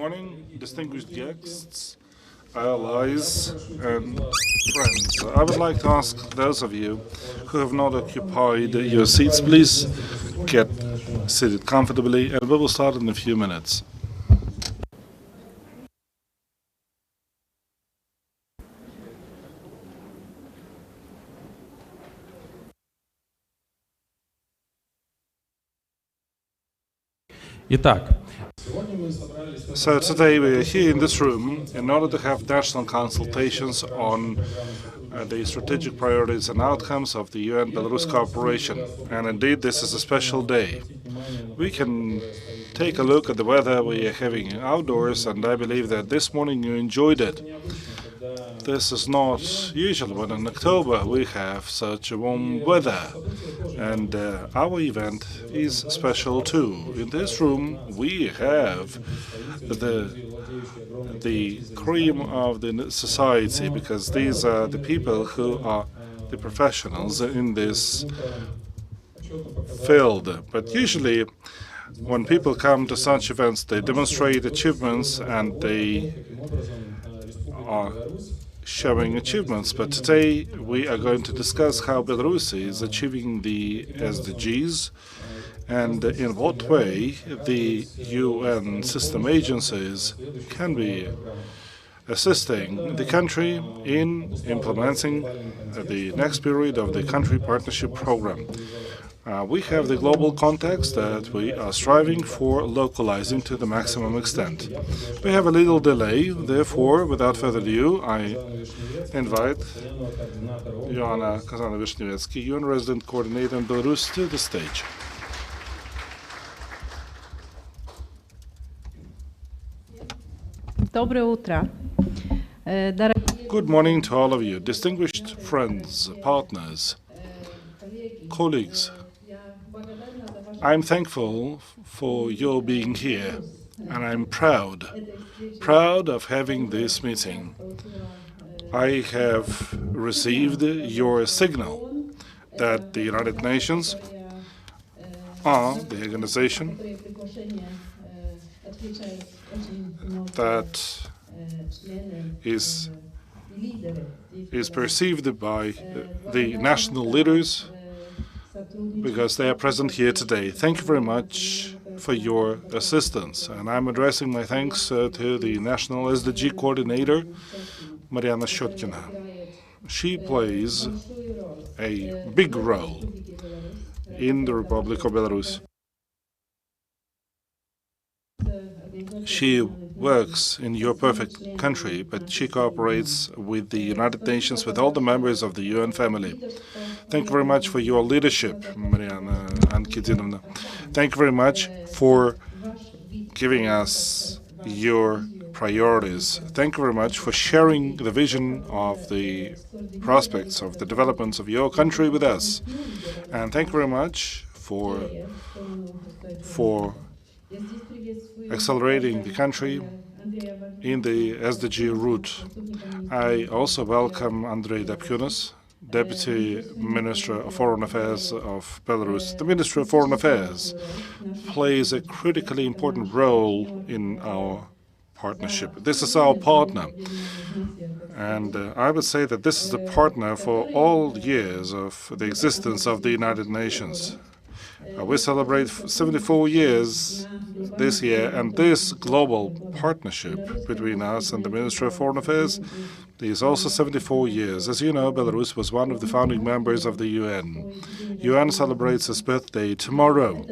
morning, distinguished guests, allies, and friends. I would like to ask those of you who have not occupied your seats, please get seated comfortably, and we will start in a few minutes. So today we are here in this room in order to have national consultations on the strategic priorities and outcomes of the UN-Belarus Cooperation. And indeed, this is a special day. We can take a look at the weather we are having outdoors, and I believe that this morning you enjoyed it. This is not usual when in October we have such a warm weather, and our event is special too. In this room we have the cream of the society, because these are the people who are the professionals in this field. But usually when people come to such events, they demonstrate achievements and they are showing achievements. But today we are going to discuss how Belarus is achieving the SDGs and in what way the UN system agencies can be assisting the country in implementing the next period of the country partnership program. We have the global context that we are striving for localizing to the maximum extent. We have a little delay, therefore, without further ado, I invite Joanna Kazana-Wisniewski, UN Resident Coordinator in Belarus, to the stage. Good morning to all of you, distinguished friends, partners, colleagues. I'm thankful for your being here, and I'm proud of having this meeting. I have received your signal that the United Nations are the organization that is perceived by the national leaders because they are present here today. Thank you very much for your assistance. And I'm addressing my thanks to the National SDG Coordinator, Mariana Shotkina. She plays a big role in the Republic of Belarus. She works in your perfect country, but she cooperates with the United Nations, with all the members of the UN family. Thank you very much for your leadership, Mariana Ankidinovna. Thank you very much for giving us your priorities. Thank you very much for sharing the vision of the prospects of the developments of your country with us. And thank you very much for accelerating the country in the SDG route. I also welcome Andrei Dapkunas, Deputy Minister of Foreign Affairs of Belarus. The Ministry of Foreign Affairs plays a critically important role in our partnership. This is our partner. And I would say that this is the partner for all years of the existence of the United Nations. We celebrate 74 years this year, and this global partnership between us and the Ministry of Foreign Affairs is also 74 years. As you know, Belarus was one of the founding members of the UN. UN celebrates its birthday tomorrow,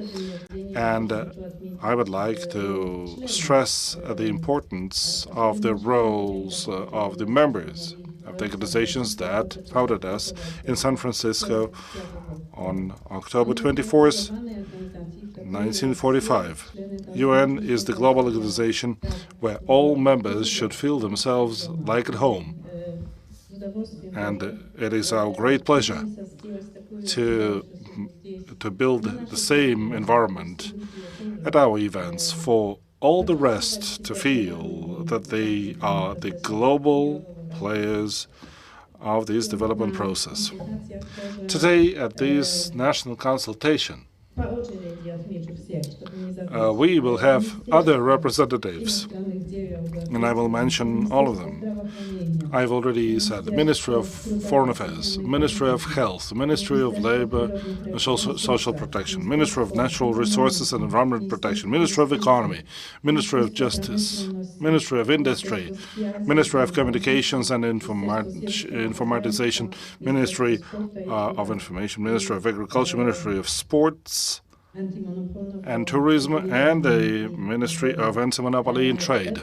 and I would like to stress the importance of the roles of the members of the organizations that founded us in San Francisco on October 24th, 1945. UN is the global organization where all members should feel themselves like at home. And it is our great pleasure to build the same environment at our events for all the rest to feel that they are the global players of this development process. Today, at this national consultation, we will have other representatives and I will mention all of them. I've already said the Ministry of Foreign Affairs, Ministry of Health, Ministry of Labor and Social Protection, Ministry of Natural Resources and Environment Protection, Ministry of Economy, Ministry of Justice, Ministry of Industry, Ministry of Communications and Informatization, Ministry of Information, Ministry of Agriculture, Ministry of Sports and Tourism, and the Ministry of Anti-Monopoly and Trade.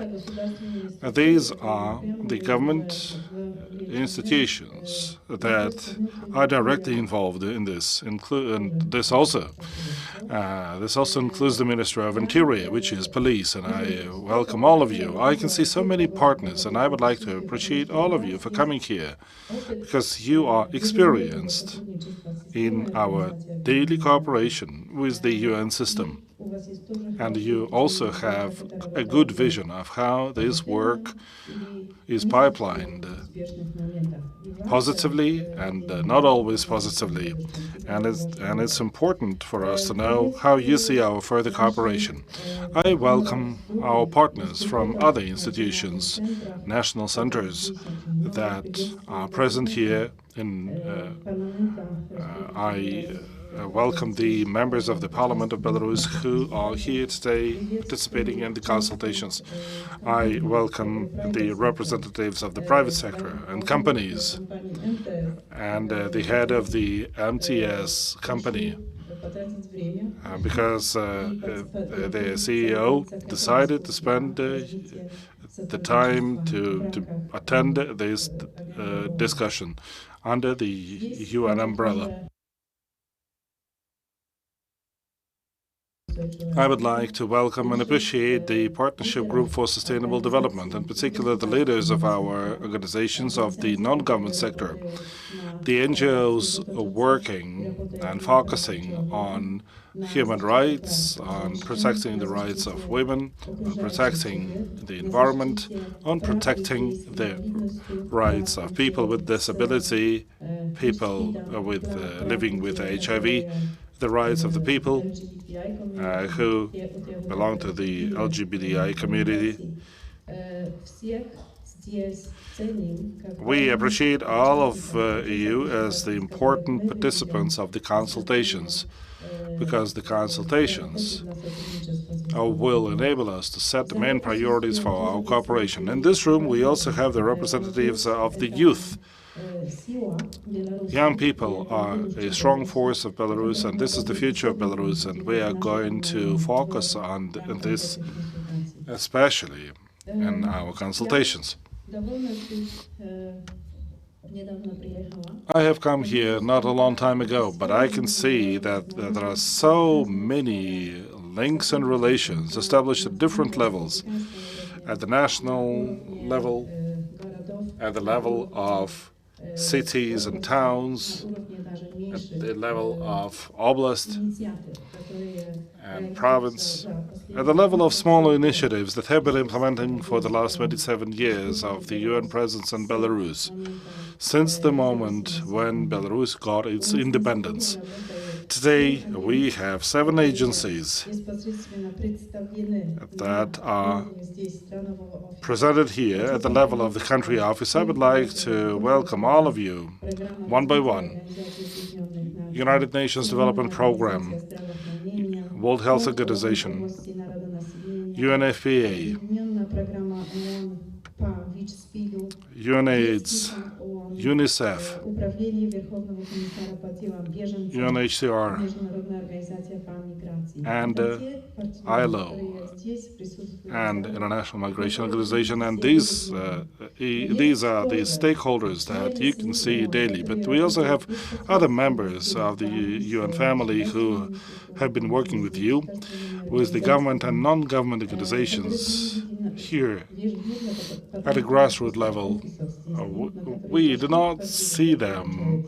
These are the government institutions that are directly involved in this. And this also includes the Ministry of Interior, which is police, and I welcome all of you. I can see so many partners, and I would like to appreciate all of you for coming here, because you are experienced in our daily cooperation with the UN system. And you also have a good vision of how this work is pipelined positively and not always positively. And it's important for us to know how you see our further cooperation. I welcome our partners from other institutions, national centers that are present here I welcome the members of the Parliament of Belarus who are here today participating in the consultations. I welcome the representatives of the private sector and companies and the head of the MTS company because the CEO decided to spend the time to attend this discussion under the UN umbrella. I would like to welcome and appreciate the Partnership Group for Sustainable Development, in particular the leaders of our organizations of the non-government sector, the NGOs working and focusing on human rights, on protecting the rights of women, on protecting the environment, on protecting the rights of people with disability, people with living with HIV, the rights of the people who belong to the LGBTI community. We appreciate all of you as the important participants of the consultations, because the consultations will enable us to set the main priorities for our cooperation. In this room, we also have the representatives of the youth. Young people are a strong force of Belarus, and this is the future of Belarus, and we are going to focus on this, especially in our consultations. I have come here not a long time ago, but I can see that there are so many links and relations established at different levels, at the national level, at the level of cities and towns, at the level of oblast and province, at the level of smaller initiatives that have been implementing for the last 27 years of the UN presence in Belarus, since the moment when Belarus got its independence. Today, we have 7 agencies that are presented here at the level of the country office. I would like to welcome all of you, one by one. United Nations Development Program, World Health Organization, UNFPA, UNAIDS, UNICEF, UNHCR, and ILO, and International Migration Organization, and these are the stakeholders that you can see daily. But we also have other members of the UN family who have been working with you, with the government and non-government organizations here at a grassroots level. We do not see them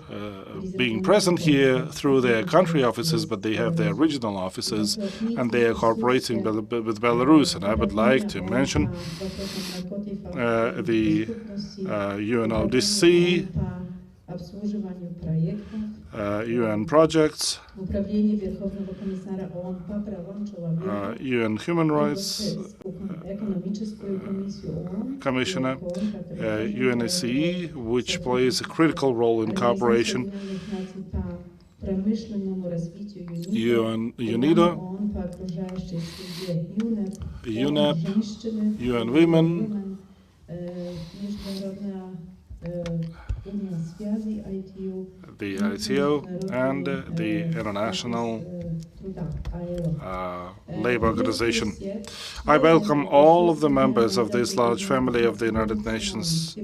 being present here through their country offices, but they have their regional offices, and they are cooperating with Belarus. And I would like to mention the UNODC, UN projects, UN Human Rights Commissioner, UNSCE, which plays a critical role in cooperation, UNIDO, UNEP, UN Women, the ITO, and the International Labour Organization. I welcome all of the members of this large family of the United Nations.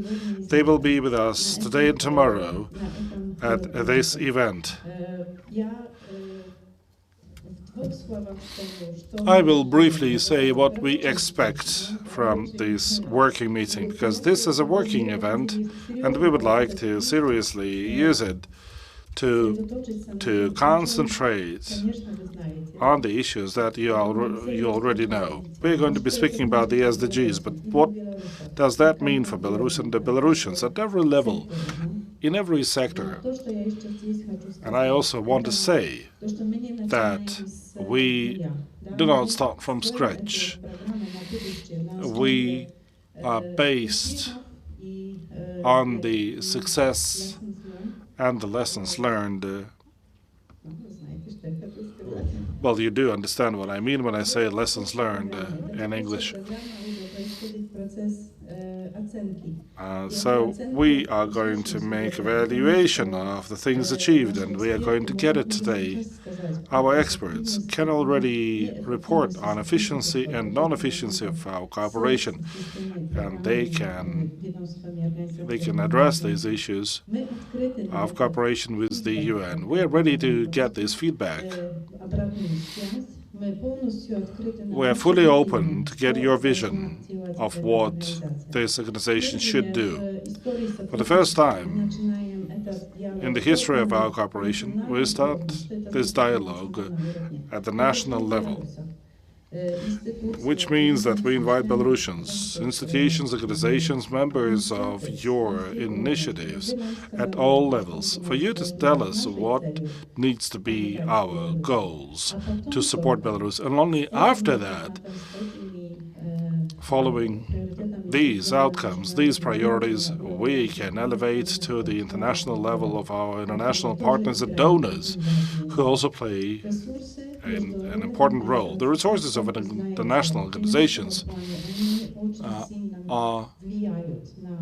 They will be with us today and tomorrow at this event. I will briefly say what we expect from this working meeting, because this is a working event and we would like to seriously use it to concentrate on the issues that you already know. We're going to be speaking about the SDGs, but what does that mean for Belarus and the Belarusians at every level, in every sector? And I also want to say that we do not start from scratch. We are based on the success and the lessons learned. Well, you do understand what I mean when I say lessons learned in English. So we are going to make evaluation of the things achieved, and we are going to get it today. Our experts can already report on efficiency and non-efficiency of our cooperation, and they can address these issues of cooperation with the UN. We are ready to get this feedback. We are fully open to get your vision of what this organization should do. For the first time in the history of our cooperation, we start this dialogue at the national level, which means that we invite Belarusians, institutions, organizations, members of your initiatives at all levels, for you to tell us what needs to be our goals to support Belarus. And only after that, following these outcomes, these priorities, we can elevate to the international level of our international partners and donors, who also play an important role. The resources of international organizations are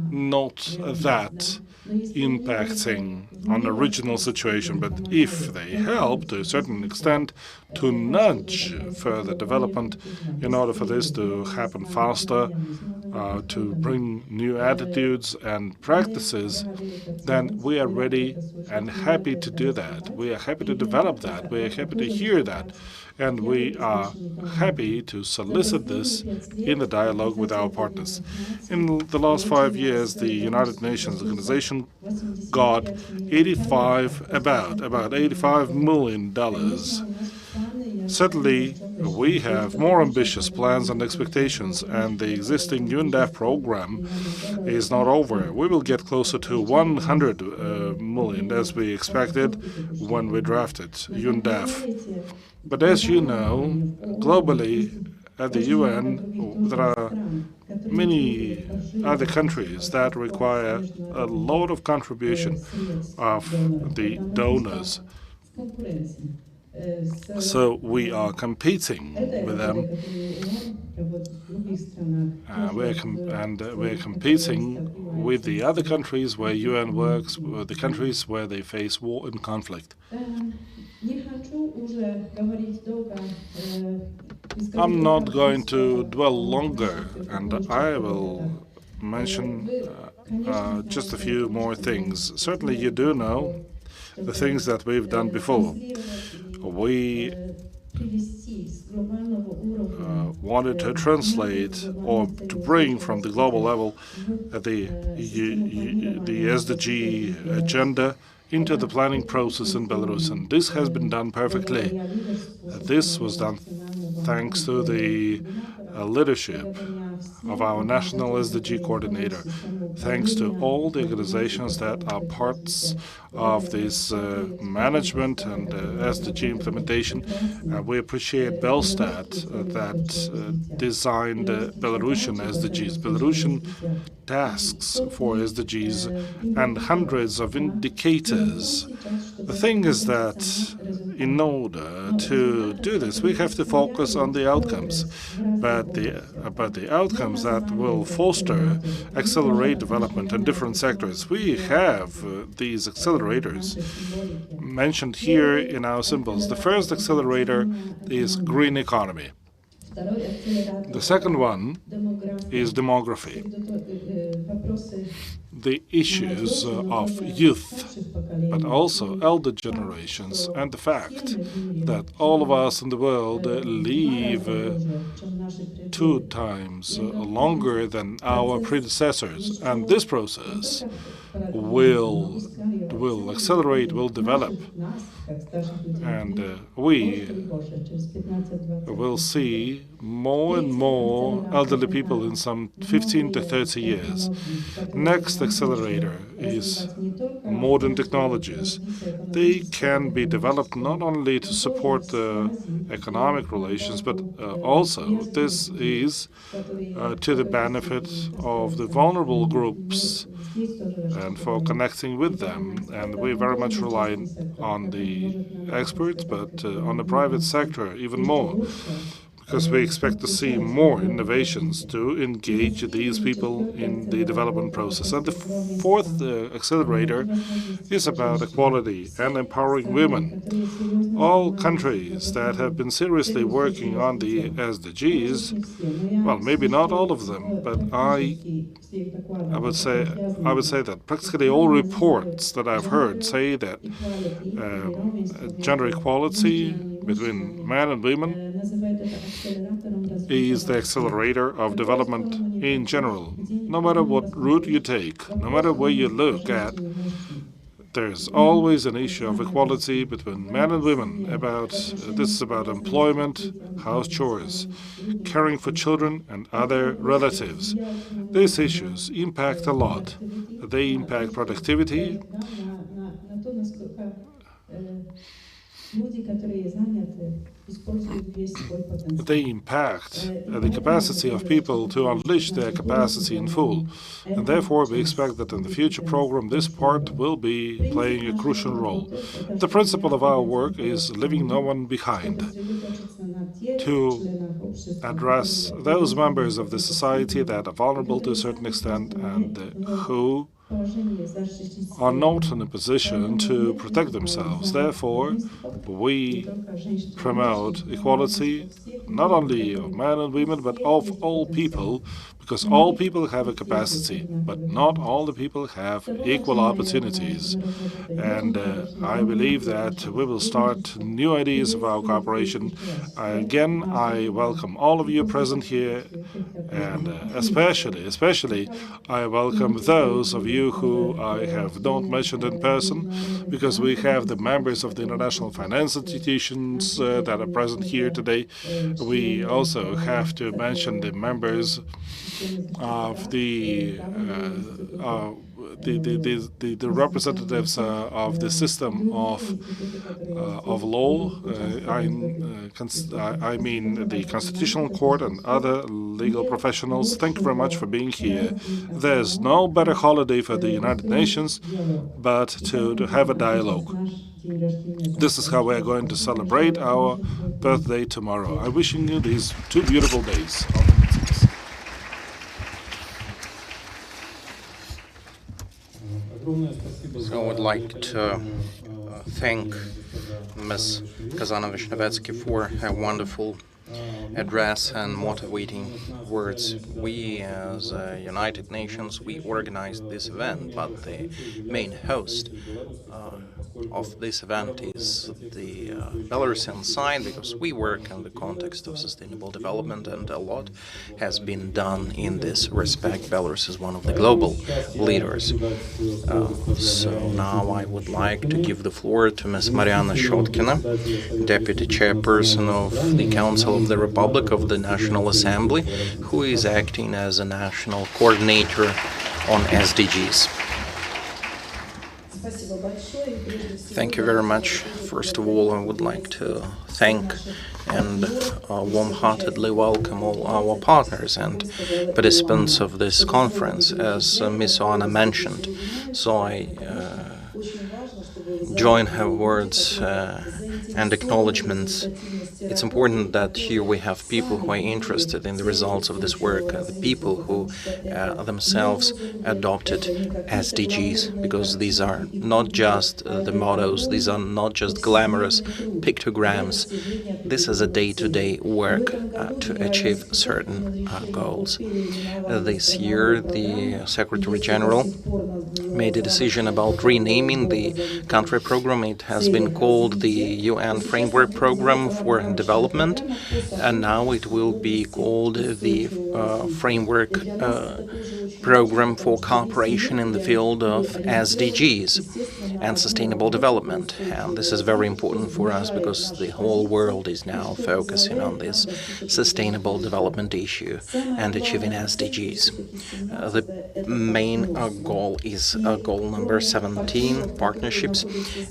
not that impacting on the regional situation, but if they help to a certain extent to nudge further development in order for this to happen faster, to bring new attitudes and practices, then we are ready and happy to do that. We are happy to develop that. We are happy to hear that. And we are happy to solicit this in the dialogue with our partners. In the last 5 years, the United Nations Organization got about $85 million. Certainly, we have more ambitious plans and expectations, and the existing UNDAF program is not over. We will get closer to 100 million, as we expected when we drafted UNDAF. But as you know, globally at the UN, there are many other countries that require a lot of contribution of the donors. So we are competing with them, we're competing with the other countries where UN works, with the countries where they face war and conflict. I'm not going to dwell longer, and I will mention just a few more things. Certainly you do know the things that we've done before. We wanted to translate or to bring from the global level the SDG agenda into the planning process in Belarus, and this has been done perfectly. This was done thanks to the leadership of our national SDG coordinator. Thanks to all the organizations that are parts of this management and SDG implementation. We appreciate Belstat that designed Belarusian SDGs. Belarusian tasks for SDGs and hundreds of indicators. The thing is that in order to do this, we have to focus on the outcomes, but the outcomes that will foster, accelerate development in different sectors. We have these accelerators mentioned here in our symbols. The first accelerator is green economy. The second one is demography. The issues of youth, but also elder generations, and the fact that all of us in the world live 2 times longer than our predecessors. And this process will accelerate, will develop. And we will see more and more elderly people in some 15 to 30 years. Next accelerator is modern technologies. They can be developed not only to support economic relations, but also this is to the benefit of the vulnerable groups and for connecting with them. And we very much rely on the experts, but on the private sector even more, because we expect to see more innovations to engage these people in the development process. And the fourth accelerator is about equality and empowering women. All countries that have been seriously working on the SDGs, well, maybe not all of them, but I would say that practically all reports that I've heard say that gender equality between men and women is the accelerator of development in general. No matter what route you take, no matter where you look at, there's always an issue of equality between men and women. This is about employment, house chores, caring for children and other relatives. These issues impact a lot. They impact productivity. They impact the capacity of people to unleash their capacity in full. And therefore, we expect that in the future program, this part will be playing a crucial role. The principle of our work is leaving no one behind, to address those members of the society that are vulnerable to a certain extent and who are not in a position to protect themselves. Therefore, we promote equality not only of men and women, but of all people, because all people have a capacity, but not all the people have equal opportunities. And I believe that we will start new ideas of our cooperation. Again, I welcome all of you present here, and especially, I welcome those of you who I have not mentioned in person, because we have the members of the international finance institutions that are present here today. We also have to mention the members of the representatives of the system of law. I mean the Constitutional Court and other legal professionals. Thank you very much for being here. There's no better holiday for the United Nations but to have a dialogue. This is how we're going to celebrate our birthday tomorrow. I'm wishing you these 2 beautiful days. So I would like to thank Ms. Kazanova-Shnevetsky for her wonderful address and motivating words. We, as United Nations, we organized this event, but the main host of this event is the Belarusian side, because we work in the context of sustainable development, and a lot has been done in this respect. Belarus is one of the global leaders. So now I would like to give the floor to Ms. Mariana Shotkina, Deputy Chairperson of the Council Council of the Republic of the National Assembly, who is acting as a national coordinator on SDGs. Thank you very much. First of all, I would like to thank and warm-heartedly welcome all our partners and participants of this conference, as Ms. Oana mentioned. So I join her words and acknowledgements. It's important that here we have people who are interested in the results of this work, the people who themselves adopted SDGs, because these are not just the mottos, these are not just glamorous pictograms. This is a day-to-day work to achieve certain goals. This year, the Secretary General made a decision about renaming the country program. It has been called the UN Framework Program for Development, and now it will be called the Framework Program for Cooperation in the field of SDGs and Sustainable Development. And this is very important for us because the whole world is now focusing on this sustainable development issue and achieving SDGs. The main goal is goal number 17, partnerships.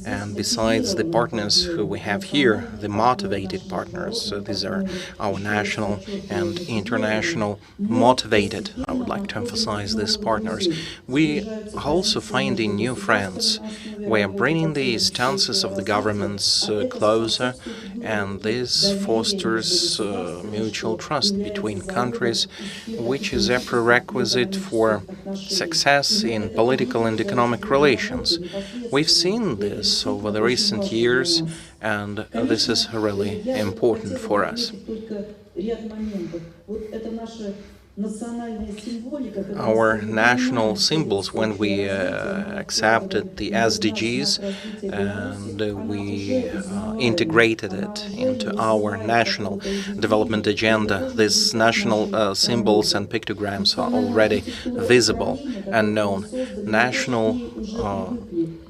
And besides the partners who we have here, the motivated partners, these are our national and international motivated, I would like to emphasize these partners. We are also finding new friends. We are bringing the stances of the governments closer, and this fosters mutual trust between countries, which is a prerequisite for success in political and economic relations. We've seen this over the recent years, and this is really important for us. Our national symbols, when we accepted the SDGs and we integrated it into our national development agenda, these national symbols and pictograms are already visible and known. National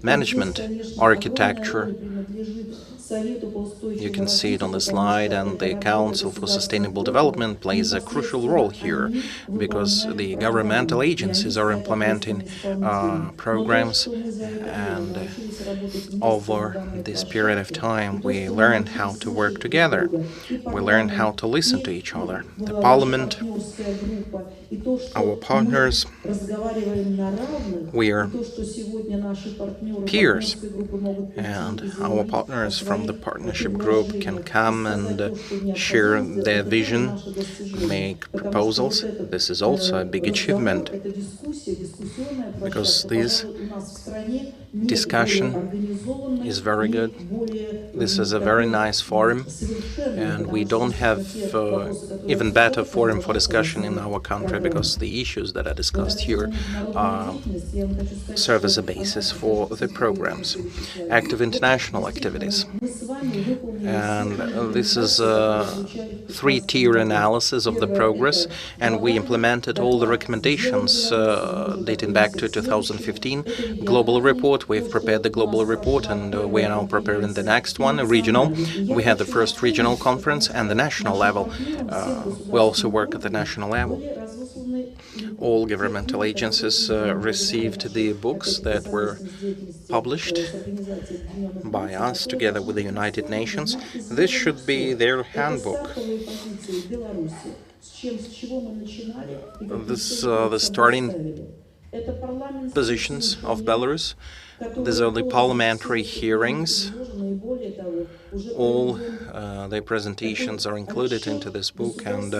management architecture, you can see it on the slide, and the Council for Sustainable Development plays a crucial role here because the governmental agencies are implementing programs, and over this period of time we learned how to work together. We learned how to listen to each other. The Parliament, our partners, we are peers, and our partners from the partnership group can come and share their vision, make proposals. This is also a big achievement because this discussion is very good. This is a very nice forum, and we don't have even better forum for discussion in our country because the issues that are discussed here serve as a basis for the programs. Active international activities. And this is a three-tier analysis of the progress, and we implemented all the recommendations dating back to 2015. Global report, we've prepared the global report, and we are now preparing the next one, regional. We had the first regional conference and the national level. We also work at the national level. All governmental agencies received the books that were published by us together with the United Nations. This should be their handbook. This the starting positions of Belarus. These are the parliamentary hearings. All the presentations are included into this book, and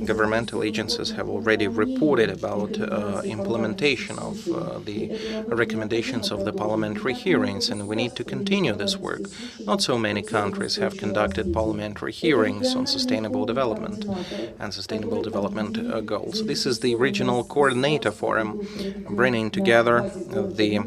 governmental agencies have already reported about implementation of the recommendations of the parliamentary hearings, and we need to continue this work. Not so many countries have conducted parliamentary hearings on sustainable development and sustainable development goals. This is the regional coordinator forum, bringing together the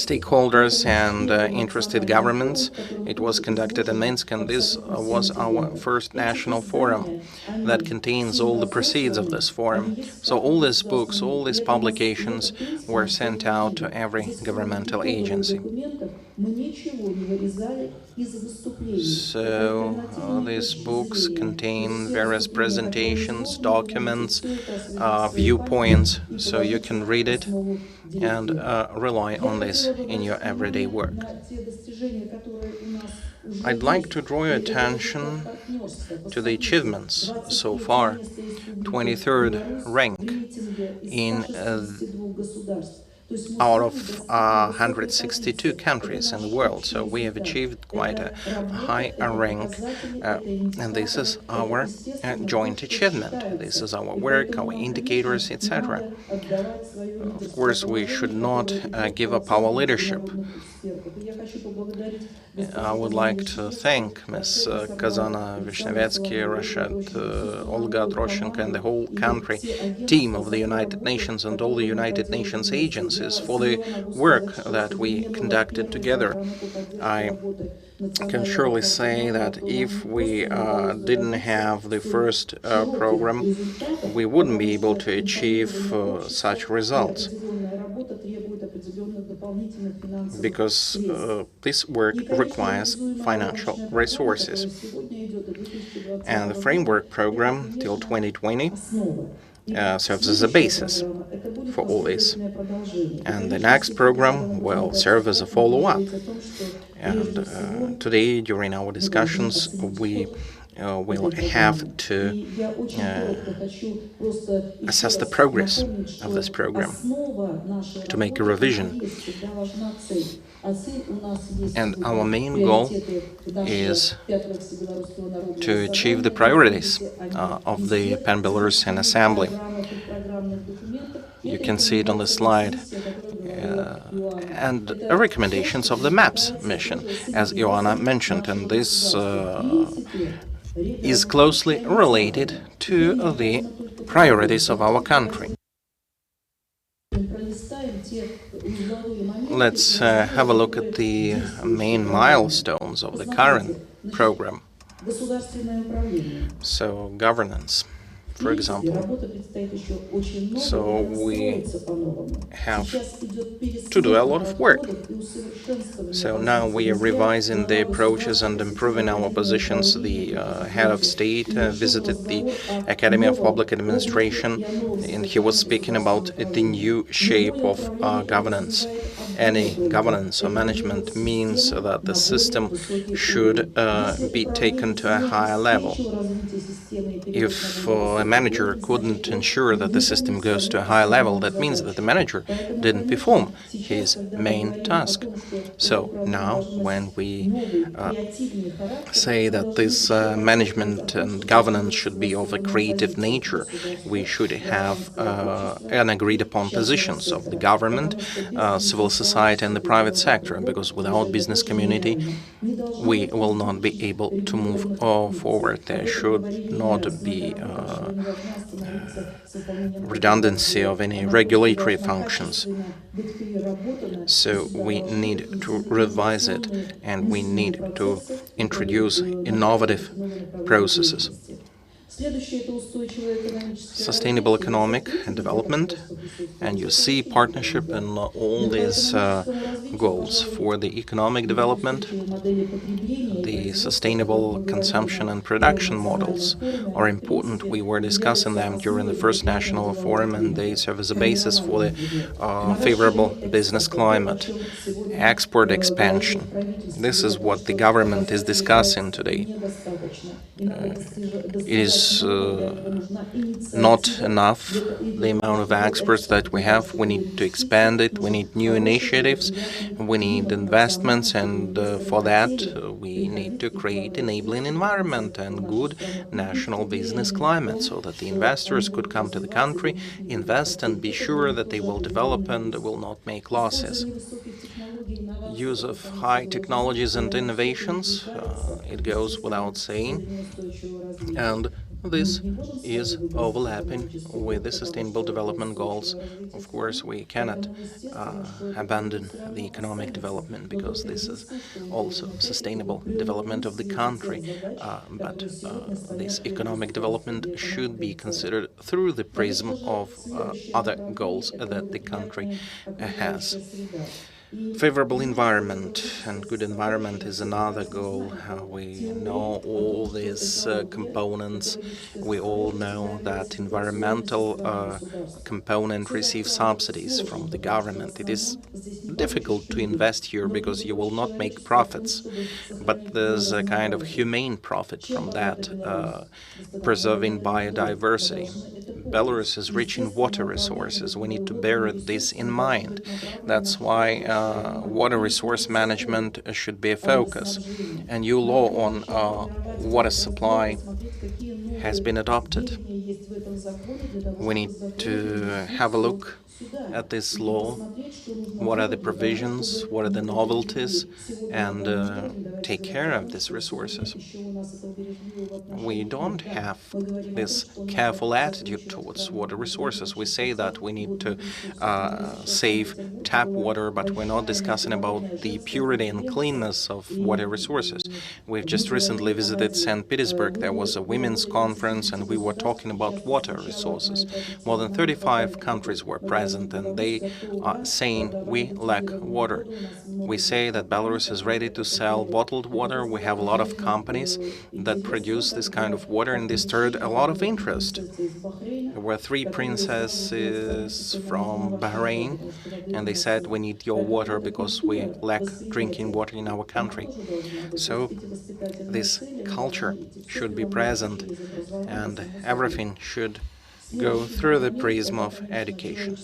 stakeholders and interested governments. It was conducted in Minsk, and this was our first national forum that contains all the proceeds of this forum. So all these books, all these publications were sent out to every governmental agency. So these books contain various presentations, documents, viewpoints, so you can read it and rely on this in your everyday work. I'd like to draw your attention to the achievements so far. 23rd rank in out of 162 countries in the world. So we have achieved quite a high rank, and this is our joint achievement. This is our work, our indicators, etc. Of course, we should not give up our leadership. I would like to thank Ms. Kazana Vishnevetsky, Rashad, Olga Droshenko, and the whole country team of the United Nations and all the United Nations agencies for the work that we conducted together. I can surely say that if we didn't have the first program, we wouldn't be able to achieve such results, because this work requires financial resources. And the framework program till 2020 serves as a basis for all this. And the next program will serve as a follow-up. And today, during our discussions, we will have to assess the progress of this program, to make a revision. And our main goal is to achieve the priorities of the Pan-Belarusian Assembly. You can see it on the slide. And recommendations of the MAPS mission, as Ioana mentioned, and this is closely related to the priorities of our country. Let's have a look at the main milestones of the current program. So, governance, for example. So we have to do a lot of work. So now we are revising the approaches and improving our positions. The head of state visited the Academy of Public Administration, and he was speaking about the new shape of governance. Any governance or management means that the system should be taken to a higher level. If a manager couldn't ensure that the system goes to a higher level, that means that the manager didn't perform his main task. So now, when we say that this management and governance should be of a creative nature, we should have an agreed upon positions of the government, civil society, and the private sector, because without business community, we will not be able to move forward. There should not be redundancy of any regulatory functions. So we need to revise it, and we need to introduce innovative processes. Sustainable economic development, and you see partnership in all these goals. For the economic development, the sustainable consumption and production models are important. We were discussing them during the first national forum, and they serve as a basis for the favorable business climate. Export expansion. This is what the government is discussing today. It is not enough, the amount of experts that we have. We need to expand it. We need new initiatives. We need investments, and for that we need to create enabling environment and good national business climate, so that the investors could come to the country, invest, and be sure that they will develop and will not make losses. Use of high technologies and innovations, it goes without saying, and this is overlapping with the Sustainable Development Goals. Of course, we cannot abandon the economic development, because this is also sustainable development of the country. But this economic development should be considered through the prism of other goals that the country has. Favorable environment and good environment is another goal. We know all these components. We all know that environmental component receives subsidies from the government. It is difficult to invest here because you will not make profits, but there's a kind of humane profit from that, preserving biodiversity. Belarus is rich in water resources. We need to bear this in mind. That's why water resource management should be a focus. A new law on water supply has been adopted. We need to have a look at this law, what are the provisions, what are the novelties, and take care of these resources. We don't have this careful attitude towards water resources. We say that we need to save tap water, but we're not discussing about the purity and cleanness of water resources. We've just recently visited St. Petersburg. There was a women's conference, and we were talking about water resources. More than 35 countries were present, and they are saying we lack water. We say that Belarus is ready to sell bottled water. We have a lot of companies that produce this kind of water, and they stirred a lot of interest. There were 3 princesses from Bahrain, and they said we need your water because we lack drinking water in our country. So this culture should be present, and everything should go through the prism of education.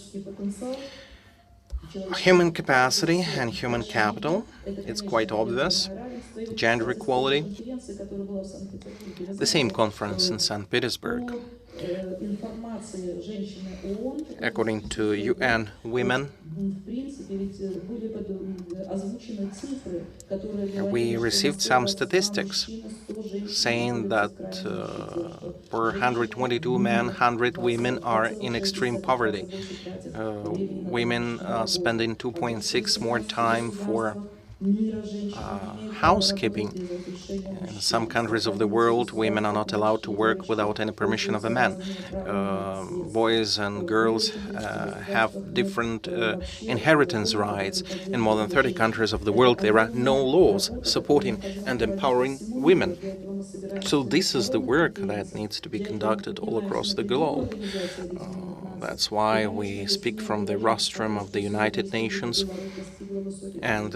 Human capacity and human capital, it's quite obvious. Gender equality. The same conference in St. Petersburg. According to UN Women, we received some statistics saying that per 122 men, 100 women are in extreme poverty. Women spending 2.6 more time for housekeeping. In some countries of the world, women are not allowed to work without any permission of a man. Boys and girls have different inheritance rights. In more than 30 countries of the world, there are no laws supporting and empowering women. So this is the work that needs to be conducted all across the globe. That's why we speak from the rostrum of the United Nations. And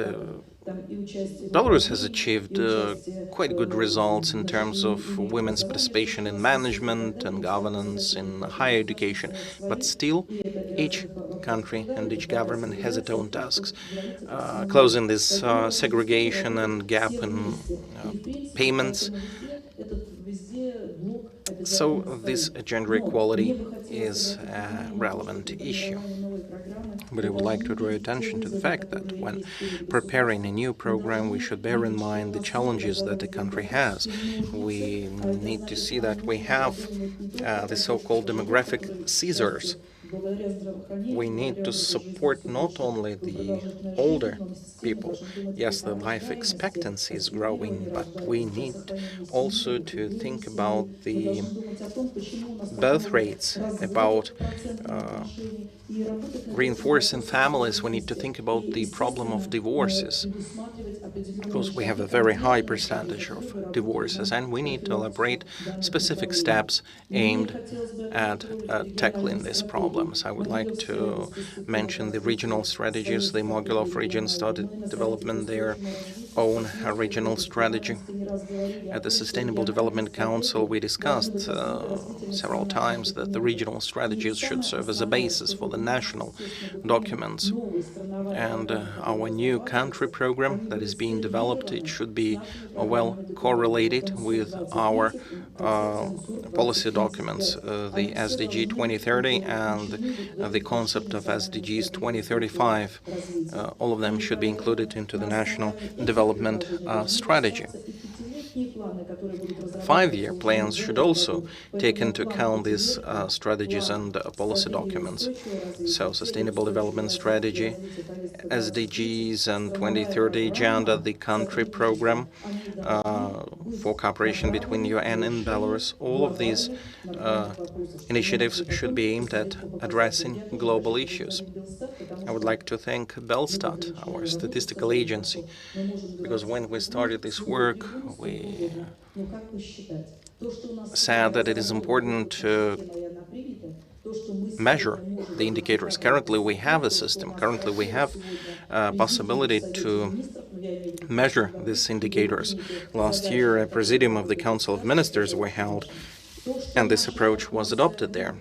Belarus has achieved quite good results in terms of women's participation in management and governance, in higher education. But still, each country and each government has its own tasks. Closing this segregation and gap in payments. So this gender equality is a relevant issue. But I would like to draw attention to the fact that when preparing a new program, we should bear in mind the challenges that the country has. We need to see that we have the so-called demographic scissors. We need to support not only the older people. Yes, the life expectancy is growing, but we need also to think about the birth rates, about reinforcing families. We need to think about the problem of divorces, because we have a very high percentage of divorces, and we need to elaborate specific steps aimed at tackling these problems. I would like to mention the regional strategies. The Mogilov region started developing their own regional strategy. At the Sustainable Development Council, we discussed several times that the regional strategies should serve as a basis for the national documents. And our new country program that is being developed, it should be well correlated with our policy documents, the SDG 2030 and the concept of SDGs 2035. All of them should be included into the national development strategy. 5-year plans should also take into account these strategies and policy documents. So, Sustainable Development Strategy, SDGs and 2030 Agenda, the country program for cooperation between UN and Belarus, all of these initiatives should be aimed at addressing global issues. I would like to thank Belstat, our statistical agency, because when we started this work, we said that it is important to measure the indicators. Currently, we have a system. Currently, we have a possibility to measure these indicators. Last year, a presidium of the Council of Ministers were held, and this approach was adopted there.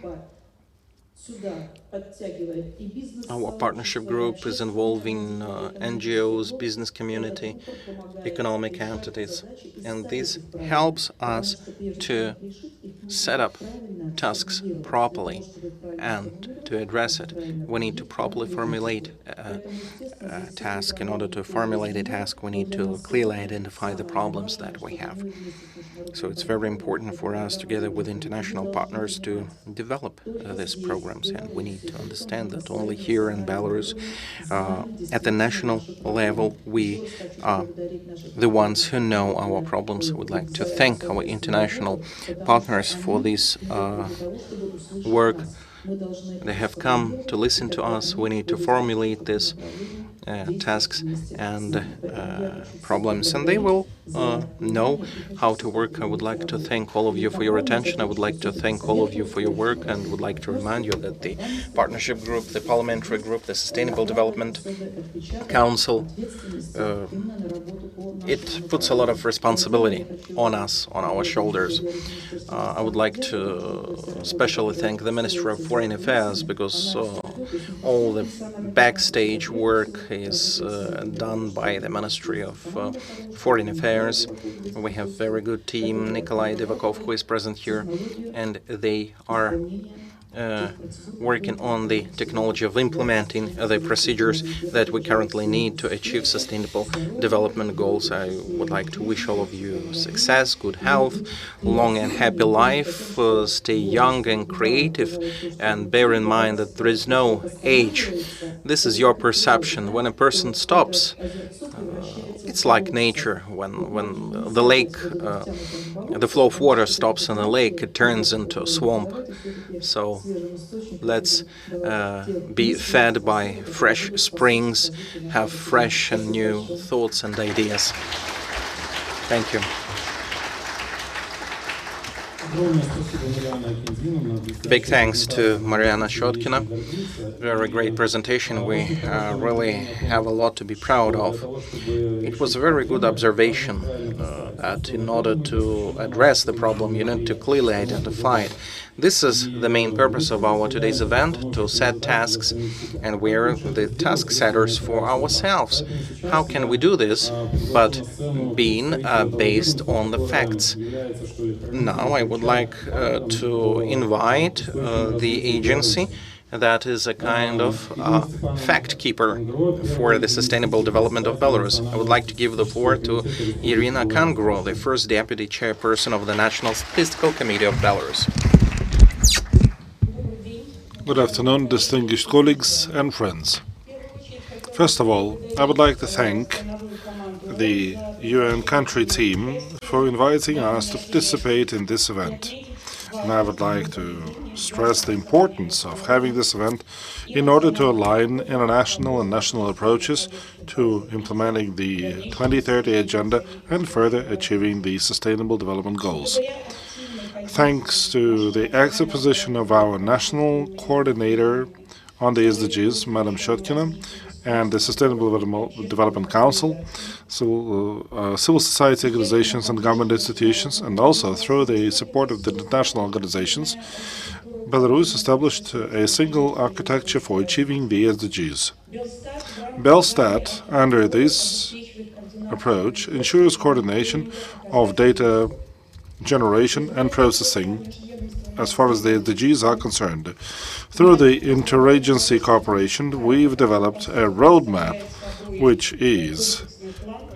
Our partnership group is involving NGOs, business community, economic entities, and this helps us to set up tasks properly and to address it. We need to properly formulate a task. In order to formulate a task, we need to clearly identify the problems that we have. So it's very important for us, together with international partners, to develop these programs, and we need to understand that only here in Belarus, at the national level, we are the ones who know our problems. I would like to thank our international partners for this work. They have come to listen to us. We need to formulate these tasks and problems, and they will know how to work. I would like to thank all of you for your attention. I would like to thank all of you for your work, and would like to remind you that the partnership group, the parliamentary group, the Sustainable Development Council, it puts a lot of responsibility on us, on our shoulders. I would like to especially thank the Ministry of Foreign Affairs, because all the backstage work is done by the Ministry of Foreign Affairs. We have a very good team, Nikolai Devakov, who is present here, and they are working on the technology of implementing the procedures that we currently need to achieve sustainable development goals. I would like to wish all of you success, good health, long and happy life, stay young and creative, and bear in mind that there is no age. This is your perception. When a person stops, it's like nature. When the lake, the flow of water stops in a lake, it turns into a swamp. So let's be fed by fresh springs, have fresh and new thoughts and ideas. Thank you. Big thanks to Mariana Shotkina. Very great presentation. We really have a lot to be proud of. It was a very good observation that in order to address the problem, you need to clearly identify it. This is the main purpose of our today's event, to set tasks, and we're the task setters for ourselves. How can we do this but being based on the facts? Now I would like to invite the agency that is a kind of fact keeper for the sustainable development of Belarus. I would like to give the floor to Irina Kangro, the first deputy chairperson of the National Statistical Committee of Belarus. Good afternoon, distinguished colleagues and friends. First of all, I would like to thank the UN country team for inviting us to participate in this event. And I would like to stress the importance of having this event in order to align international and national approaches to implementing the 2030 agenda and further achieving the Sustainable Development Goals. Thanks to the active position of our national coordinator on the SDGs, Madam Shotkina, and the Sustainable Development Council, civil society organizations and government institutions, and also through the support of the international organizations, Belarus established a single architecture for achieving the SDGs. Belstat, under this approach, ensures coordination of data generation and processing as far as the SDGs are concerned. Through the interagency cooperation, we've developed a roadmap, which is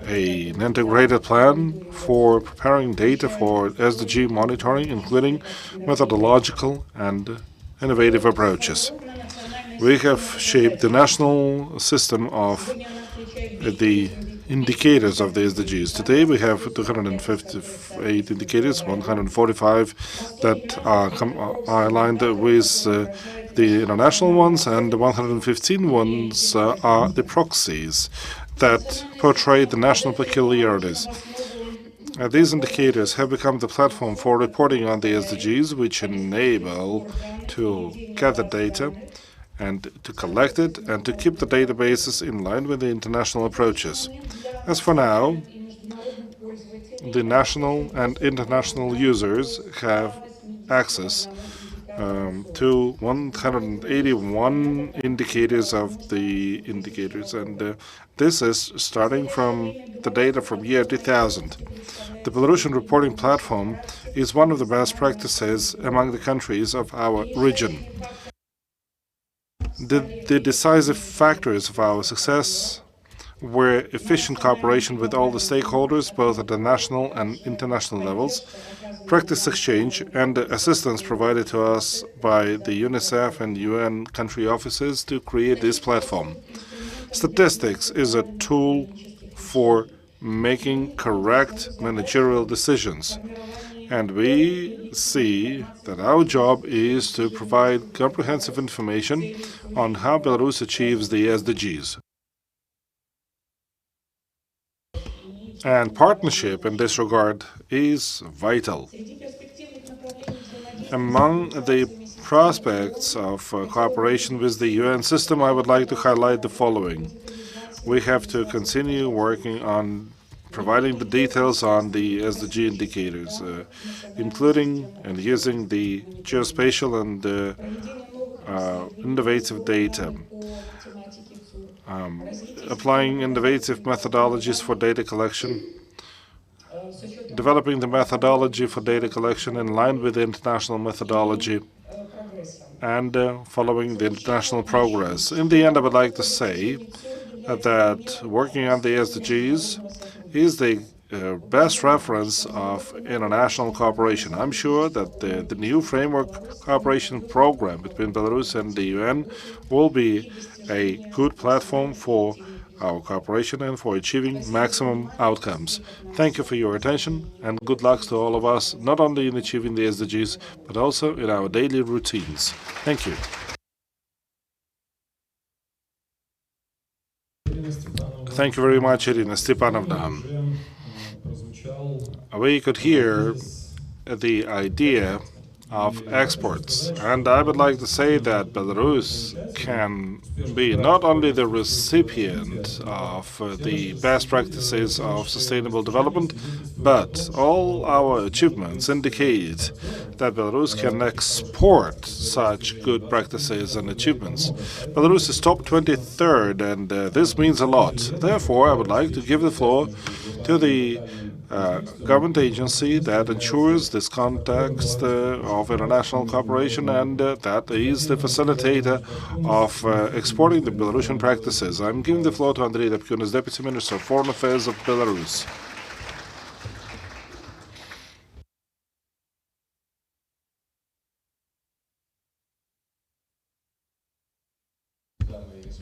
an integrated plan for preparing data for SDG monitoring, including methodological and innovative approaches. We have shaped the national system of the indicators of the SDGs. Today we have 258 indicators, 145 that are aligned with the the international ones, and the 115 ones are the proxies that portray the national peculiarities. These indicators have become the platform for reporting on the SDGs, which enable to gather data and to collect it and to keep the databases in line with the international approaches. As for now, the national and international users have access to 181 indicators of the indicators, and this is starting from the data from year 2000. The Belarusian reporting platform is one of the best practices among the countries of our region. The decisive factors of our success were efficient cooperation with all the stakeholders, both at the national and international levels, practice exchange, and assistance provided to us by the UNICEF and UN country offices to create this platform. Statistics is a tool for making correct managerial decisions. And we see that our job is to provide comprehensive information on how Belarus achieves the SDGs. And partnership in this regard is vital. Among the prospects of cooperation with the UN system, I would like to highlight the following. We have to continue working on providing the details on the SDG indicators, including and using the geospatial and innovative data, applying innovative methodologies for data collection, developing the methodology for data collection in line with the international methodology, and following the international progress. In the end, I would like to say that working on the SDGs is the best reference of international cooperation. I'm sure that the new framework cooperation program between Belarus and the UN will be a good platform for our cooperation and for achieving maximum outcomes. Thank you for your attention, and good luck to all of us, not only in achieving the SDGs, but also in our daily routines. Thank you. Thank you very much, Irina Stepanovna. We could hear the idea of exports, and I would like to say that Belarus can be not only the recipient of the best practices of sustainable development, but all our achievements indicate that Belarus can export such good practices and achievements. Belarus is top 23rd, and this means a lot. Therefore, I would like to give the floor to the government agency that ensures this context of international cooperation, and that is the facilitator of exporting the Belarusian practices. I'm giving the floor to Andrei Dapkyunas, Deputy Minister of Foreign Affairs of Belarus.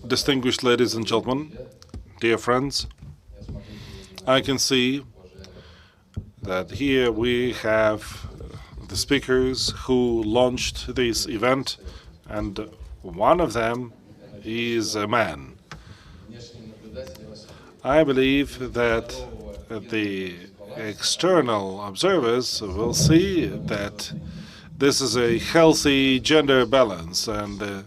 Distinguished ladies and gentlemen, dear friends, I can see that here we have the speakers who launched this event, and one of them is a man. I believe that the external observers will see that this is a healthy gender balance, and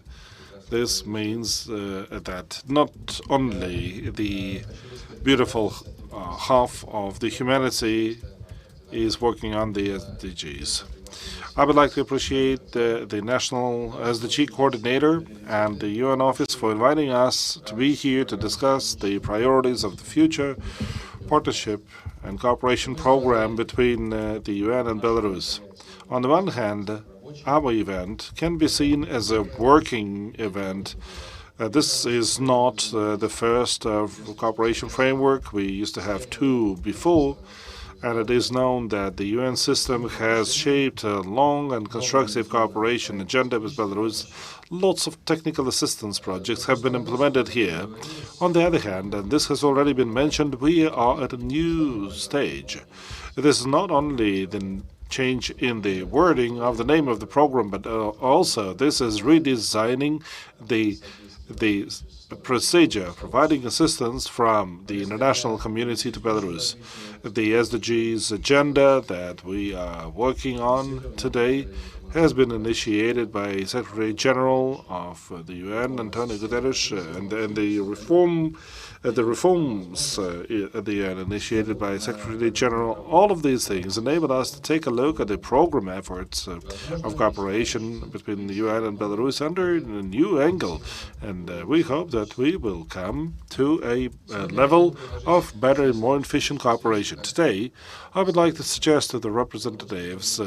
this means that not only the beautiful half of the humanity is working on the SDGs. I would like to appreciate the National SDG Coordinator and the UN Office for inviting us to be here to discuss the priorities of the future partnership and cooperation program between the UN and Belarus. On the one hand, our event can be seen as a working event. This is not the first cooperation framework. We used to have two before, and it is known that the UN system has shaped a long and constructive cooperation agenda with Belarus. Lots of technical assistance projects have been implemented here. On the other hand, and this has already been mentioned, we are at a new stage. It is not only the change in the wording of the name of the program, but also this is redesigning the procedure, providing assistance from the international community to Belarus. The SDGs agenda that we are working on today has been initiated by Secretary General of the UN, Antonio Guterres, and the reforms at the UN initiated by Secretary General. All of these things enable us to take a look at the program efforts of cooperation between the UN and Belarus under a new angle, and we hope that we will come to a level of better and more efficient cooperation. Today, I would like to suggest to the representatives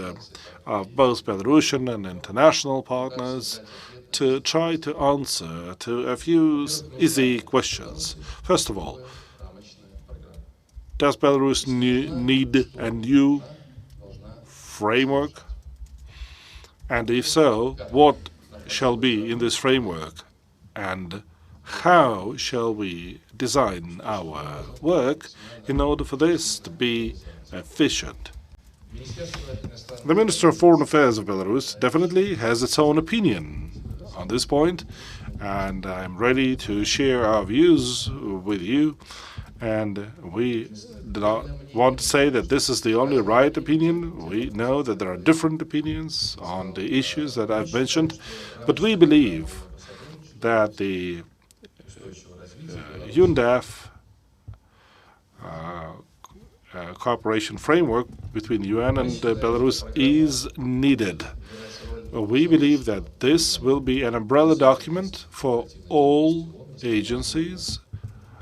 of both Belarusian and international partners to try to answer to a few easy questions. First of all, does Belarus need a new framework? And if so, what shall be in this framework? And how shall we design our work in order for this to be efficient? The Minister of Foreign Affairs of Belarus definitely has its own opinion on this point, and I'm ready to share our views with you. And we do not want to say that this is the only right opinion. We know that there are different opinions on the issues that I've mentioned, but we believe that the UNDAF cooperation framework between UN and Belarus is needed. We believe that this will be an umbrella document for all agencies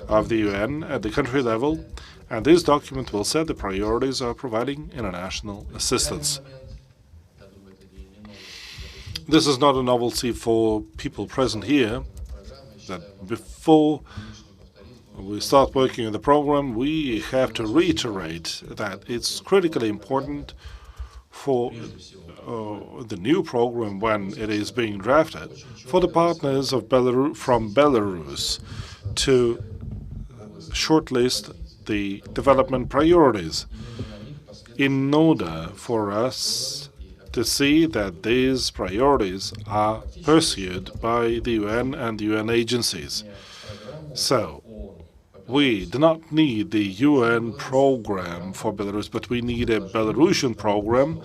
of the UN at the country level, and this document will set the priorities of providing international assistance. This is not a novelty for people present here, that before we start working on the program, we have to reiterate that it's critically important for the new program, when it is being drafted, for the partners of from Belarus to shortlist the development priorities in order for us to see that these priorities are pursued by the UN and the UN agencies. So, we do not need the UN program for Belarus, but we need a Belarusian program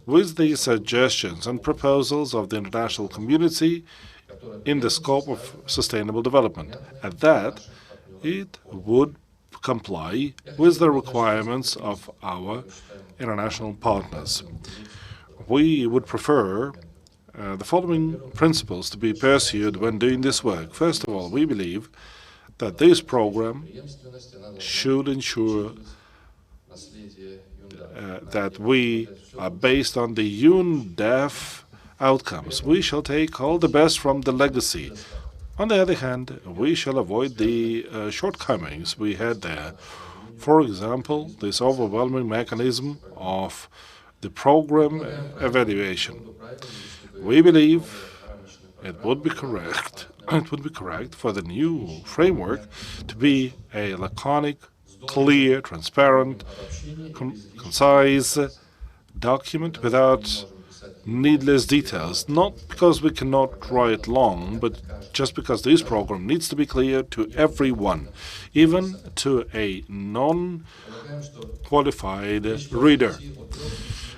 with the suggestions and proposals of the international community in the scope of sustainable development. And that it would comply with the requirements of our international partners. We would prefer the following principles to be pursued when doing this work. First of all, we believe that this program should ensure that we are based on the UNDAF outcomes. We shall take all the best from the legacy. On the other hand, we shall avoid the shortcomings we had there. For example, this overwhelming mechanism of the program evaluation. We believe it would be correct for the new framework to be a laconic, clear, transparent, concise document without needless details, not because we cannot write long, but just because this program needs to be clear to everyone, even to a non-qualified reader.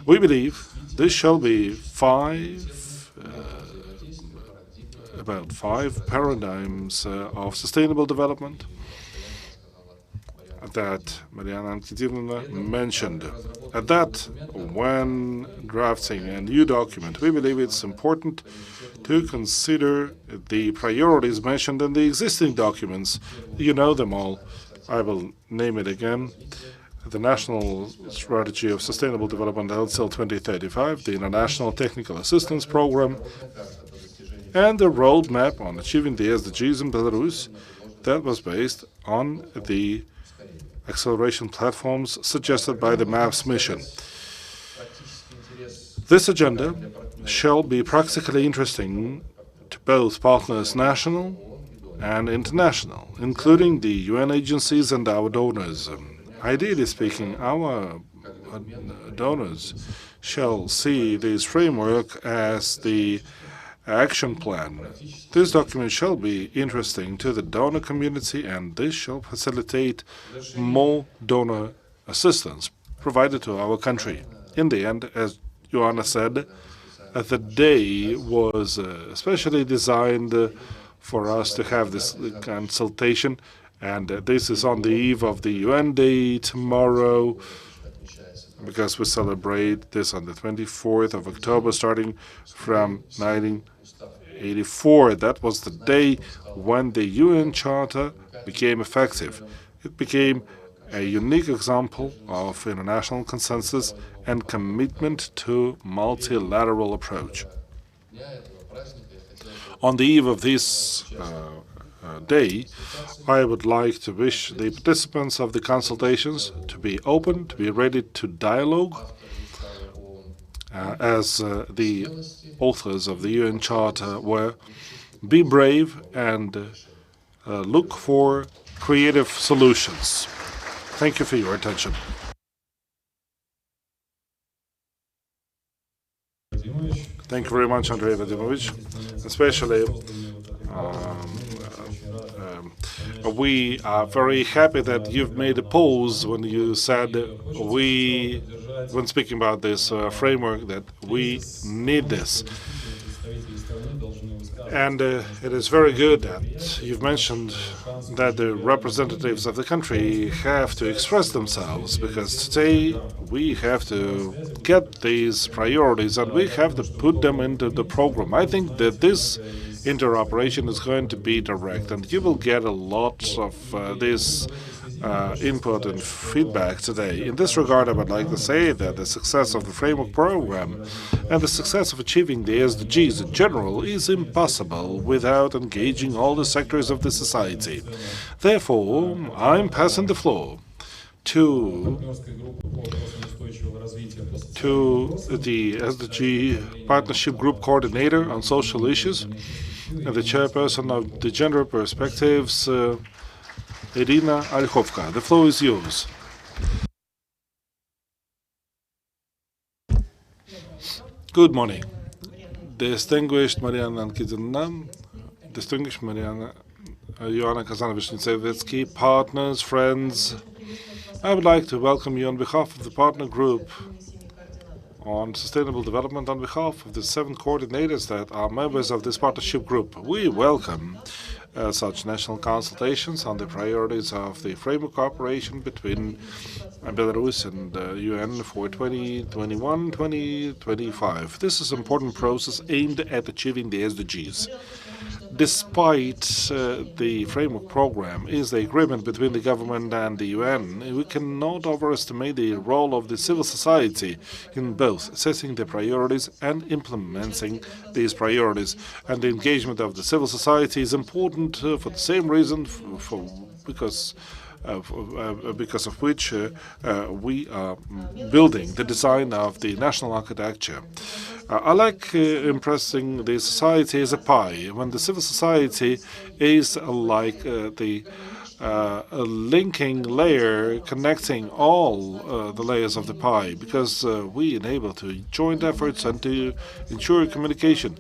We believe this shall be about five paradigms of sustainable development that Mariana Ankitivna mentioned. At that, when drafting a new document, we believe it's important to consider the priorities mentioned in the existing documents. You know them all. I will name it again. The National Strategy of Sustainable Development until 2035, the International Technical Assistance Program, and the roadmap on achieving the SDGs in Belarus that was based on the acceleration platforms suggested by the MAPS mission. This agenda shall be practically interesting to both partners, national and international, including the UN agencies and our donors. Ideally speaking, our donors shall see this framework as the action plan. This document shall be interesting to the donor community, and this shall facilitate more donor assistance provided to our country. In the end, as Joanna said, the day was especially designed for us to have this consultation, and this is on the eve of the UN Day tomorrow, because we celebrate this on the 24th of October, starting from 1984. That was the day when the UN Charter became effective. It became a unique example of international consensus and commitment to multilateral approach. On the eve of this day, I would like to wish the participants of the consultations to be open, to be ready to dialogue, as the authors of the UN Charter were. Be brave and look for creative solutions. Thank you for your attention. Thank you very much, Andrei Vadimovich. Especially, we are very happy that you've made a pause when you said when speaking about this framework, that we need this. And it is very good that you've mentioned that the representatives of the country have to express themselves, because today we have to get these priorities and we have to put them into the program. I think that this interoperation is going to be direct, and you will get a lot of this input and feedback today. In this regard, I would like to say that the success of the framework program and the success of achieving the SDGs in general is impossible without engaging all the sectors of the society. Therefore, I'm passing the floor to the SDG Partnership Group Coordinator on Social Issues and the Chairperson of the Gender Perspectives, Irina Olchovka. The floor is yours. Good morning. Distinguished Mariana Ankizina, distinguished Mariana Joanna Kazanowicz-Niedzwiecki, partners, friends, I would like to welcome you on behalf of the partner group on sustainable development, on behalf of the 7 coordinators that are members of this partnership group. We welcome such national consultations on the priorities of the framework cooperation between Belarus and the UN for 2021-2025. This is an important process aimed at achieving the SDGs. Despite the framework program is the agreement between the government and the UN, we cannot overestimate the role of the civil society in both setting the priorities and implementing these priorities. And the engagement of the civil society is important for the same reason, because of which we are building the design of the national architecture. I like impressing the society as a pie, when the civil society is like the linking layer connecting all the layers of the pie, because we enable to joint efforts and to ensure communication.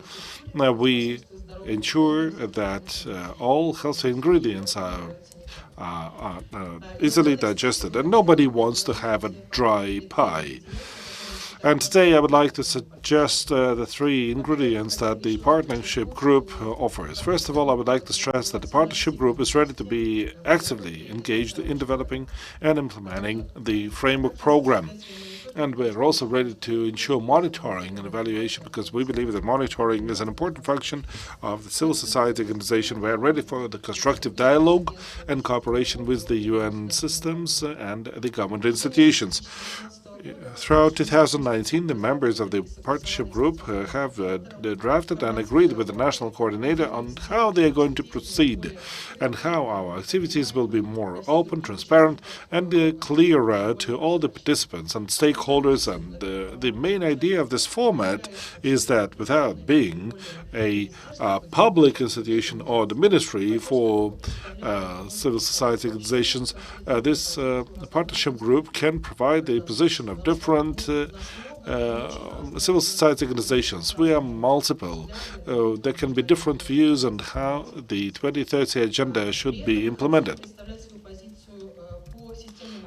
We ensure that all healthy ingredients are easily digested, and nobody wants to have a dry pie. And today I would like to suggest the 3 ingredients that the partnership group offers. First of all, I would like to stress that the partnership group is ready to be actively engaged in developing and implementing the framework program. And we're also ready to ensure monitoring and evaluation, because we believe that monitoring is an important function of the civil society organization. We're ready for the constructive dialogue and cooperation with the UN systems and the government institutions. Throughout 2019, the members of the partnership group have drafted and agreed with the national coordinator on how they are going to proceed and how our activities will be more open, transparent, and clearer to all the participants and stakeholders. And the main idea of this format is that without being a public institution or the ministry for civil society organizations, this partnership group can provide a position participation of different civil society organizations. We are multiple. There can be different views on how the 2030 agenda should be implemented.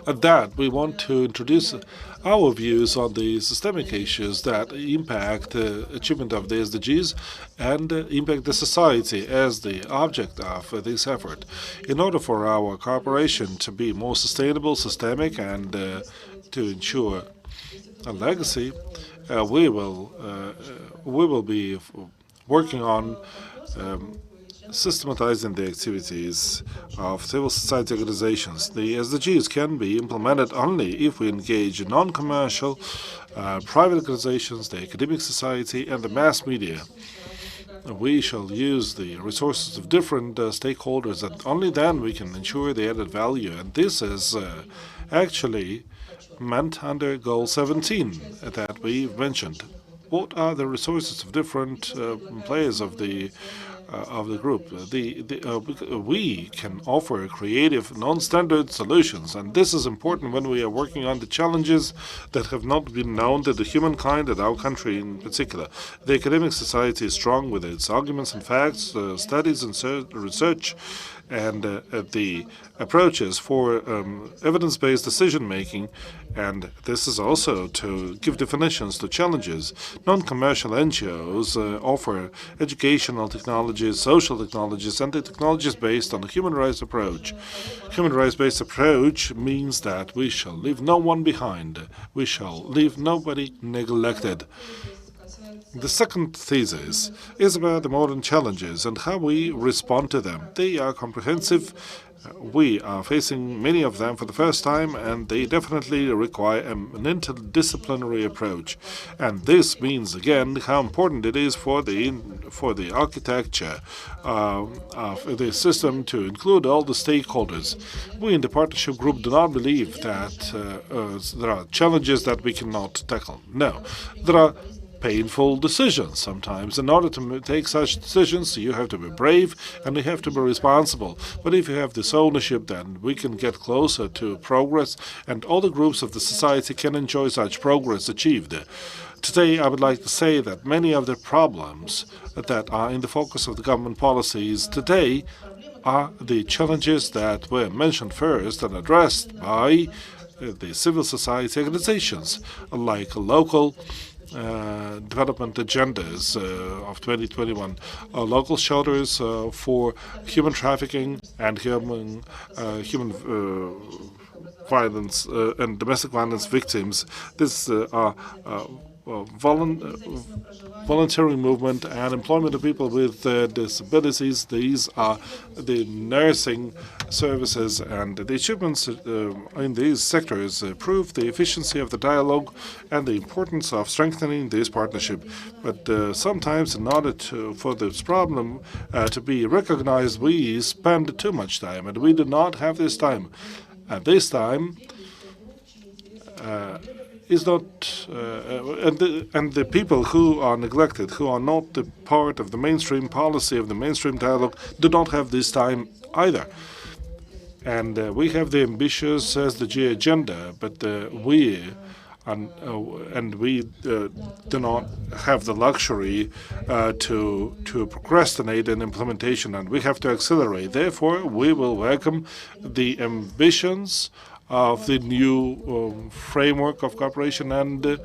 At that, we want to introduce our views on the systemic issues that impact the achievement of the SDGs and impact the society as the object of this effort. In order for our cooperation to be more sustainable, systemic, and to ensure a legacy, we will be working on systematizing the activities of civil society organizations. The SDGs can be implemented only if we engage non-commercial, private organizations, the academic society, and the mass media. We shall use the resources of different stakeholders, and only then we can ensure the added value. And this is actually meant under Goal 17 that we mentioned. What are the resources of different players of the group? We can offer creative, non-standard solutions, and this is important when we are working on the challenges that have not been known to the humankind and our country in particular. The academic society is strong with its arguments and facts, studies and research, and the approaches for evidence-based decision-making, and this is also to give definitions to challenges. Non-commercial NGOs offer educational technologies, social technologies, and the technologies based on a human rights approach. Human rights-based approach means that we shall leave no one behind. We shall leave nobody neglected. The second thesis is about the modern challenges and how we respond to them. They are comprehensive. We are facing many of them for the first time, and they definitely require an interdisciplinary approach. And this means, again, how important it is for the architecture of the system to include all the stakeholders. We in the partnership group do not believe that there are challenges that we cannot tackle. No, there are painful decisions sometimes. In order to take such decisions, you have to be brave and you have to be responsible. But if you have this ownership, then we can get closer to progress, and all the groups of the society can enjoy such progress achieved. Today, I would like to say that many of the problems that are in the focus of the government policies today are the challenges that were mentioned first and addressed by the civil society organizations, like local development agendas of 2021, local shelters for human trafficking and human violence and domestic violence victims. This are voluntary movement and employment of people with disabilities. These are the nursing services, and the achievements in these sectors prove the efficiency of the dialogue and the importance of strengthening this partnership. But sometimes, in order for this problem to be recognized, we spend too much time, and we do not have this time. At this time, is not, and the people who are neglected, who are not the part of the mainstream policy, of the mainstream dialogue, do not have this time either. And we have the ambitious SDG agenda, but we do not have the luxury to procrastinate in implementation, and we have to accelerate. Therefore, we will welcome the ambitions of the new framework of cooperation and the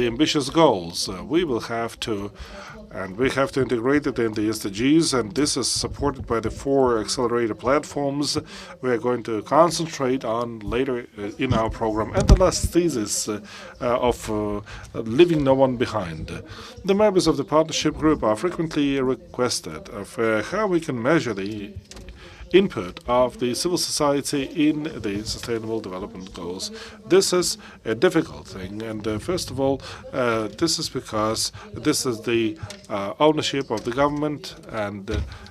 ambitious goals. We have to integrate it in the SDGs, and this is supported by the 4 accelerator platforms we are going to concentrate on later in our program. And the last thesis of leaving no one behind. The members of the partnership group are frequently requested of how we can measure the input of the civil society in the Sustainable Development Goals. This is a difficult thing, and first of all, this is because this is the ownership of the government, and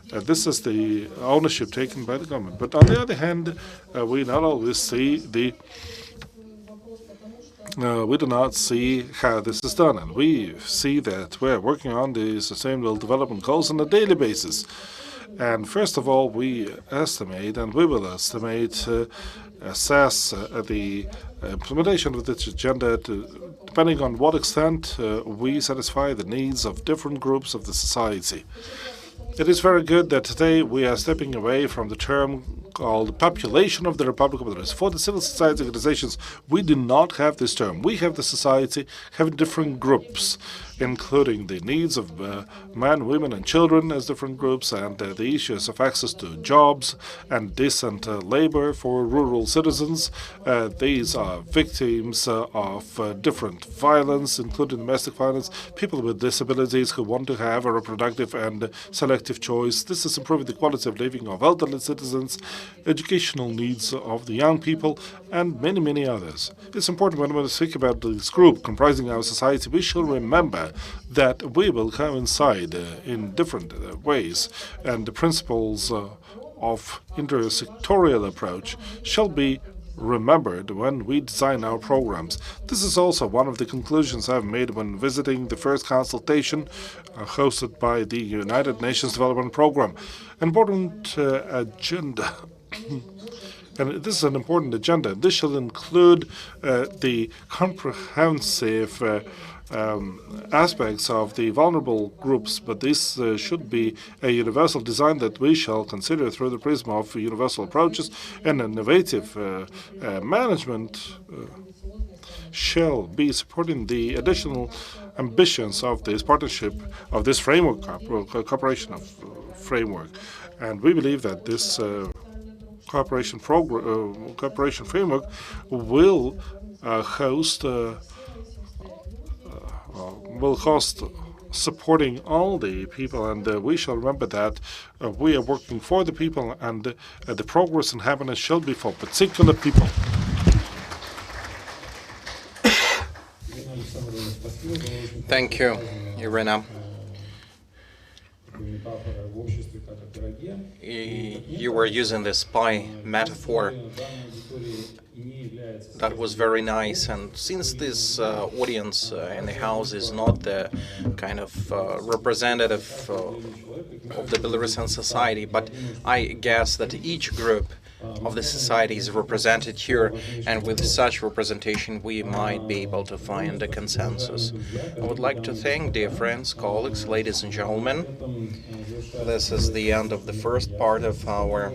this is the ownership taken by the government. But on the other hand, we not always see we do not see how this is done, and we see that we're working on the Sustainable Development Goals on a daily basis. And first of all, we estimate, and we will estimate, assess the implementation of this agenda depending on what extent we satisfy the needs of different groups of the society. It is very good that today we are stepping away from the term called population of the Republic of Belarus. For the civil society organizations, we do not have this term. We have the society having different groups, including the needs of men, women, and children as different groups, and the issues of access to jobs and decent labor for rural citizens. These are victims of different violence, including domestic violence, people with disabilities who want to have a reproductive and selective choice. This is improving the quality of living of elderly citizens, educational needs of the young people, and many, many others. It's important when we speak about this group comprising our society, we should remember that we will coincide in different ways, and the principles of intersectorial approach shall be remembered when we design our programs. This is also one of the conclusions I've made when visiting the first consultation hosted by the United Nations Development Program. Important agenda. And this is an important agenda. This shall include the comprehensive aspects of the vulnerable groups, but this should be a universal design that we shall consider through the prism of universal approaches, and innovative management shall be supporting the additional ambitions of this partnership, of this framework, cooperation framework. And we believe that this cooperation framework will host supporting all the people, and we shall remember that we are working for the people, and the progress and happiness shall be for particular people. Thank you, Irina. You were using the spy metaphor. That was very nice, and since this audience in the house is not the kind of representative of the Belarusian society, but I guess that each group of the society is represented here, and with such representation we might be able to find a consensus. I would like to thank dear friends, colleagues, ladies and gentlemen. This is the end of the first part of our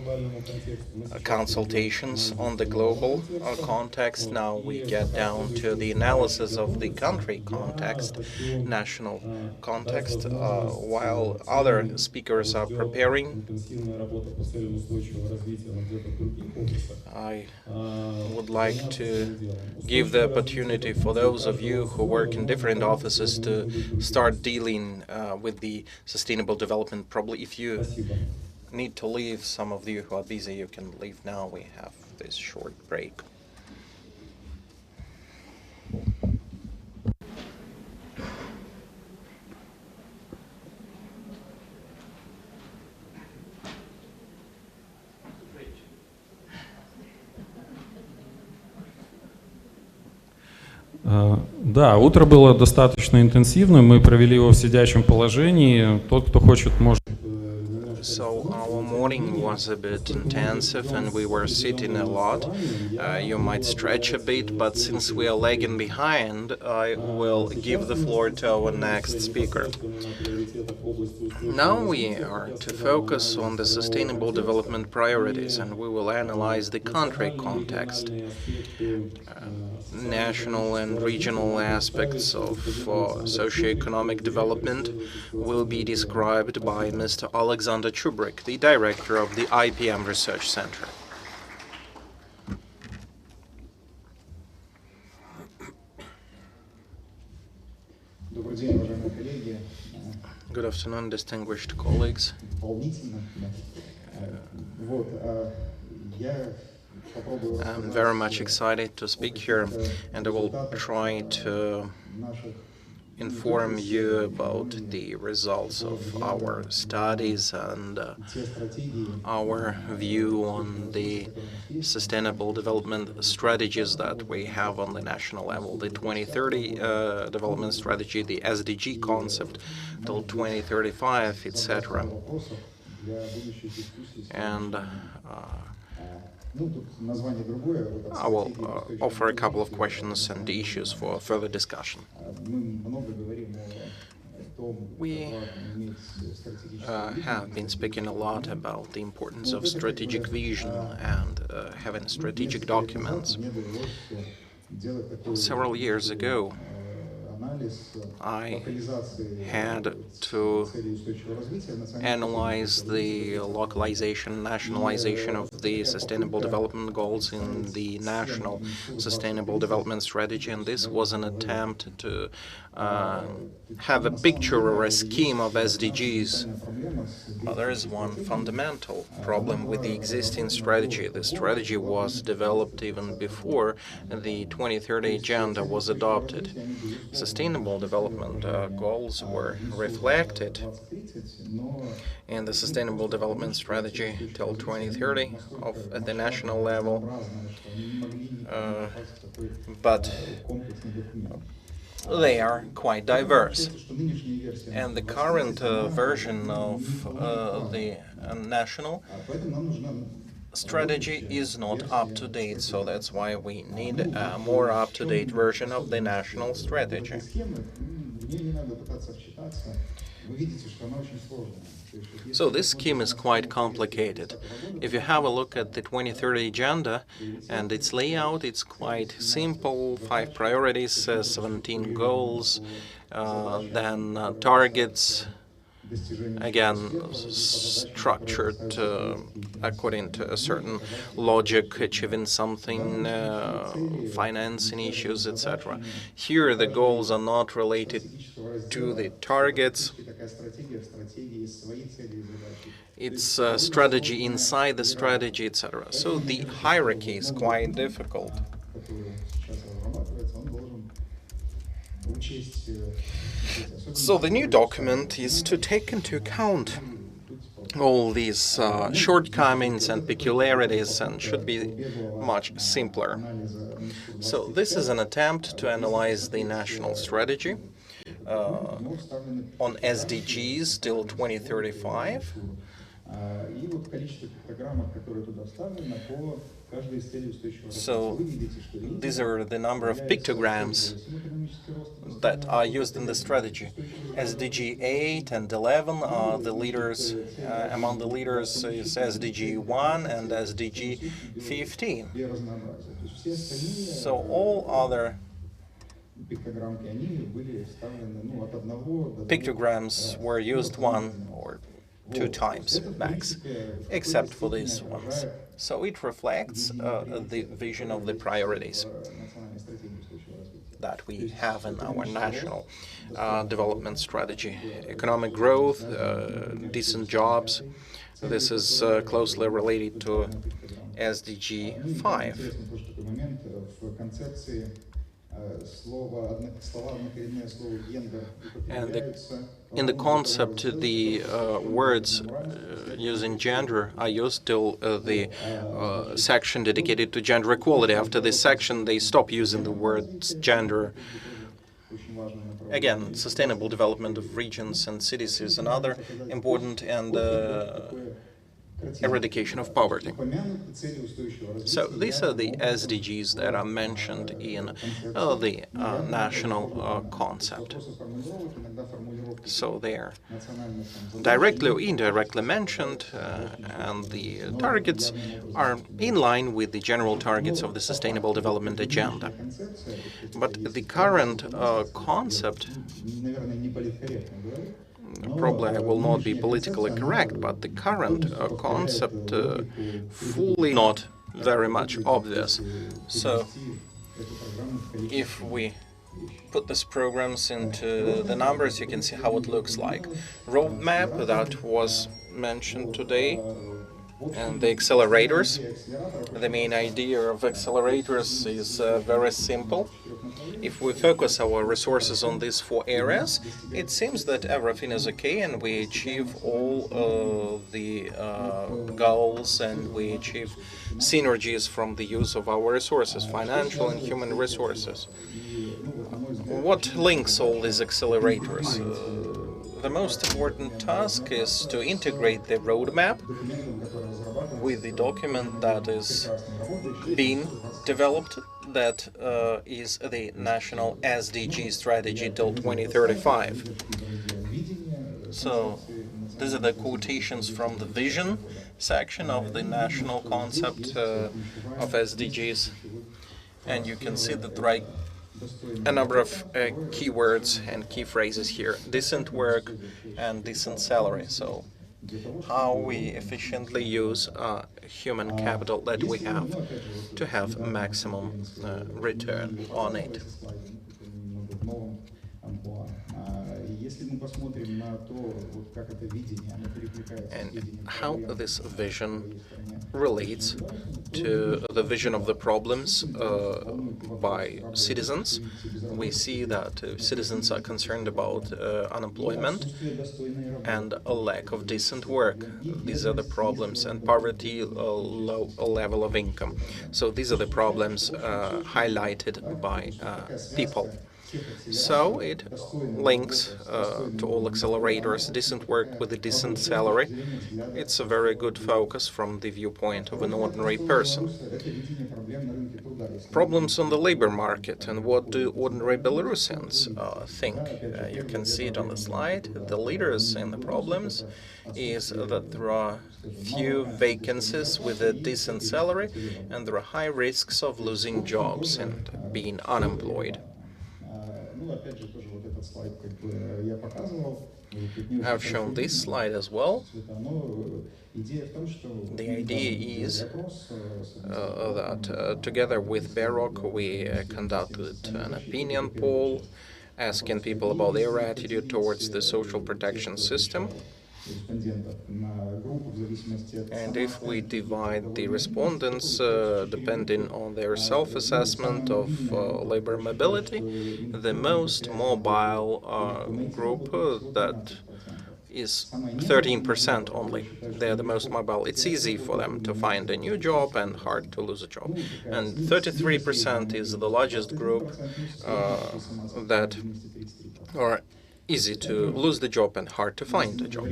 consultations on the global context. Now we get down to the analysis of the country context, national context, while other speakers are preparing. I would like to give the opportunity for those of you who work in different offices to start dealing with the sustainable development. Probably if you need to leave, some of you who are busy, you can leave now. We have this short break. Да, утро было достаточно интенсивным, мы провели его в сидячем положении. Тот, кто хочет, может... So our morning was a bit intensive and we were sitting a lot. You might stretch a bit, but since we are lagging behind, I will give the floor to our next speaker. Now we are to focus on the sustainable development priorities, and we will analyze the country context. National and regional aspects of socio-economic development will be described by Mr. Alexander Chubrik, the director of the IPM Research Center. Good afternoon, distinguished colleagues. I'm very much excited to speak here, and I will try to inform you about the results of our studies and our view on the sustainable development strategies that we have on the national level, the 2030 development strategy, the SDG concept till 2035, etc. and I will offer a couple of questions and issues for further discussion. We have been speaking a lot about the importance of strategic vision and having strategic documents. Several years ago, I had to analyze the localization, nationalization of the Sustainable Development Goals in the National Sustainable Development Strategy, and this was an attempt to have a picture or a scheme of SDGs. But there is one fundamental problem with the existing strategy. The strategy was developed even before the 2030 Agenda was adopted. Sustainable development goals were reflected in the Sustainable Development Strategy till 2030 at the national level, but they are quite diverse. And the current version of the national strategy is not up to date, so that's why we need a more up-to-date version of the national strategy. So this scheme is quite complicated. If you have a look at the 2030 Agenda and its layout, it's quite simple: 5 priorities, 17 goals, then targets, again structured according to a certain logic, achieving something, financing issues, etc. Here the goals are not related to the targets. It's a strategy inside the strategy, etc. So the hierarchy is quite difficult. So the new document is to take into account all these shortcomings and peculiarities and should be much simpler. So this is an attempt to analyze the national strategy on SDGs till 2035. So these are the number of pictograms that are used in the strategy. SDG 8 and 11 are the leaders. Among the leaders is SDG 1 and SDG 15. So all other pictograms were used 1 or 2 times max, except for these ones. So it reflects the vision of the priorities that we have in our national development strategy. Economic growth, decent jobs. This is closely related to SDG 5. And in the concept, the words using gender are used till the section dedicated to gender equality. After this section, they stop using the words gender. Again, sustainable development of regions and cities is another important, and eradication of poverty. So these are the SDGs that are mentioned in the national concept. So they are directly or indirectly mentioned, and the targets are in line with the general targets of the Sustainable Development Agenda. But the current concept, probably I will not be politically correct, but the current concept fully not very much obvious. So if we put these programs into the numbers, you can see how it looks like. Roadmap that was mentioned today, and the accelerators. The main idea of accelerators is very simple. If we focus our resources on these 4 areas, it seems that everything is okay and we achieve all the goals, and we achieve synergies from the use of our resources, financial and human resources. What links all these accelerators? the most important task is to integrate the roadmap with the document that is being developed, that is the National SDG strategy till 2035. So these are the quotations from the vision section of the national concept of SDGs, and you can see that there are a number of keywords and key phrases here: decent work and decent salary. So how we efficiently use human capital that we have to have maximum return on it. And how this vision relates to the vision of the problems by citizens. We see that citizens are concerned about unemployment and a lack of decent work. These are the problems, and poverty, low level of income. So these are the problems highlighted by people. So it links to all accelerators, decent work with a decent salary. It's a very good focus from the viewpoint of an ordinary person. Problems on the labor market, and what do ordinary Belarusians think? You can see it on the slide. The leaders in the problems is that there are few vacancies with a decent salary, and there are high risks of losing jobs and being unemployed. I've shown this slide as well. The idea is that together with BEROC we conducted an opinion poll asking people about their attitude towards the social protection system. And if we divide the respondents depending on their self-assessment of labor mobility, the most mobile group that is 13% only. They're the most mobile. It's easy for them to find a new job and hard to lose a job. And 33% is the largest group that are easy to lose the job and hard to find a job.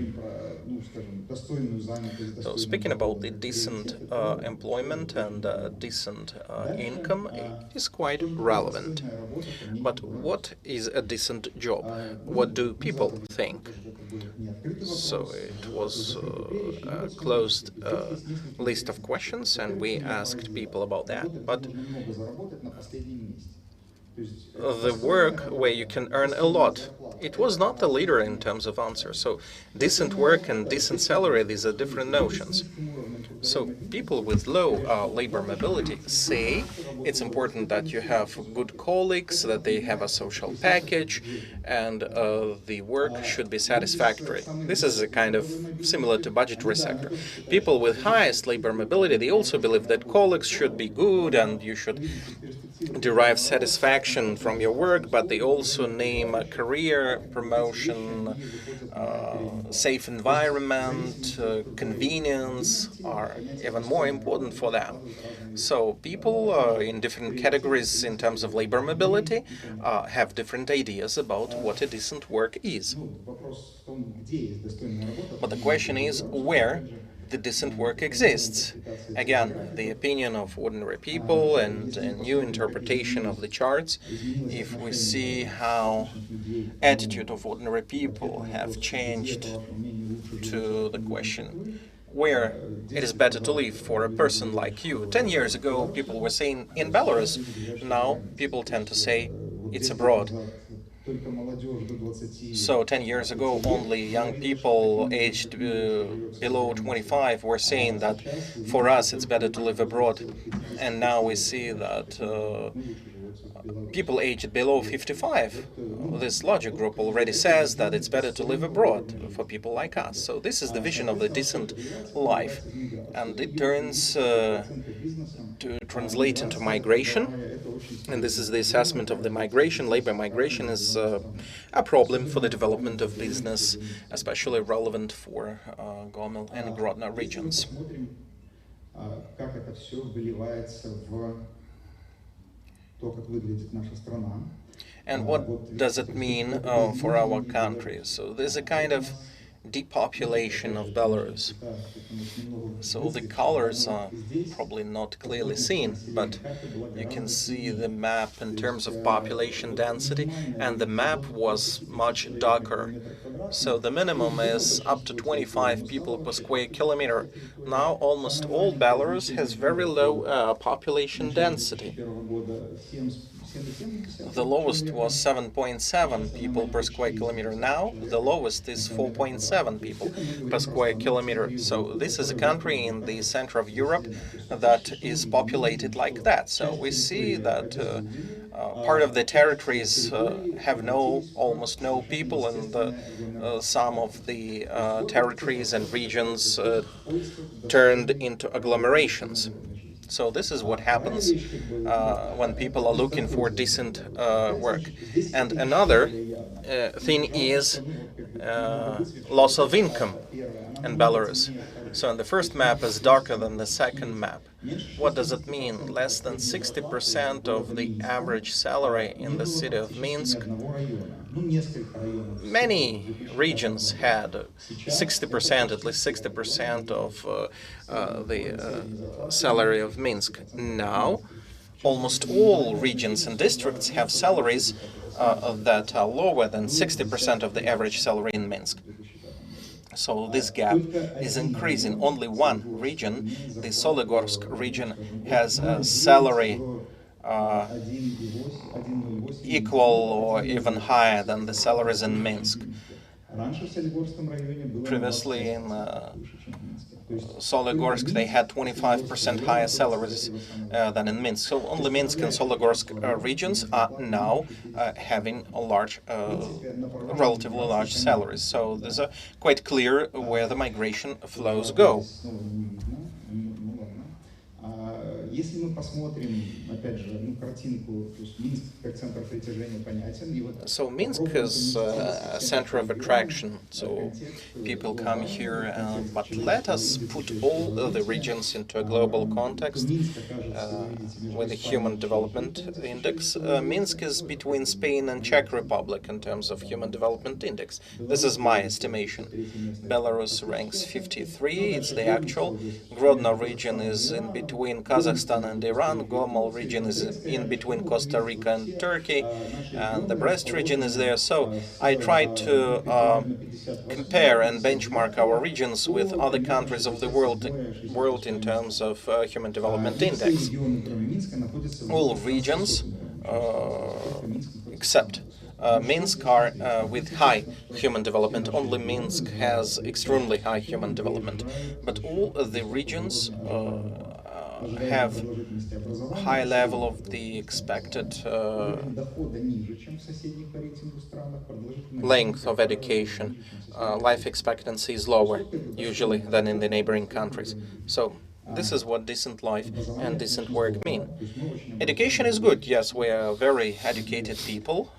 So speaking about the decent employment and decent income, it is quite relevant. But what is a decent job? What do people think? So it was a closed list of questions, and we asked people about that. But the work where you can earn a lot, it was not the leader in terms of answer. So decent work and decent salary, these are different notions. So people with low labor mobility say it's important that you have good colleagues, that they have a social package, and the work should be satisfactory. This is a kind of similar to budgetary sector. People with highest labor mobility, they also believe that colleagues should be good and you should derive satisfaction from your work, but they also name a career promotion, safe environment, convenience are even more important for them. So people in different categories in terms of labor mobility have different ideas about what a decent work is. But the question is where the decent work exists. Again, the opinion of ordinary people and a new interpretation of the charts. If we see how attitude of ordinary people have changed to the question where it is better to live for a person like you. 10 years ago, people were saying in Belarus. Now, people tend to say it's abroad. So 10 years ago, only young people aged below 25 were saying that for us it's better to live abroad. And now we see that people aged below 55, this larger group already says that it's better to live abroad for people like us. So this is the vision of the decent life. And it turns to translate into migration. And this is the assessment of the migration. Labor migration is a problem for the development of business, especially relevant for Gomel and Grodno regions. And what does it mean for our country? So there's a kind of depopulation of Belarus. So the colors are probably not clearly seen, but you can see the map in terms of population density, and the map was much darker. So the minimum is up to 25 people per square kilometer. Now almost all Belarus has very low population density. The lowest was 7.7 people per square kilometer. Now the lowest is 4.7 people per square kilometer. So this is a country in the center of Europe that is populated like that. So we see that part of the territories have almost no people, and some of the territories and regions turned into agglomerations. So this is what happens when people are looking for decent work. And another thing is loss of income in Belarus. So the first map is darker than the second map. What does it mean? Less than 60% of the average salary in the city of Minsk. Many regions had 60%, at least 60% of the salary of Minsk. Now, almost all regions and districts have salaries that are lower than 60% of the average salary in Minsk. So this gap is increasing. Only one region, the Soligorsk region, has a salary equal or even higher than the salaries in Minsk. Previously in Soligorsk they had 25% higher salaries than in Minsk. So only Minsk and Soligorsk regions are now having a relatively large salaries. So there's quite clear where the migration flows go. So Minsk is a center of attraction, so people come here, but let us put all the regions into a global context. With the Human Development Index, Minsk is between Spain and Czech Republic in terms of Human Development Index. This is my estimation. Belarus ranks 53, it's the actual. Grodno region is in between Kazakhstan and Iran. Gomel region is in between Costa Rica and Turkey, and the Brest region is there. So I tried to compare and benchmark our regions with other countries of the world in terms of Human Development Index. All regions except Minsk are with high human development. Only Minsk has extremely high human development, but all of the regions have high level of the expected length of education. Life expectancy is lower usually than in the neighboring countries. So this is what decent life and decent work mean. Education is good. Yes, we are very educated people,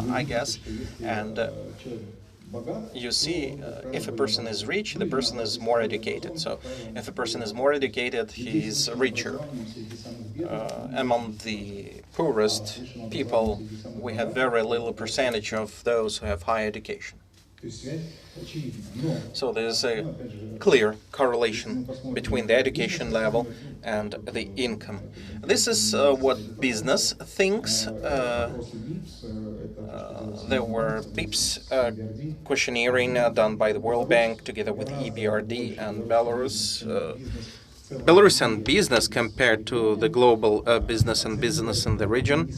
I guess, and you see, if a person is rich, the person is more educated. So if a person is more educated, he is richer. Among the poorest people, we have very little percentage of those who have high education. So there's a clear correlation between the education level and the income. This is what business thinks. There were BIPs questionnaire done by the World Bank together with EBRD and Belarus. Belarusian business compared to the global business and business in the region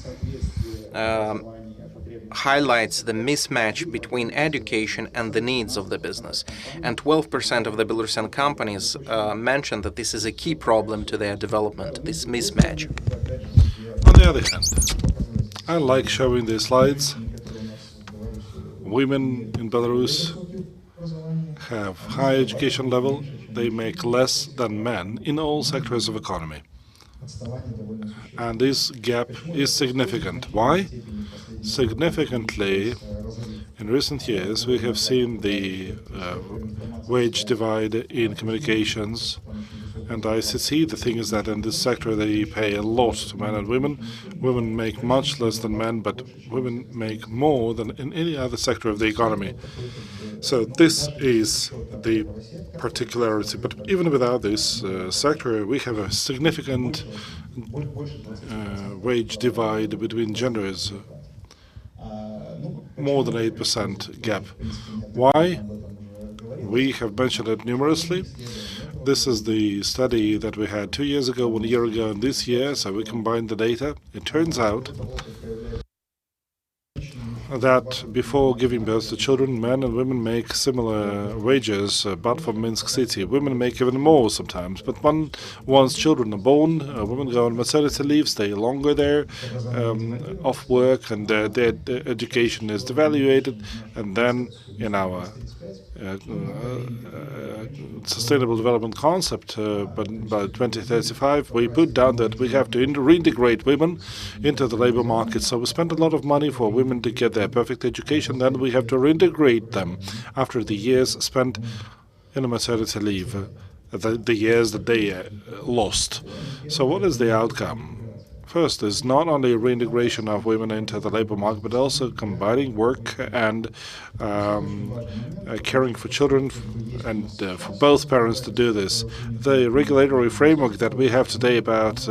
highlights the mismatch between education and the needs of the business. And 12% of the Belarusian companies mentioned that this is a key problem to their development, this mismatch. On the other hand, I like showing these slides. Women in Belarus have high education level. They make less than men in all sectors of economy. And this gap is significant. Why? Significantly, in recent years, we have seen the wage divide in communications And ICT, the thing is that in this sector they pay a lot to men and women. Women make much less than men, but women make more than in any other sector of the economy. So this is the particularity. But even without this sector, we have a significant wage divide between genders, more than 8% gap. Why? We have mentioned it numerously. This is the study that we had 2 years ago, 1 year ago, and this year, so we combined the data. It turns out that before giving birth to children, men and women make similar wages, but for Minsk city. Women make even more sometimes. But once children are born, women go on maternity leave, stay longer there, off work, and their education is devaluated. And then in our sustainable development concept, but by 2035, we put down that we have to reintegrate women into the labor market. So we spend a lot of money for women to get their perfect education. Then we have to reintegrate them after the years spent in a maternity leave, the years that they lost. So what is the outcome? First is not only reintegration of women into the labor market, but also combining work and caring for children, and for both parents to do this. The regulatory framework that we have today about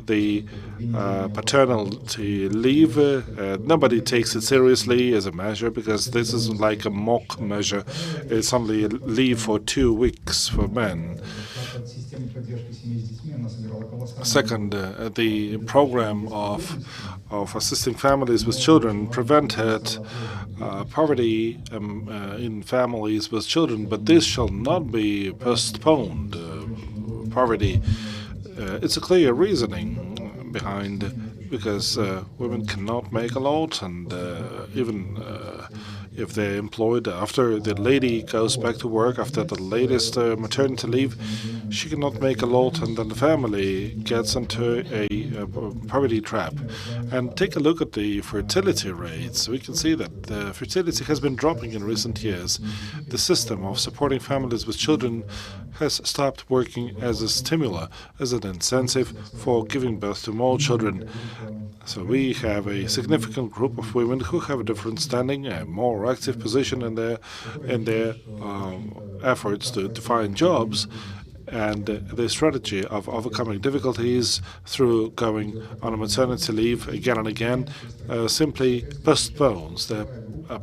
the paternity leave, nobody takes it seriously as a measure, because this isn't like a mock measure. It's only leave for 2 weeks for men. Second, the program of assisting families with children prevented poverty in families with children, but this shall not be postponed. Poverty, it's a clear reasoning behind, because women cannot make a lot, and even if they're employed after the lady goes back to work after the latest maternity leave, she cannot make a lot, and then the family gets into a poverty trap. And take a look at the fertility rates. We can see that the fertility has been dropping in recent years. The system of supporting families with children has stopped working as a stimulus, as an incentive for giving birth to more children. So we have a significant group of women who have a different standing, a more active position in their efforts to find jobs, and the strategy of overcoming difficulties through going on a maternity leave again and again simply postpones the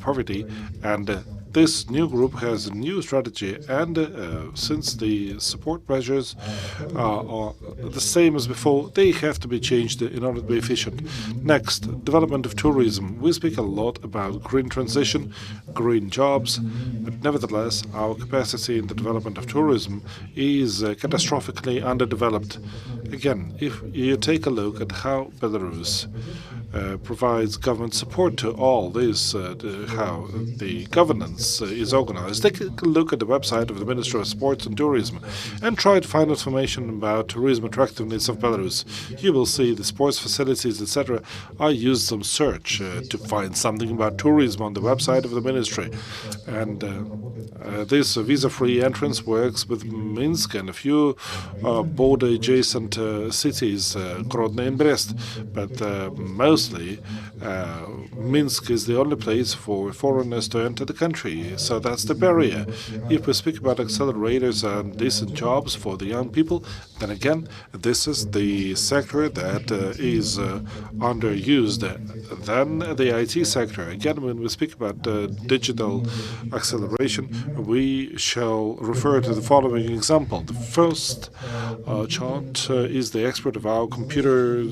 poverty. And this new group has a new strategy, and since the support measures are the same as before, they have to be changed in order to be efficient. Next, development of tourism. We speak a lot about green transition, green jobs, but nevertheless, our capacity in the development of tourism is catastrophically underdeveloped. Again, if you take a look at how Belarus provides government support to all this, how the governance is organized. Take a look at the website of the Ministry of Sports and Tourism and try to find information about tourism attractiveness of Belarus. You will see the sports facilities, etc. I used some search to find something about tourism on the website of the ministry. And this visa-free entrance works with Minsk and a few border-adjacent cities, Grodno and Brest. But mostly, Minsk is the only place for foreigners to enter the country. So that's the barrier. If we speak about accelerators and decent jobs for the young people, then again, this is the sector that is underused. Then the IT sector. Again, when we speak about digital acceleration, we shall refer to the following example. The first chart is the export of our computer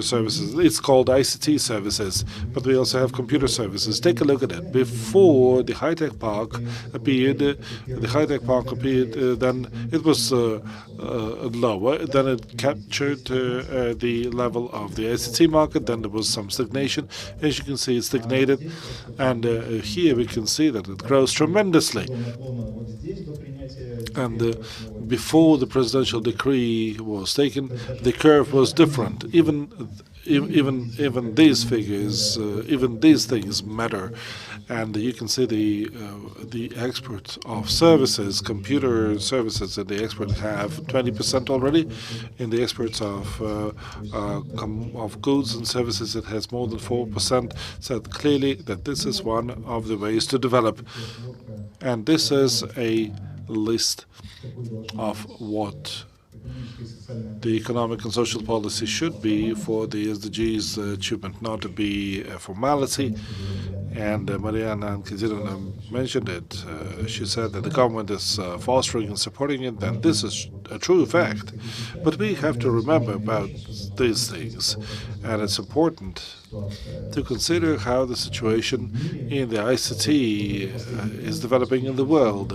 services. It's called ICT services, but we also have computer services. Take a look at it. Before the high-tech park appeared, then it was lower. Then it captured the level of the ICT market. Then there was some stagnation. As you can see, it stagnated. And here we can see that it grows tremendously. And before the presidential decree was taken, the curve was different. Even even these figures, even these things matter, and you can see the exports of services, computer services, that the exports have 20% already. In the exports of goods and services, it has more than 4%. So clearly that this is one of the ways to develop, and this is a list of what the economic and social policy should be for the SDGs achievement, not to be a formality. And Mariana Katerina mentioned it. She said that the government is fostering and supporting it, and this is a true fact. But we have to remember about these things, and it's important to consider how the situation in the ICT is developing in the world,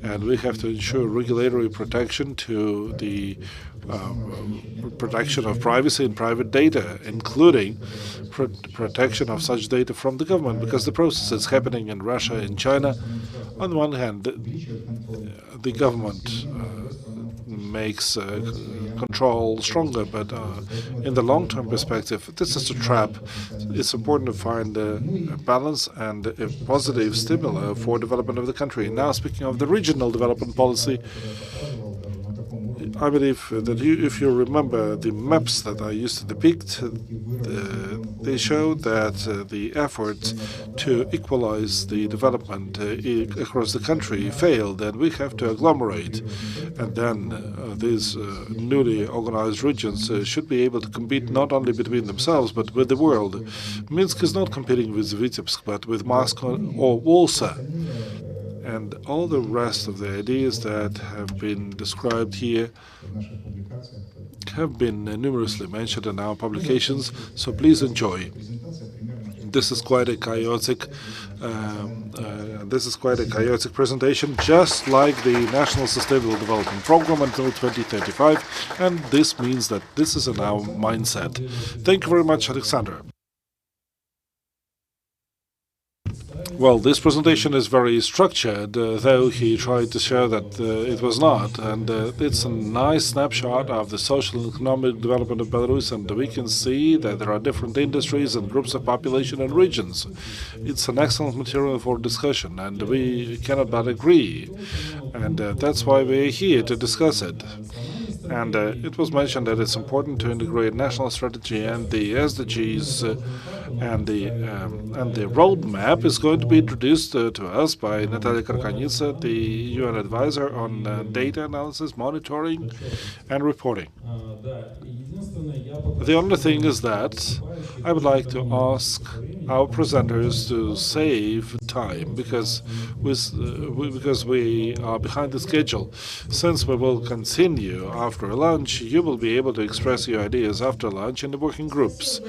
and we have to ensure regulatory protection to the protection of privacy and private data, including protection of such data from the government, because the process is happening in Russia and China. On the one hand, the government makes control stronger, but in the long-term perspective, this is a trap. It's important to find a balance and a positive stimuli for development of the country. Now, speaking of the regional development policy, I believe that if you remember the maps that I used to depict, they show that the efforts to equalize the development across the country failed, and we have to agglomerate. And then these newly organized regions should be able to compete not only between themselves, but with the world. Minsk is not competing with Vitebsk, but with Moscow or Warsaw. And all the rest of the ideas that have been described here have been numerously mentioned in our publications, so please enjoy. This is quite a chaotic presentation, just like the National Sustainable Development Program until 2035, and this means that this is in our mindset. Thank you very much, Alexander. Well, this presentation is very structured, though he tried to show that it was not. And it's a nice snapshot of the social and economic development of Belarus, and we can see that there are different industries and groups of population and regions. It's an excellent material for discussion, and we cannot but agree. And that's why we're here to discuss it. And it was mentioned that it's important to integrate national strategy and the SDGs, and the roadmap is going to be introduced to us by Natalia Karkanitsa, the UN advisor on data analysis, monitoring, and reporting. The only thing is that I would like to ask our presenters to save time, because we are behind the schedule. Since we will continue after lunch, you will be able to express your ideas after lunch in the working groups.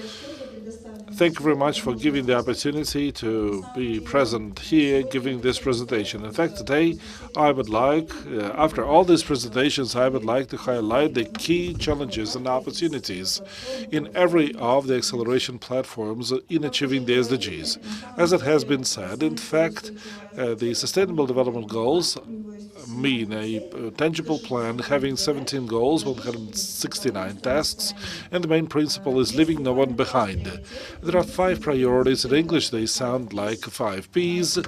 Thank you very much for giving the opportunity to be present here giving this presentation. In fact, today I would like, after all these presentations, I would like to highlight the key challenges and opportunities in every of the acceleration platforms in achieving the SDGs. As it has been said, in fact, the Sustainable Development Goals mean a tangible plan having 17 goals, 169 tasks, and the main principle is leaving no one behind. There are 5 priorities. In English, they sound like 5 Ps,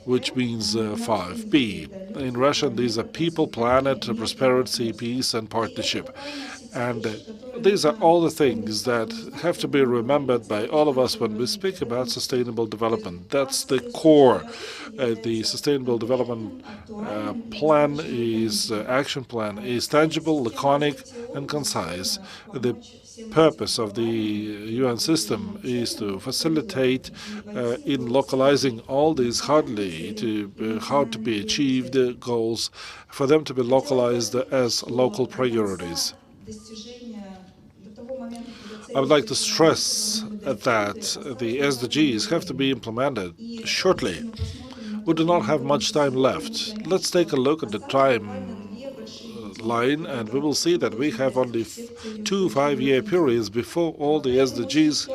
which means 5P. In Russian, these are people, planet, prosperity, peace, and partnership. And these are all the things that have to be remembered by all of us when we speak about sustainable development. That's the core. The Sustainable Development Plan is action plan is tangible, laconic, and concise. The purpose of the UN system is to facilitate in localizing all these hard to be achieved goals, for them to be localized as local priorities. I would like to stress that the SDGs have to be implemented shortly. We do not have much time left. Let's take a look at the timeline, and we will see that we have only 2 5-year periods before all the SDGs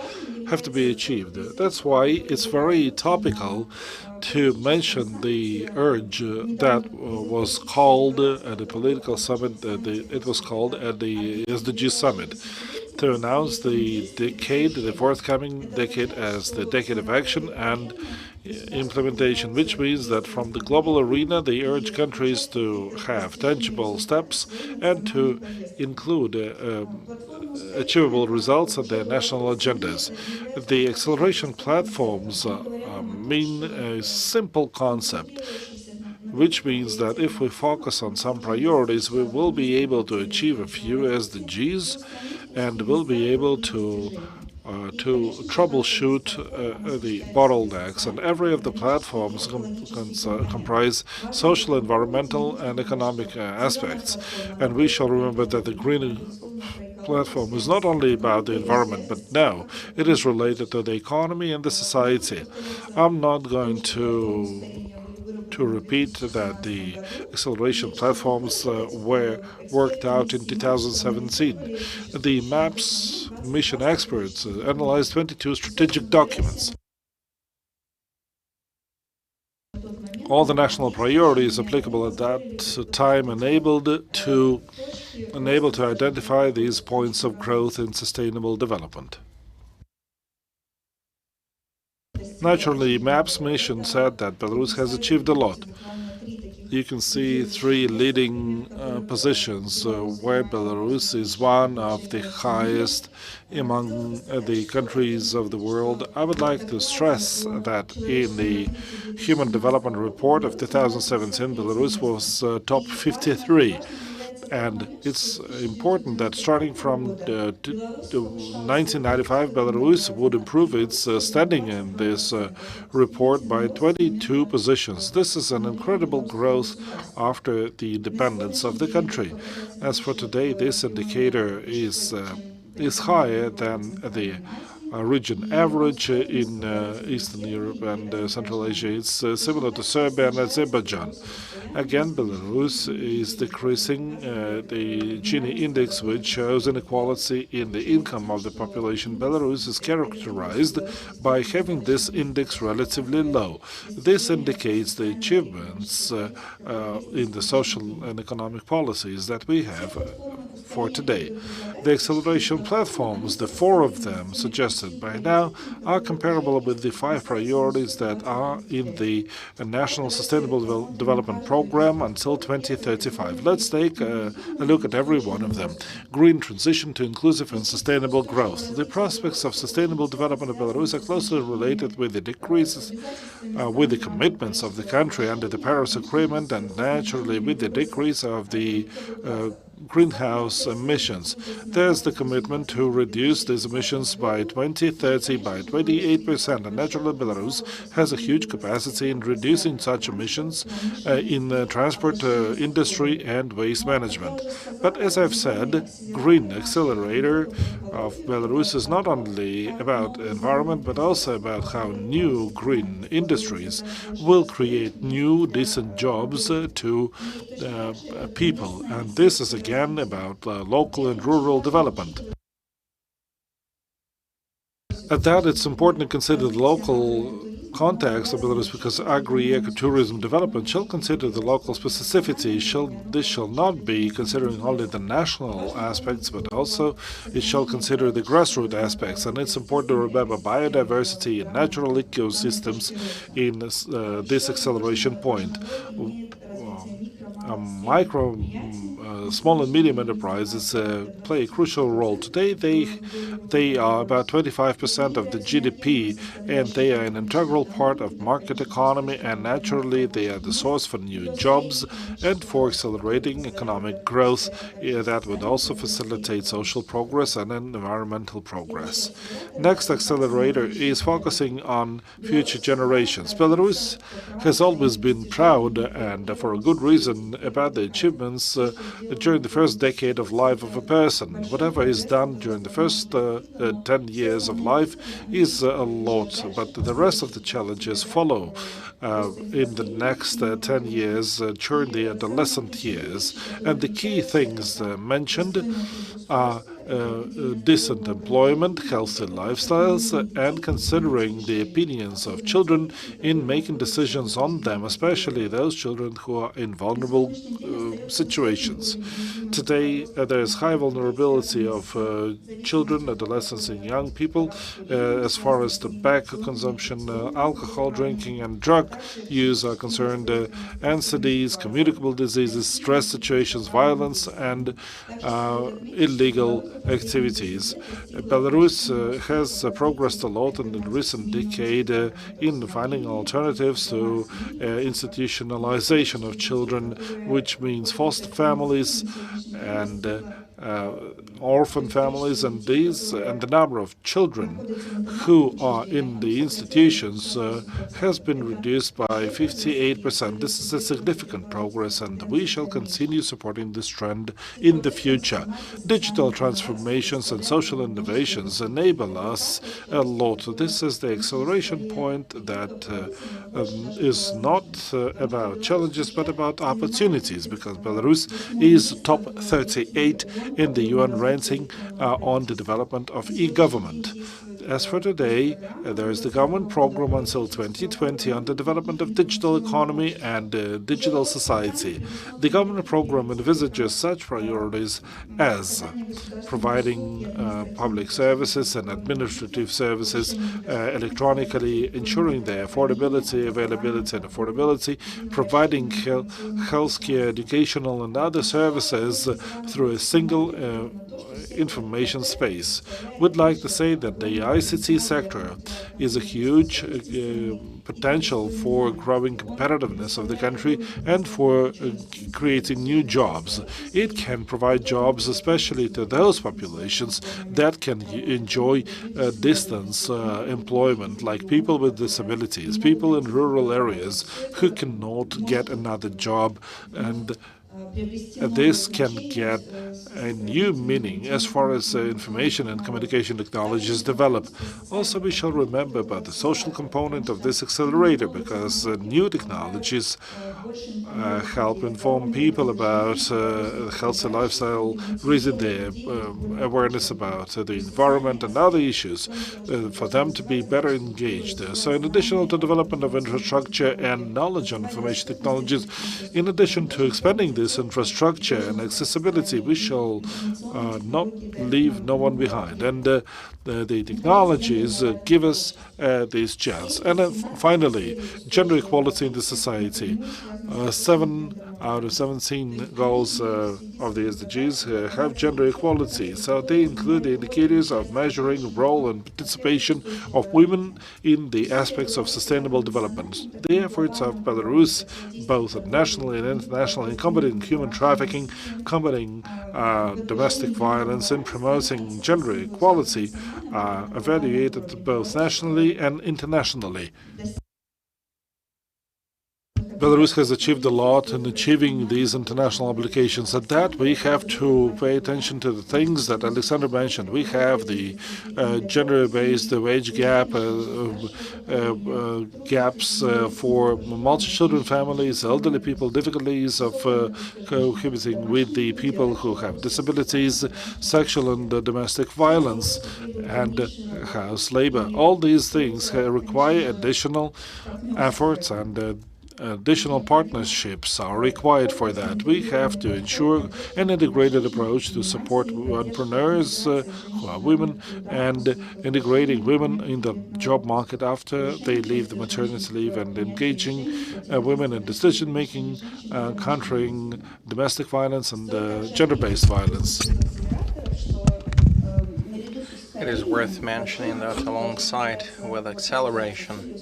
have to be achieved. That's why it's very topical to mention the urge that was called at the political summit, it was called at the SDG summit. to announce the decade, the forthcoming decade, as the decade of action and implementation, which means that from the global arena they urge countries to have tangible steps and to include achievable results on their national agendas. The acceleration platforms mean a simple concept, which means that if we focus on some priorities, we will be able to achieve a few SDGs and will be able to troubleshoot the bottlenecks. And every of the platforms comprise social, environmental, and economic aspects. And we shall remember that the green platform is not only about the environment, but now it is related to the economy and the society. I'm not going to repeat that the acceleration platforms were worked out in 2017. The MAPS mission experts analyzed 22 strategic documents. All the national priorities applicable at that time enabled to identify these points of growth in sustainable development. Naturally, MAPS mission said that Belarus has achieved a lot. You can see three leading positions where Belarus is one of the highest among the countries of the world. I would like to stress that in the Human Development Report of 2017, Belarus was top 53. And it's important that starting from 1995, Belarus would improve its standing in this report by 22 positions. This is an incredible growth after the independence of the country. As for today, this indicator is higher than the region average in Eastern Europe and Central Asia. It's similar to Serbia and Azerbaijan. Again, Belarus is decreasing the Gini index, which shows inequality in the income of the population. Belarus is characterized by having this index relatively low. This indicates the achievements in the social and economic policies that we have for today. The acceleration platforms, the four of them suggested by now, are comparable with the 5 priorities that are in the National Sustainable Development Program until 2035. Let's take a look at every one of them. Green transition to inclusive and sustainable growth. The prospects of sustainable development of Belarus are closely related with the decreases, with the commitments of the country under the Paris Agreement, and naturally with the decrease of the greenhouse emissions. There's the commitment to reduce these emissions by 2030 by 28%, and naturally Belarus has a huge capacity in reducing such emissions in the transport industry and waste management. But as I've said, Green Accelerator of Belarus is not only about environment, but also about how new green industries will create new decent jobs to people. And this is again about local and rural development. At that, it's important to consider the local context of Belarus, because agri-ecotourism development shall consider the local specificity. This shall not be considering only the national aspects, but also it shall consider the grassroots aspects. And it's important to remember biodiversity and natural ecosystems in this acceleration point. Small and medium enterprises play a crucial role. Today, they are about 25% of the GDP, and they are an integral part of market economy, and naturally they are the source for new jobs and for accelerating economic growth that would also facilitate social progress and environmental progress. Next accelerator is focusing on future generations. Belarus has always been proud, and for a good reason, about the achievements during the first decade of life of a person. Whatever is done during the first 10 years of life is a lot, but the rest of the challenges follow in the next 10 years during the adolescent years. And the key things mentioned are decent employment, healthy lifestyles, and considering the opinions of children in making decisions on them, especially those children who are in vulnerable situations. Today, there is high vulnerability of children, adolescents, and young people as far as tobacco consumption, alcohol drinking, and drug use are concerned, NCDs, communicable diseases, stress situations, violence, and illegal activities. Belarus has progressed a lot in the recent decade in finding alternatives to institutionalization of children, which means foster families and orphan families, and the number of children who are in the institutions has been reduced by 58%. This is a significant progress, and we shall continue supporting this trend in the future. Digital transformations and social innovations enable us a lot. This is the acceleration point that is not about challenges but about opportunities, because Belarus is top 38 in the UN ranking on the development of e-government. As for today, there is the government program until 2020 on the development of digital economy and digital society. The government program envisages such priorities as providing public services and administrative services electronically, ensuring their affordability, availability, and affordability, providing healthcare, educational, and other services through a single information space. We'd like to say that the ICT sector is a huge potential for growing competitiveness of the country and for creating new jobs. It can provide jobs especially to those populations that can enjoy distance employment, like people with disabilities, people in rural areas who cannot get another job, and this can get a new meaning as far as information and communication technologies develop. Also, we shall remember about the social component of this accelerator, because new technologies help inform people about healthy lifestyle, raising their awareness about the environment and other issues for them to be better engaged. So in addition to development of infrastructure and knowledge on information technologies, in addition to expanding this infrastructure and accessibility, we shall not leave no one behind. And the technologies give us this chance. And finally, gender equality in the society. 7 out of 17 goals of the SDGs have gender equality. So they include the indicators of measuring role and participation of women in the aspects of sustainable development. The efforts of Belarus, both nationally and internationally, in combating human trafficking, combating domestic violence, and promoting gender equality are evaluated both nationally and internationally. Belarus has achieved a lot in achieving these international obligations. At that, we have to pay attention to the things that Alexander mentioned. We have the gender-based wage gap, gaps for multi-children families, elderly people, difficulties of cohabiting with the people who have disabilities, sexual and domestic violence, and house labor. All these things require additional efforts, and additional partnerships are required for that. We have to ensure an integrated approach to support entrepreneurs who are women, and integrating women in the job market after they leave the maternity leave, and engaging women in decision-making, countering domestic violence and gender-based violence. It is worth mentioning that alongside with acceleration,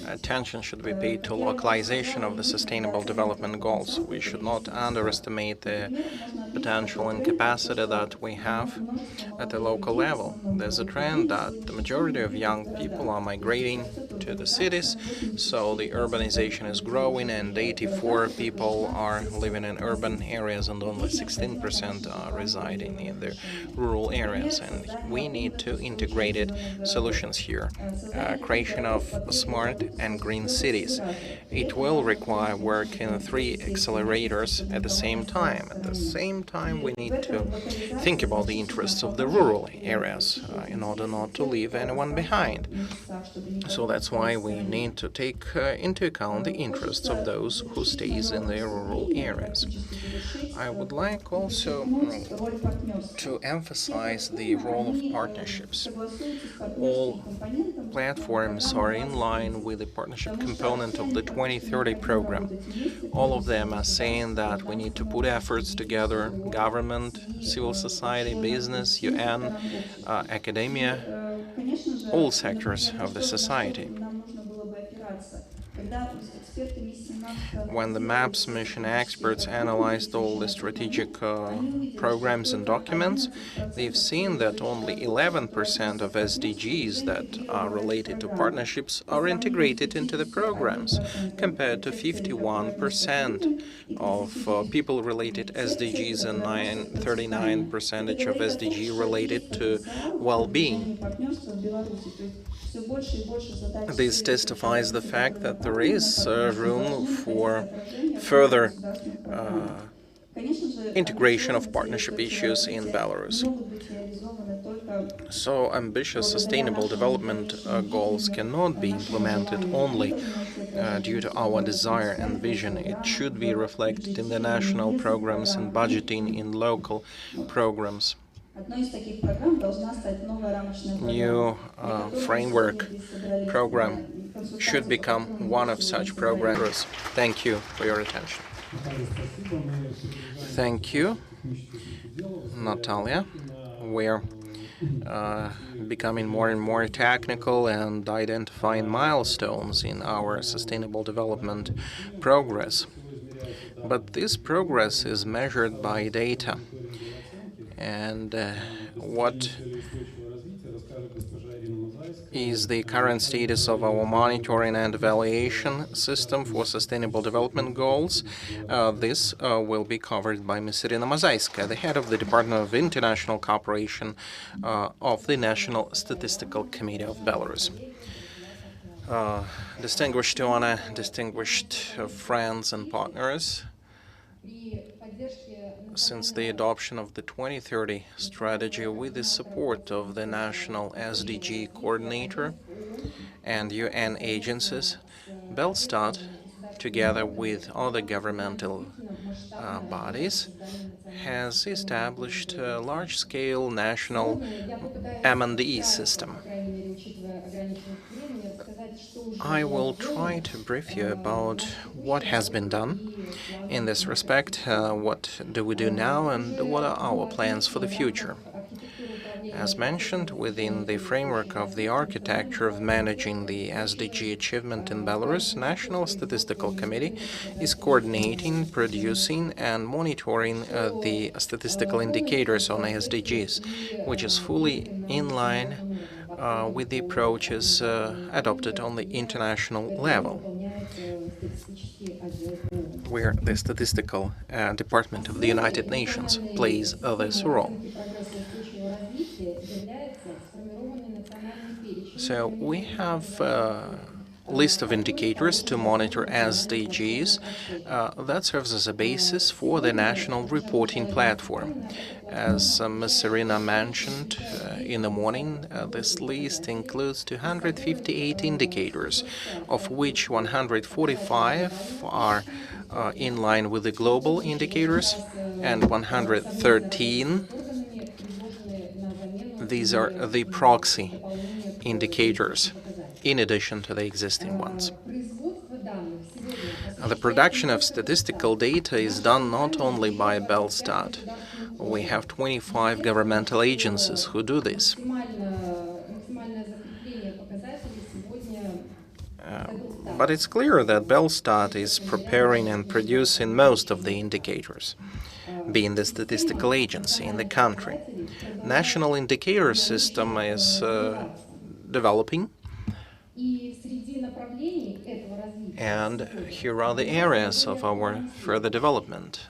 attention should be paid to localization of the Sustainable Development Goals. We should not underestimate the potential and capacity that we have at the local level. There's a trend that the majority of young people are migrating to the cities, so the urbanization is growing, and 84 people are living in urban areas and only 16% are residing in the rural areas. And we need to integrated solutions here. Creation of smart and green cities. It will require work in 3 accelerators at the same time. At the same same time, we need to think about the interests of the rural areas in order not to leave anyone behind. So that's why we need to take into account the interests of those who stays in the rural areas. I would like also to emphasize the role of partnerships. All platforms are in line with the partnership component of the 2030 program. All of them are saying that we need to put efforts together, government, civil society, business, UN, academia, all sectors of the society. When the MAPS mission experts analyzed all the strategic programs and documents, they've seen that only 11% of SDGs that are related to partnerships are integrated into the programs, compared to 51% of people-related SDGs and 39% of SDG related to well-being. This testifies the fact that there is room for further integration of partnership issues in Belarus. So ambitious sustainable development goals cannot be implemented only due to our desire and vision. It should be reflected in the national programs and budgeting in local programs. New framework program should become one of such programs. Thank you for your attention. Thank you, Natalia. We're becoming more and more technical and identifying milestones in our sustainable development progress. But this progress is measured by data. And what is the current status of our monitoring and evaluation system for sustainable development goals? This will be covered by Ms. Irina Mazayska, the head of the Department of International Cooperation of the National Statistical Committee of Belarus. Distinguished honor, distinguished friends and partners, since the adoption of the 2030 strategy with the support of the National SDG Coordinator and UN agencies, Belstat, together with other governmental bodies, has established a large-scale national M&E system. I will try to brief you about what has been done in this respect, what do we do now, and what are our plans for the future. As mentioned, within the framework of the architecture of managing the SDG achievement in Belarus, National Statistical Committee is coordinating, producing, and monitoring the statistical indicators on SDGs, which is fully in line with the approaches adopted on the international level, where the Statistical Department of the United Nations plays this role. So we have a list of indicators to monitor SDGs that serves as a basis for the national reporting platform. As Ms. Irina mentioned in the morning, this list includes 258 indicators, of which 145 are in line with the global indicators, and 113, these are the proxy indicators, in addition to the existing ones. The production of statistical data is done not only by Belstat. We have 25 governmental agencies who do this. But it's clear that Belstat is preparing and producing most of the indicators, being the statistical agency in the country. National indicator system is developing, and here are the areas of our further development.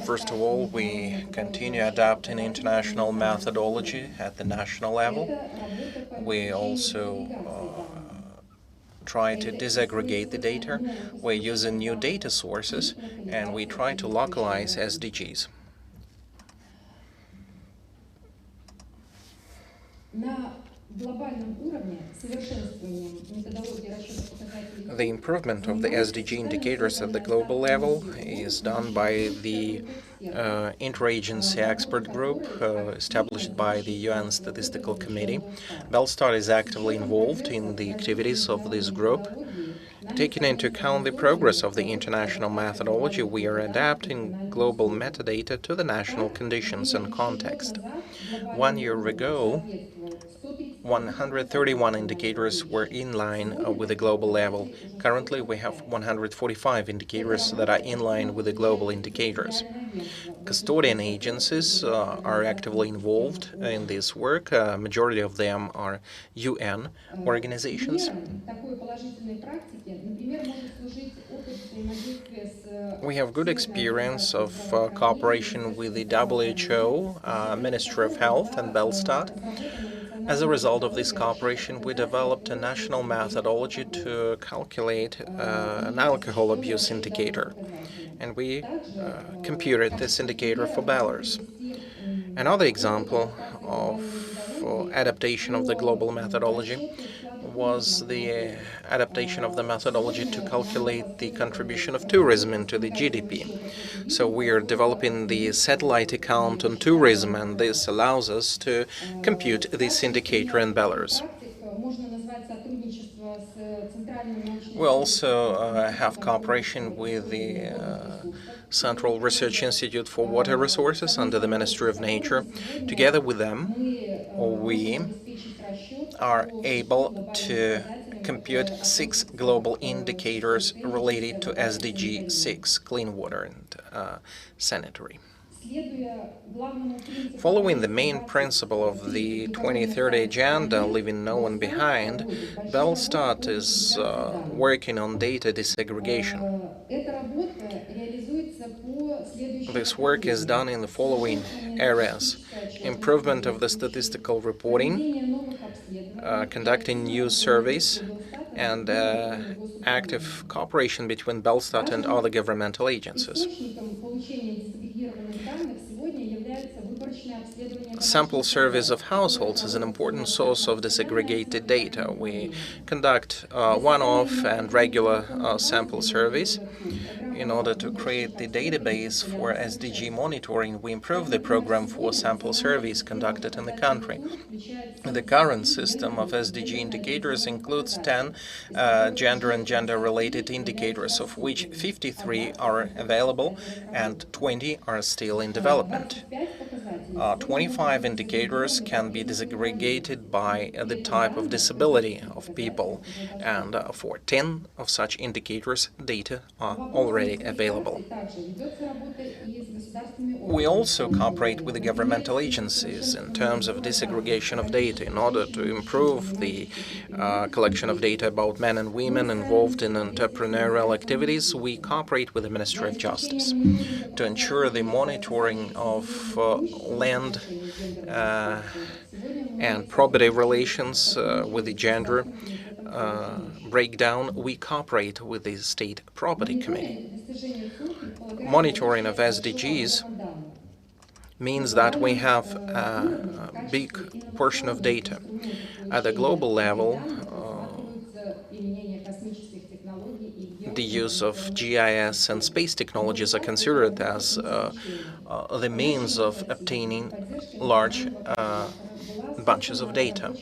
First of all, we continue adapting international methodology at the national level. We also try to disaggregate the data, we're using new data sources, and we try to localize SDGs. The improvement of the SDG indicators at the global level is done by the interagency expert group established by the UN Statistical Committee. Belstat is actively involved in the activities of this group. Taking into account the progress of the international methodology, we are adapting global metadata to the national conditions and context. 1 year ago, 131 indicators were in line with the global level. Currently, we have 145 indicators that are in line with the global indicators. Custodian agencies are actively involved in this work. Majority of them are UN organizations. We have good experience of cooperation with the WHO, Ministry of Health, and Belstat. As a result of this cooperation, we developed a national methodology to calculate an alcohol abuse indicator, and we computed this indicator for Belarus. Another example of adaptation of the global methodology was the adaptation of the methodology to calculate the contribution of tourism into the GDP. So we are developing the satellite account on tourism, and this allows us to compute this indicator in Belarus. We also have cooperation with the Central Research Institute for Water Resources under the Ministry of Nature. Together with them, we are able to compute 6 global indicators related to SDG 6, clean water and sanitary. Following the main principle of the 2030 Agenda, leaving no one behind, Belstat is working on data disaggregation. This work is done in the following areas: improvement of the statistical reporting, conducting new surveys, and active cooperation between Belstat and other governmental agencies. Sample surveys of households is an important source of disaggregated data. We conduct one-off and regular sample surveys. In order to create the database for SDG monitoring, we improve the program for sample surveys conducted in the country. The current system of SDG indicators includes 10 gender and gender-related indicators, of which 53 are available and 20 are still in development. 25 indicators can be disaggregated by the type of disability of people, and for 10 of such indicators, data are already available. We also cooperate with the governmental agencies in terms of disaggregation of data in order to improve the collection of data about men and women involved in entrepreneurial activities. We cooperate with the Ministry of Justice to ensure the monitoring of land and property relations with the gender breakdown. We cooperate with the State Property Committee. Monitoring of SDGs means that we have a big portion of data. At the global level, the use of GIS and space technologies are considered as the means of obtaining large bunches of data.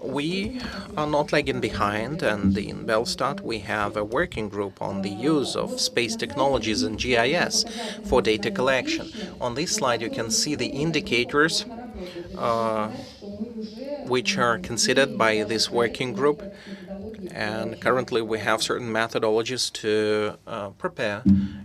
We are not lagging behind, and in Belstat we have a working group on the use of space technologies and GIS for data collection. On this slide you can see the indicators which are considered by this working group, and currently we have certain methodologies to prepare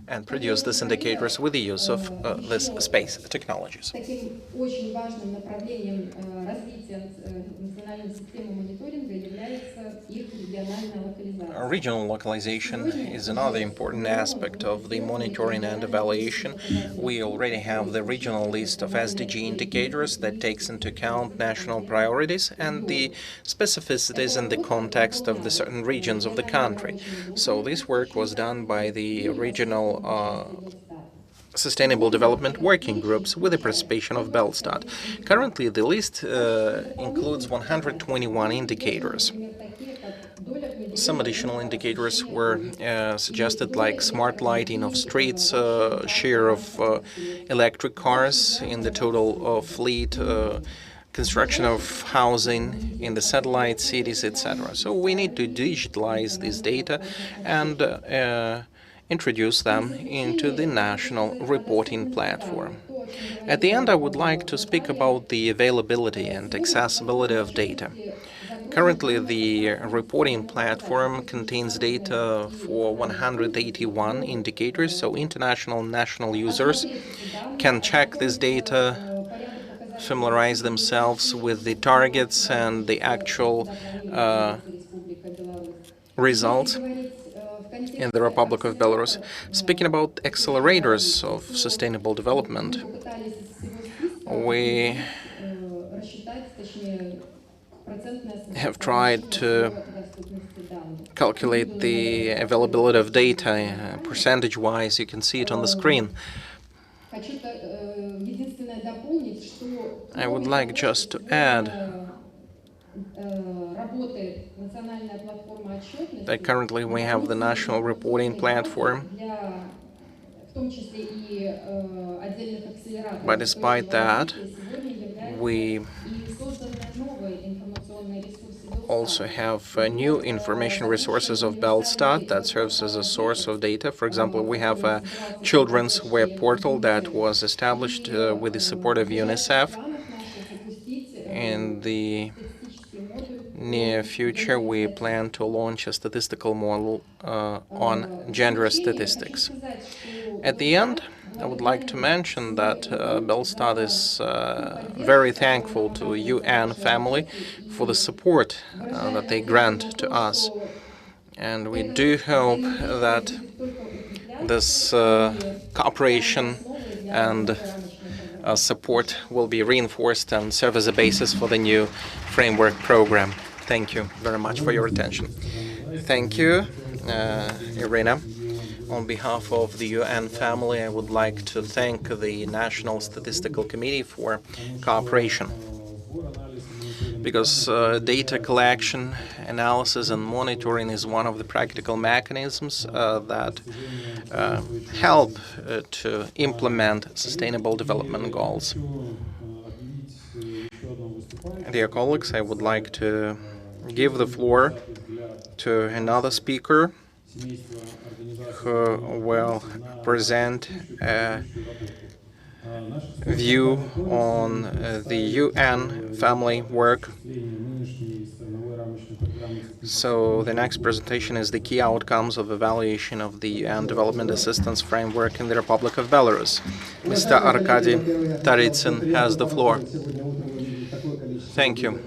and produce these indicators with the use of these space technologies. Таким очень важным направлением развития национальной системы мониторинга является их региональная локализация. Regional localization is another important aspect of the monitoring and evaluation. We already have the regional list of SDG indicators that takes into account national priorities and the specificities in the context of the certain regions of the country. So this work was done by the regional Sustainable Development Working Groups with the participation of Belstat. Currently, the list includes 121 indicators. Some additional indicators were suggested, like smart lighting of streets, share of electric cars in the total fleet, construction of housing in the satellite cities, etc. So we need to digitalize this data and introduce them into the national reporting platform. At the end, I would like to speak about the availability and accessibility of data. Currently, the reporting platform contains data for 181 indicators, so international and national users can check this data, familiarize themselves with the targets and the actual results in the Republic of Belarus. Speaking about accelerators of sustainable development, we have tried to calculate the availability of data percentage-wise. You can see it on the screen. I would like just to add that currently we have the national reporting platform, but despite that, we also have new information resources of Belstat that serves as a source of data. For example, we have a children's web portal that was established with the support of UNICEF. In the near future, we plan to launch a statistical model on gender statistics. At the end, I would like to mention that Belstat is very thankful to UN family for the support that they grant to us. And we do hope that this cooperation and support will be reinforced and serve as a basis for the new framework program. Thank you very much for your attention. Thank you, Irina. On behalf of the UN family, I would like to thank the National Statistical Committee for cooperation, because data collection, analysis and monitoring is one of the practical mechanisms that help to implement sustainable development goals. Dear colleagues, I would like to give the floor to another speaker who will present a view on the UN family work. So the next presentation is the key outcomes of evaluation of the UN Development Assistance Framework in the Republic of Belarus. Mr. Arkady Taritsyn has the floor. Thank you.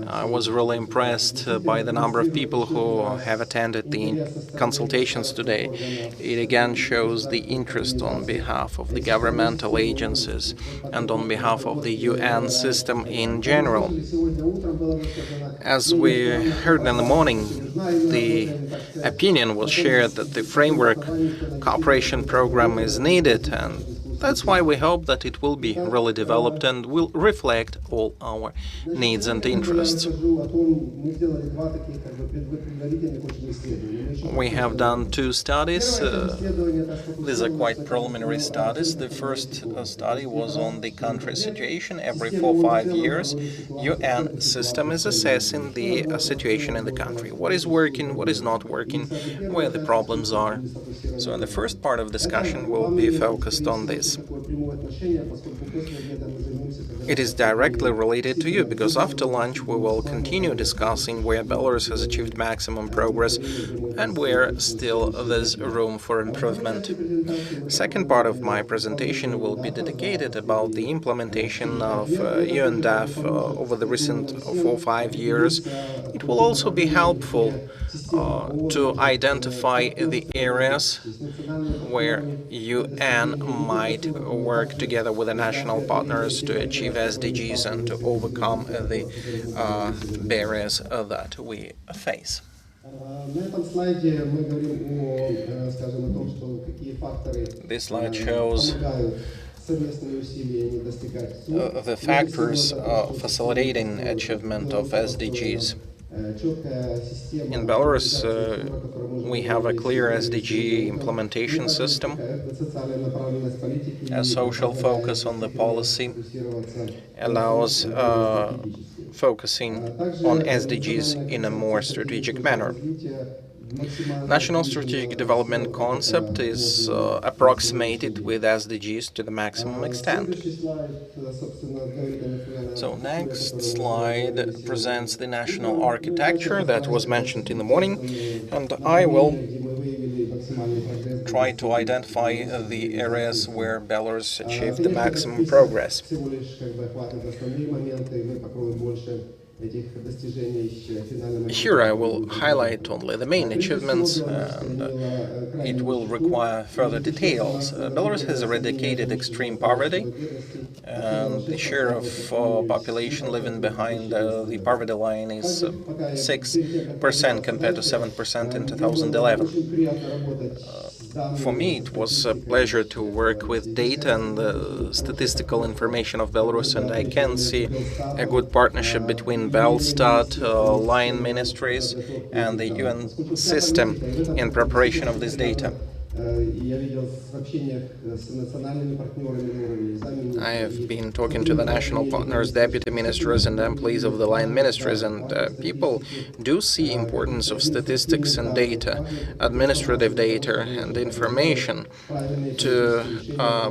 I was really impressed by the number of people who have attended the consultations today. It again shows the interest on behalf of the governmental agencies and on behalf of the UN system in general. As we heard in the morning, the opinion was shared that the framework cooperation program is needed, and that's why we hope that it will be really developed and will reflect all our needs and interests. We have done two studies. These are quite preliminary studies. The first study was on the country situation. Every 4 or 5 years, UN system is assessing the situation in the country. What is working, what is not working, where the problems are. So in the first part of discussion, we'll be focused on this. it is directly related to you, because after lunch we will continue discussing where Belarus has achieved maximum progress and where still there's room for improvement. Second part of my presentation will be dedicated about the implementation of UN-DAF over the recent 4 or 5 years. It will also be helpful to identify the areas where UN might work together with the national partners to achieve SDGs and to overcome the barriers that we face. This slide shows the factors facilitating achievement of SDGs. In Belarus, we have a clear SDG implementation system, a social focus on the policy allows focusing on SDGs in a more strategic manner. National Strategic Development concept is approximated with SDGs to the maximum extent. So next slide presents the national architecture that was mentioned in the morning, and I will try to identify the areas where Belarus achieved the maximum progress. Here I will highlight only the main achievements, and it will require further details. Belarus has eradicated extreme poverty, and the share of population living behind the poverty line is 6% compared to 7% in 2011. For me, it was a pleasure to work with data and the statistical information of Belarus, and I can see a good partnership between Belstat, line ministries, and the UN system in preparation of this data. I have been talking to the national partners, deputy ministers, and employees of the line ministries, and people do see importance of statistics and data, administrative data and information to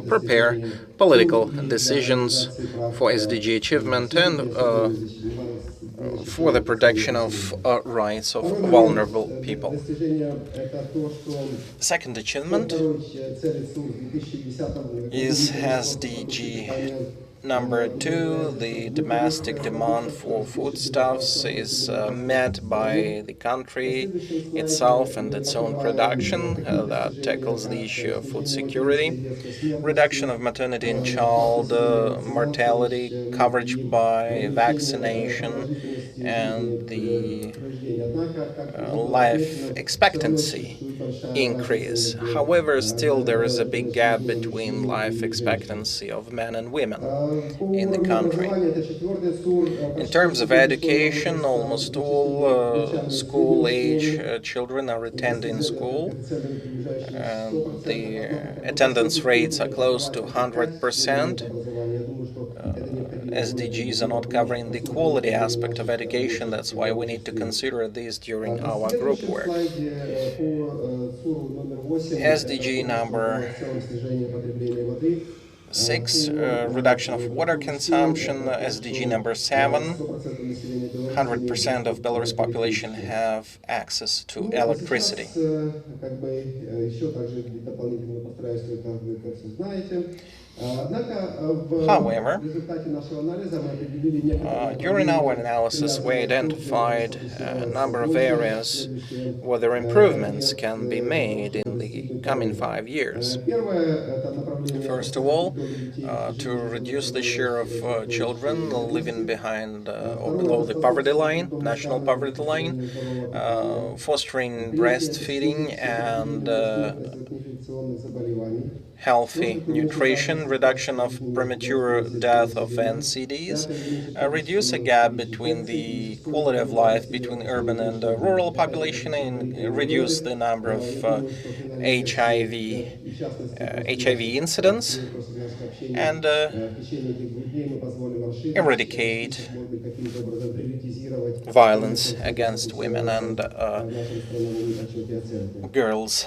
prepare political decisions for SDG achievement and for the protection of rights of vulnerable people. Second achievement is SDG number 2. The domestic demand for foodstuffs is met by the country itself and its own production that tackles the issue of food security, reduction of maternity and child mortality, coverage by vaccination, and the life expectancy increase. However, still there is a big gap between life expectancy of men and women in the country. In terms of education, almost all school-age children are attending school. The attendance rates are close to 100%. SDGs are not covering the quality aspect of education. That's why we need to consider this during our group work. SDG number 6, reduction of water consumption. SDG number 7, 100% of Belarus population have access to electricity. However, during our analysis, we identified a number of areas where there improvements can be made in the coming 5 years. First of all, to reduce the share of children living behind or below the poverty line, national poverty line, fostering breastfeeding and healthy nutrition, reduction of premature death of NCDs, reduce a gap between the quality of life between urban and rural population, and reduce the number of HIV incidents, and eradicate violence against women and girls.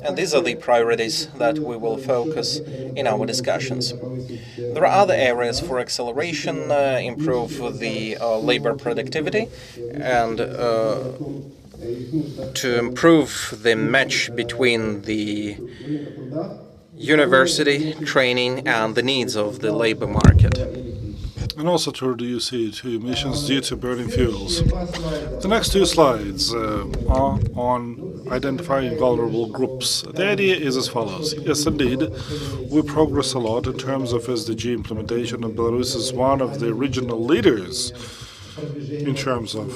And these are the priorities that we will focus in our discussions. There are other areas for acceleration, improve the labor productivity, and to improve the match between the university training and the needs of the labor market. And also to reduce CO2 emissions due to burning fuels. The next two slides are on identifying vulnerable groups. The idea is as follows. Yes, indeed, we progress a lot in terms of SDG implementation, and Belarus is one of the regional leaders in terms of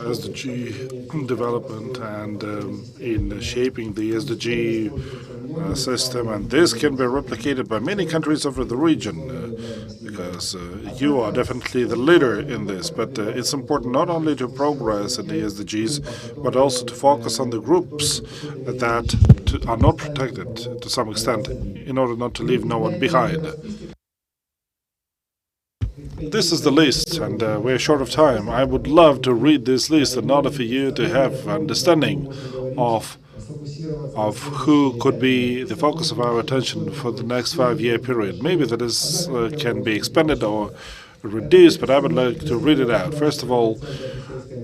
SDG development and in shaping the SDG system. And this can be replicated by many countries over the region because you are definitely the leader in this. But it's important not only to progress in the SDGs, but also to focus on the groups that are not protected to some extent in order not to leave no one behind. This is the list, and we're short of time. I would love to read this list in order for you to have understanding of who could be the focus of our attention for the next 5-year period. Maybe that is can be expanded or reduced, but I would like to read it out. First of all,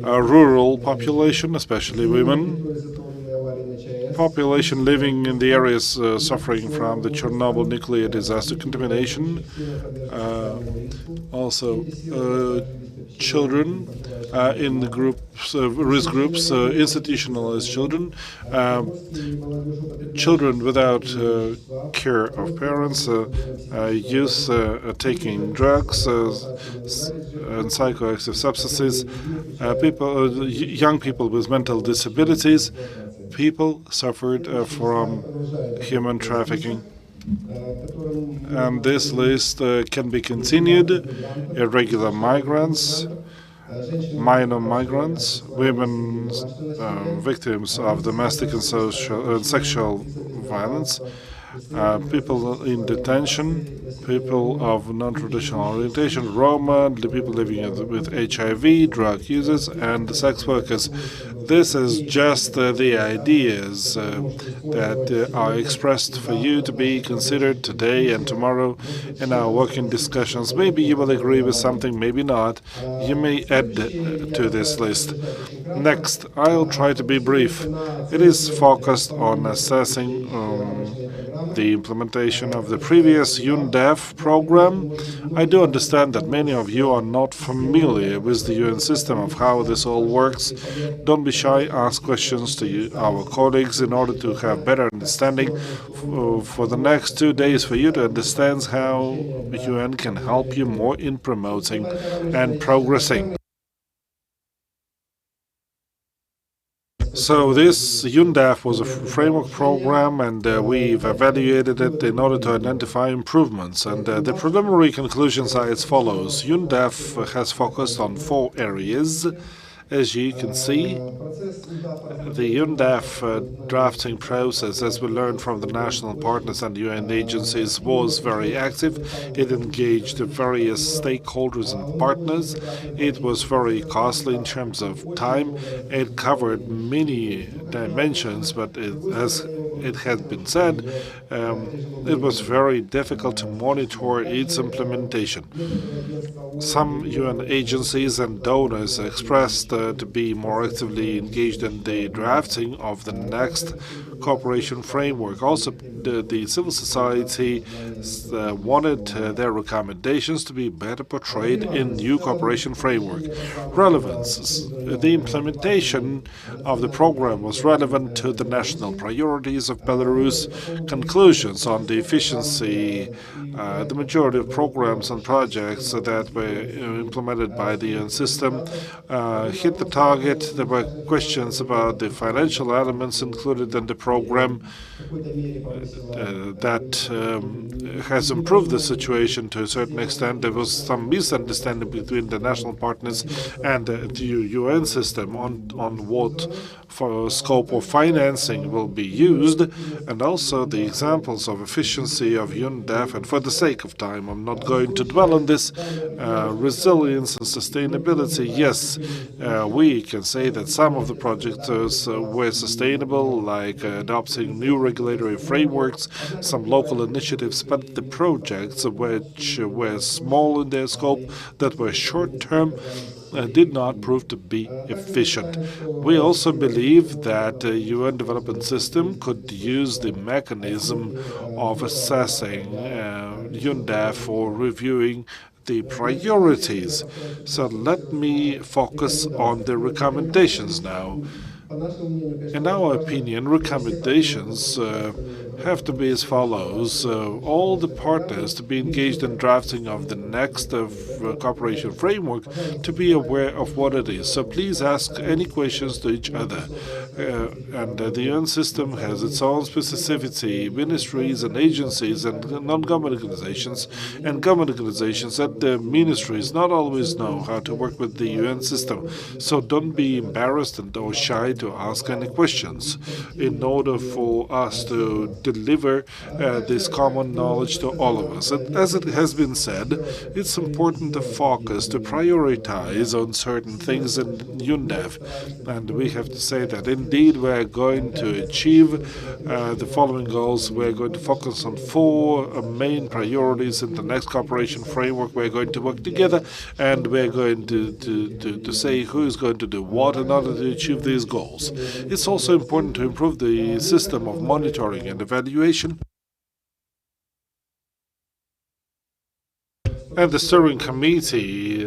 a rural population, especially women. Population living in the areas suffering from the Chernobyl nuclear disaster contamination. Also, children in the groups, risk groups, institutionalized children, children without care of parents, youth taking drugs and psychoactive substances, young people with mental disabilities, people suffered from human trafficking. And this list can be continued. Irregular migrants, minor migrants, women victims of domestic and sexual violence, people in detention, people of non-traditional orientation, Roma, the people living with HIV, drug users, and sex workers. This is just the ideas that are expressed for you to be considered today and tomorrow in our working discussions. Maybe you will agree with something, maybe not. You may add to this list. Next, I'll try to be brief. It is focused on assessing the implementation of the previous UN-DEF program. I do understand that many of you are not familiar with the UN system of how this all works. Don't be shy, ask questions to our colleagues in order to have better understanding for the next 2 days for you to understand how UN can help you more in promoting and progressing. So this UN-DEF was a framework program, and we've evaluated it in order to identify improvements. And the preliminary conclusions are as follows. UN-DEF has focused on 4 areas. As you can see, the UN-DEF drafting process, as we learned from the national partners and UN agencies, was very active. It engaged various stakeholders and partners. It was very costly in terms of time. It covered many dimensions, but as it has been said, it was very difficult to monitor its implementation. Some UN agencies and donors expressed to be more actively engaged in the drafting of the next cooperation framework. Also, the civil society wanted their recommendations to be better portrayed in new cooperation framework. Relevance. The implementation of the program was relevant to the national priorities of Belarus. Conclusions on the efficiency. The majority of programs and projects that were implemented by the UN system hit the target. There were questions about the financial elements included in the program. program that has improved the situation to a certain extent. There was some misunderstanding between the national partners and the UN system on what scope of financing will be used, and also the examples of efficiency of UNDEF. And for the sake of time, I'm not going to dwell on this. Resilience and sustainability, yes, we can say that some of the projects were sustainable, like adopting new regulatory frameworks, some local initiatives, but the projects which were small in their scope, that were short-term, did not prove to be efficient. We also believe that the UN development system could use the mechanism of assessing UNDEF for reviewing the priorities. So let me focus on the recommendations now. In our opinion, recommendations have to be as follows. All the partners to be engaged in drafting of the next cooperation framework to be aware of what it is. So please ask any questions to each other. And the UN system has its own specificity. Ministries and agencies and non-government organizations and government organizations at the ministries not always know how to work with the UN system. So don't be embarrassed or shy to ask any questions in order for us to deliver this common knowledge to all of us. And as it has been said, it's important to focus, to prioritize on certain things in UNDEF. And we have to say that indeed we're going to achieve the following goals. We're going to focus on 4 main priorities in the next cooperation framework. We're going to work together, and we're going to say who is going to do what in order to achieve these goals. It's also important to improve the system of monitoring and evaluation. And the steering committee,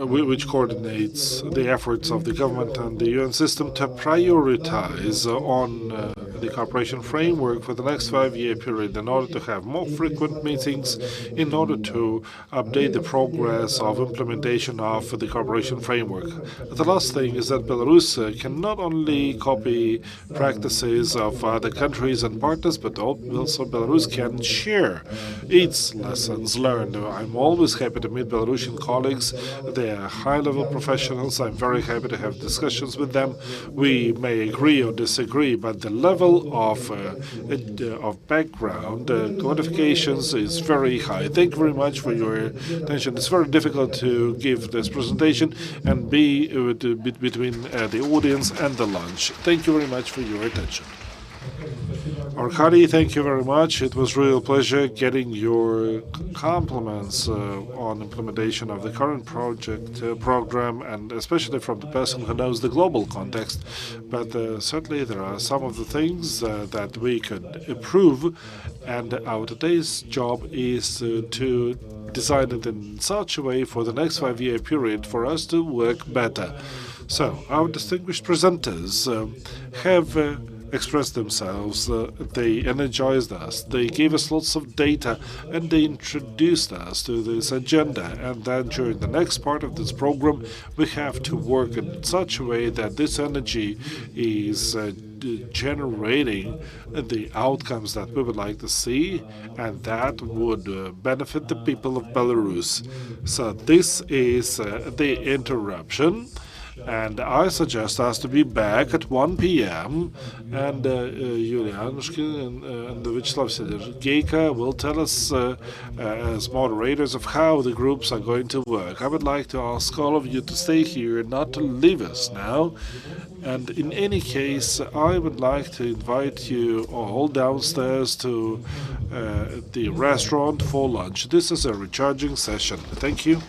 which coordinates the efforts of the government and the UN system to prioritize on the cooperation framework for the next 5-year period in order to have more frequent meetings, in order to update the progress of implementation of the cooperation framework. The last thing is that Belarus can not only copy practices of other countries and partners, but also Belarus can share its lessons learned. I'm always happy to meet Belarusian colleagues. They are high-level professionals. I'm very happy to have discussions with them. We may agree or disagree, but the level of background qualifications is very high. Thank you very much for your attention. It's very difficult to give this presentation and be between the audience and the lunch. Thank you very much for your attention. Arkady, thank you very much. It was really a pleasure getting your compliments on implementation of the current project program, and especially from the person who knows the global context. But certainly there are some of the things that we could improve, and our today's job is to design it in such a way for the next 5-year period for us to work better. So our distinguished presenters have expressed themselves, they energized us, they gave us lots of data, and they introduced us to this agenda. And then during the next part of this program, we have to work in such a way that this energy is generating the outcomes that we would like to see, and that would benefit the people of Belarus. So this is the interruption. And I suggest us to be back at 1 p.m. And Yulia Anushkin and Vyacheslav Sedergeika will tell us, as moderators, of how the groups are going to work. I would like to ask all of you to stay here and not to leave us now. And in any case, I would like to invite you all downstairs to the restaurant for lunch. This is a recharging session. Thank you.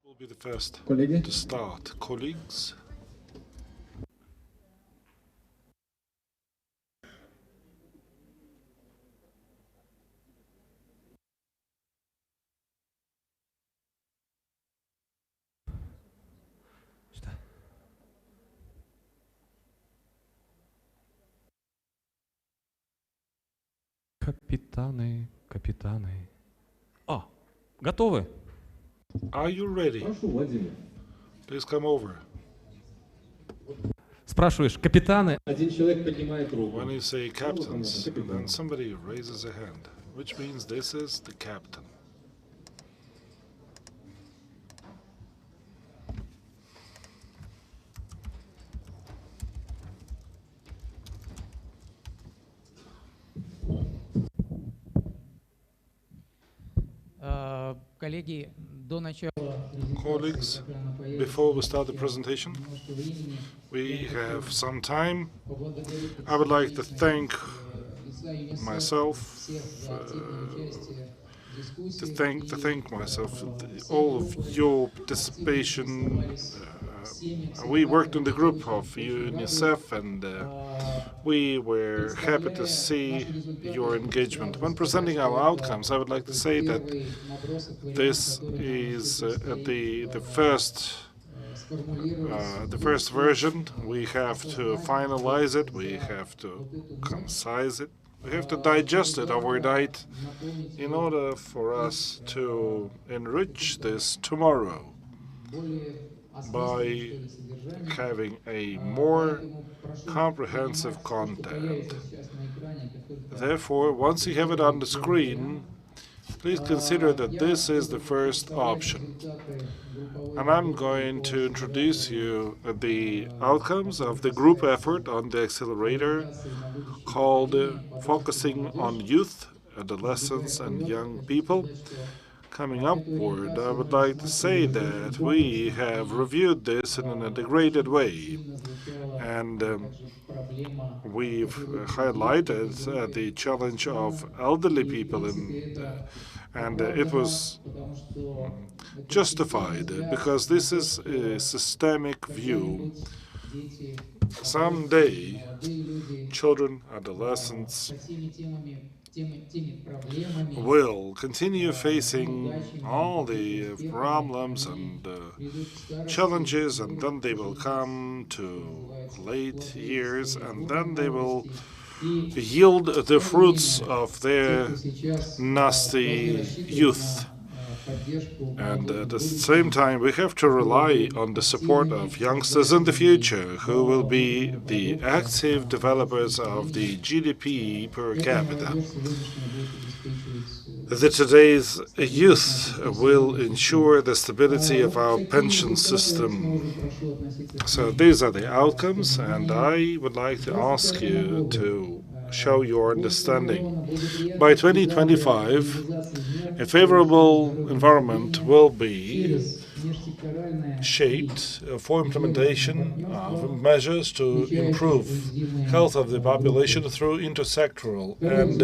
Will be the first Коллеги, to start. Colleagues, Капитаны, капитаны. А, готовы? are you ready? прошу, Владимир. Please come over. Спрашиваешь, капитаны? Один человек поднимает руку. When you say captains, and then somebody raises a hand, which means this is the captain. Коллеги, до начала Colleagues, before we start the presentation, we have some time. I would like to thank myself, to thank myself, all of your participation. We worked in the group of UNICEF, and we were happy to see your engagement. When presenting our outcomes, I would like to say that this is the first version. We have to finalize it. We have to concise it. We have to digest it overnight in order for us to enrich this tomorrow by having a more comprehensive content. Therefore, once you have it on the screen, please consider that this is the first option. And I'm going to introduce you the outcomes of the group effort on the accelerator called Focusing on Youth, Adolescents and Young People. Coming upward, I would like to say that we have reviewed this in an integrated way, and we've highlighted the challenge of elderly people, and it was justified because this is a systemic view. Someday, children, adolescents will continue facing all the problems and challenges, and then they will come to late years, and then they will yield the fruits of their nasty youth. And at the same time, we have to rely on the support of youngsters in the future, who will be the active developers of the GDP per capita. Today's youth will ensure the stability of our pension system. So these are the outcomes, and I would like to ask you to show your understanding. By 2025, a favorable environment will be shaped for implementation of measures to improve health of the population through intersectoral and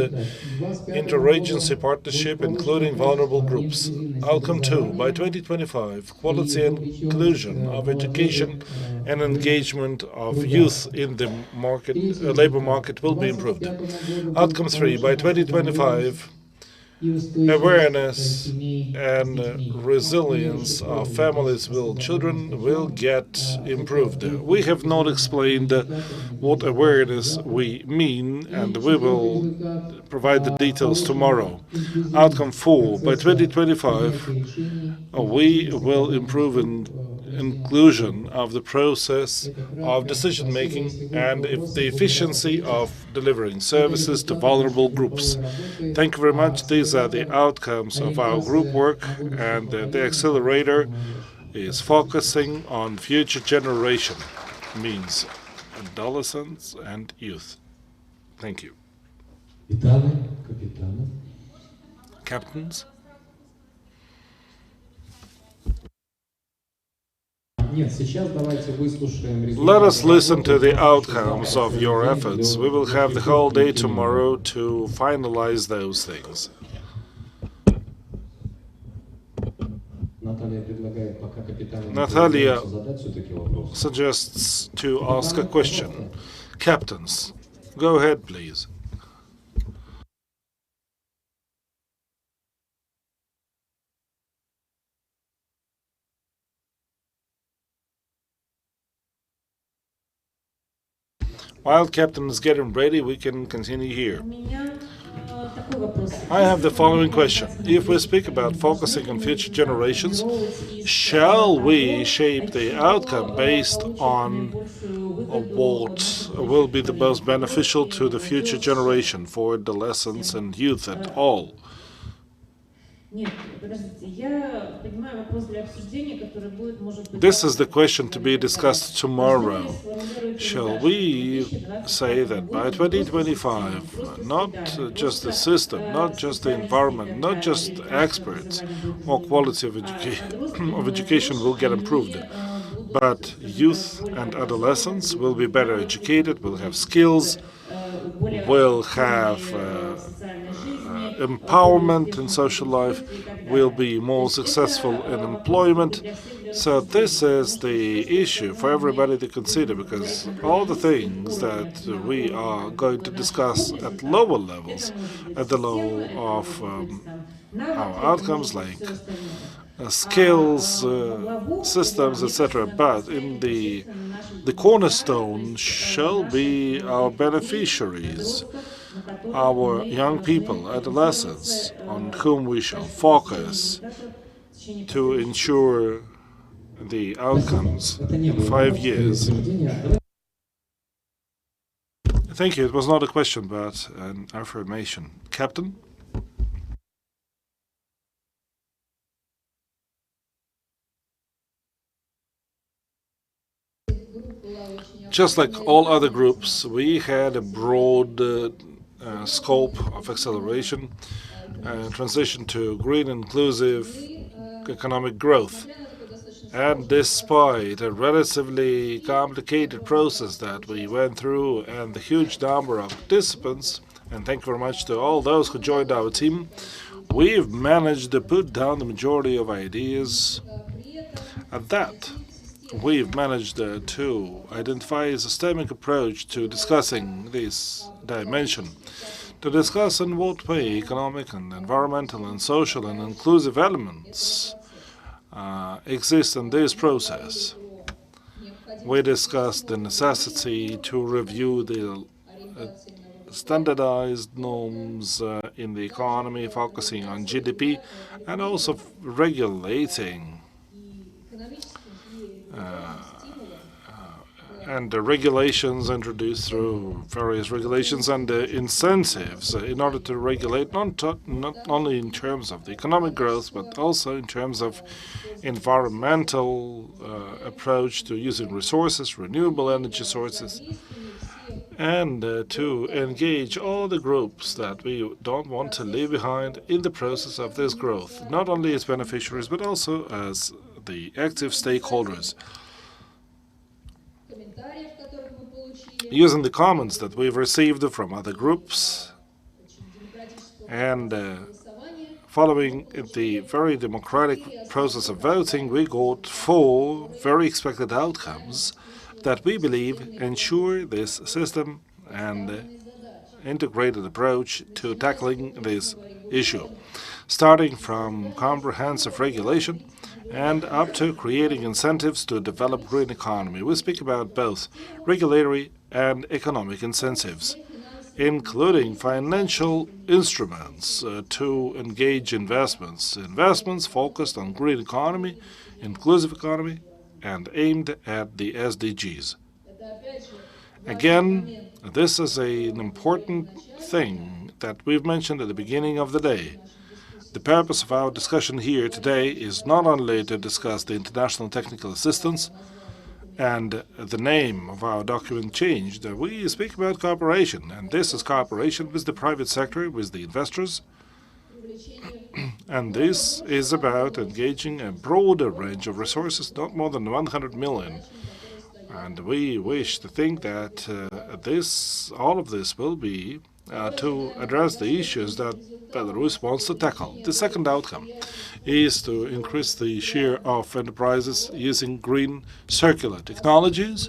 interagency partnership, including vulnerable groups. Outcome 2. By 2025, quality and inclusion of education and engagement of youth in the labor market will be improved. Outcome 3. By 2025, awareness and resilience of families with children will get improved. We have not explained what awareness we mean, and we will provide the details tomorrow. Outcome 4. By 2025, we will improve inclusion of the process of decision making and the efficiency of delivering services to vulnerable groups. Thank you very much. These are the outcomes of our group work, and the accelerator is focusing on future generation, means adolescents and youth. Thank you. Captains? Let us listen to the outcomes of your efforts. We will have the whole day tomorrow to finalize those things. Natalia suggests to ask a question. Captains, go ahead, please. While Captain is getting ready, we can continue here. I have the following question. If we speak about focusing on future generations, shall we shape the outcome based on what will be the most beneficial to the future generation for adolescents and youth at all? This is the question to be discussed tomorrow. Shall we say that by 2025, not just the system, not just the environment, not just experts or quality of education will get improved, but youth and adolescents will be better educated, will have skills, will have empowerment in social life, will be more successful in employment. So this is the issue for everybody to consider, because all the things that we are going to discuss at lower levels, at the level of our outcomes like skills, systems, etc. But in the cornerstone shall be our beneficiaries, our young people, adolescents, on whom we shall focus to ensure the outcomes in 5 years. Thank you. It was not a question, but an affirmation. Captain? Just like all other groups, we had a broad scope of acceleration, transition to green, inclusive economic growth. And despite a relatively complicated process that we went through and the huge number of participants, and thank you very much to all those who joined our team, we've managed to put down the majority of ideas. At that, we've managed to identify a systemic approach to discussing this dimension, to discuss in what way economic and environmental and social and inclusive elements exist in this process. We discussed the necessity to review the standardized norms in the economy, focusing on GDP, and also regulating and the regulations introduced through various regulations and incentives in order to regulate not only in terms of the economic growth, but also in terms of environmental approach to using resources, renewable energy sources, and to engage all the groups that we don't want to leave behind in the process of this growth, not only as beneficiaries, but also as the active stakeholders. Using the comments that we've received from other groups and following the very democratic process of voting, we got 4 very expected outcomes that we believe ensure this system and integrated approach to tackling this issue, starting from comprehensive regulation and up to creating incentives to develop green economy. We speak about both regulatory and economic incentives, including financial instruments to engage investments focused on green economy, inclusive economy, and aimed at the SDGs. Again, this is an important thing that we've mentioned at the beginning of the day. The purpose of our discussion here today is not only to discuss the international technical assistance and the name of our document changed. We speak about cooperation, and this is cooperation with the private sector, with the investors, and this is about engaging a broader range of resources, not more than 100 million. And we wish to think that all of this will be to address the issues that Belarus wants to tackle. The second outcome is to increase the share of enterprises using green circular technologies.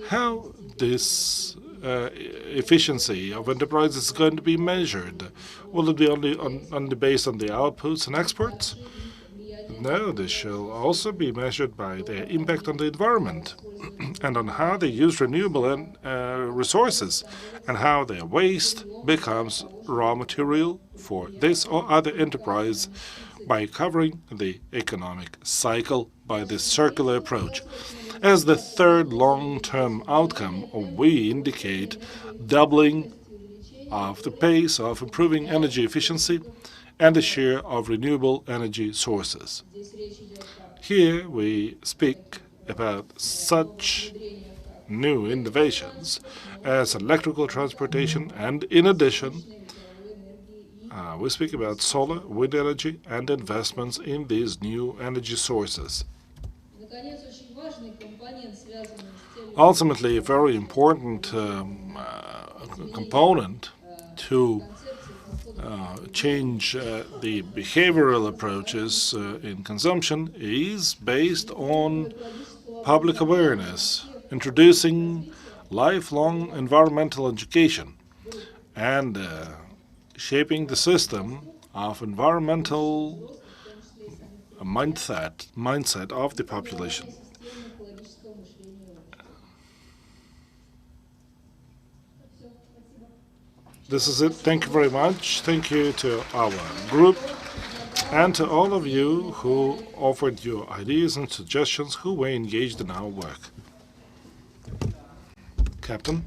How this efficiency of enterprises is going to be measured? Will it be only based on the outputs and exports? No, this shall also be measured by their impact on the environment and on how they use renewable resources and how their waste becomes raw material for this or other enterprise by covering the economic cycle by this circular approach. As the third long-term outcome, we indicate doubling of the pace of improving energy efficiency and the share of renewable energy sources. Here we speak about such new innovations as electrical transportation, and in addition, we speak about solar, wind energy, and investments in these new energy sources. Ultimately, a very important component to change the behavioral approaches in consumption is based on public awareness, introducing lifelong environmental education, and shaping the system of environmental mindset of the population. This is it. Thank you very much. Thank you to our group and to all of you who offered your ideas and suggestions, who were engaged in our work. Captain?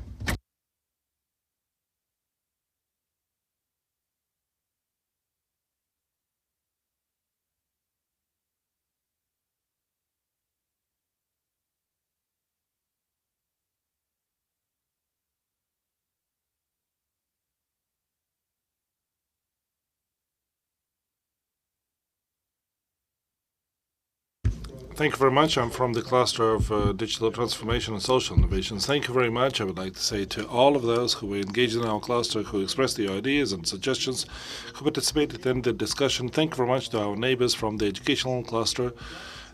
Thank you very much. I'm from the cluster of digital transformation and social innovations. Thank you very much. I would like to say to all of those who were engaged in our cluster, who expressed their ideas and suggestions, who participated in the discussion. Thank you very much to our neighbors from the educational cluster.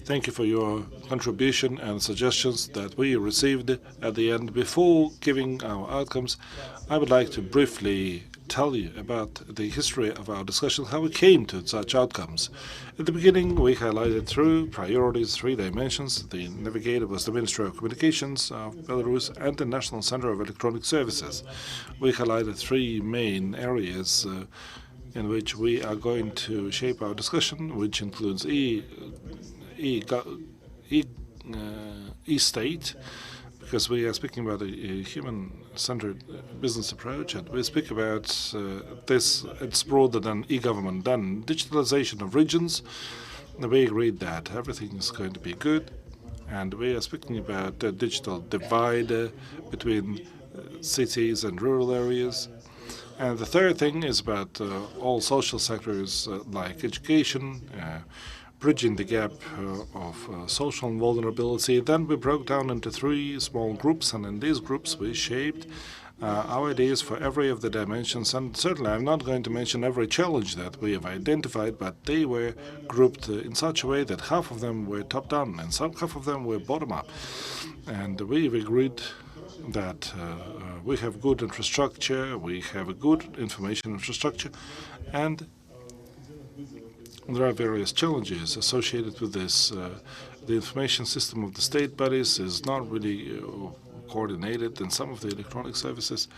Thank you for your contribution and suggestions that we received at the end. Before giving our outcomes, I would like to briefly tell you about the history of our discussion, how we came to such outcomes. At the beginning, we highlighted through priorities 3 dimensions. The navigator was the Ministry of Communications of Belarus and the National Center of Electronic Services. We highlighted 3 main areas in which we are going to shape our discussion, which includes e-state, because we are speaking about a human-centered business approach, and we speak about this, it's broader than e-government. Then digitalization of regions, we agreed that everything is going to be good, and we are speaking about the digital divide between cities and rural areas. And the third thing is about all social sectors like education, bridging the gap of social vulnerability. Then we broke down into 3 small groups, and in these groups we shaped our ideas for every of the dimensions. And certainly I'm not going to mention every challenge that we have identified, but they were grouped in such a way that half of them were top-down and half of them were bottom-up. And we've agreed that we have good infrastructure, we have a good information infrastructure, and there are various challenges associated with this. The information system of the state bodies is not really coordinated in some of the electronic services.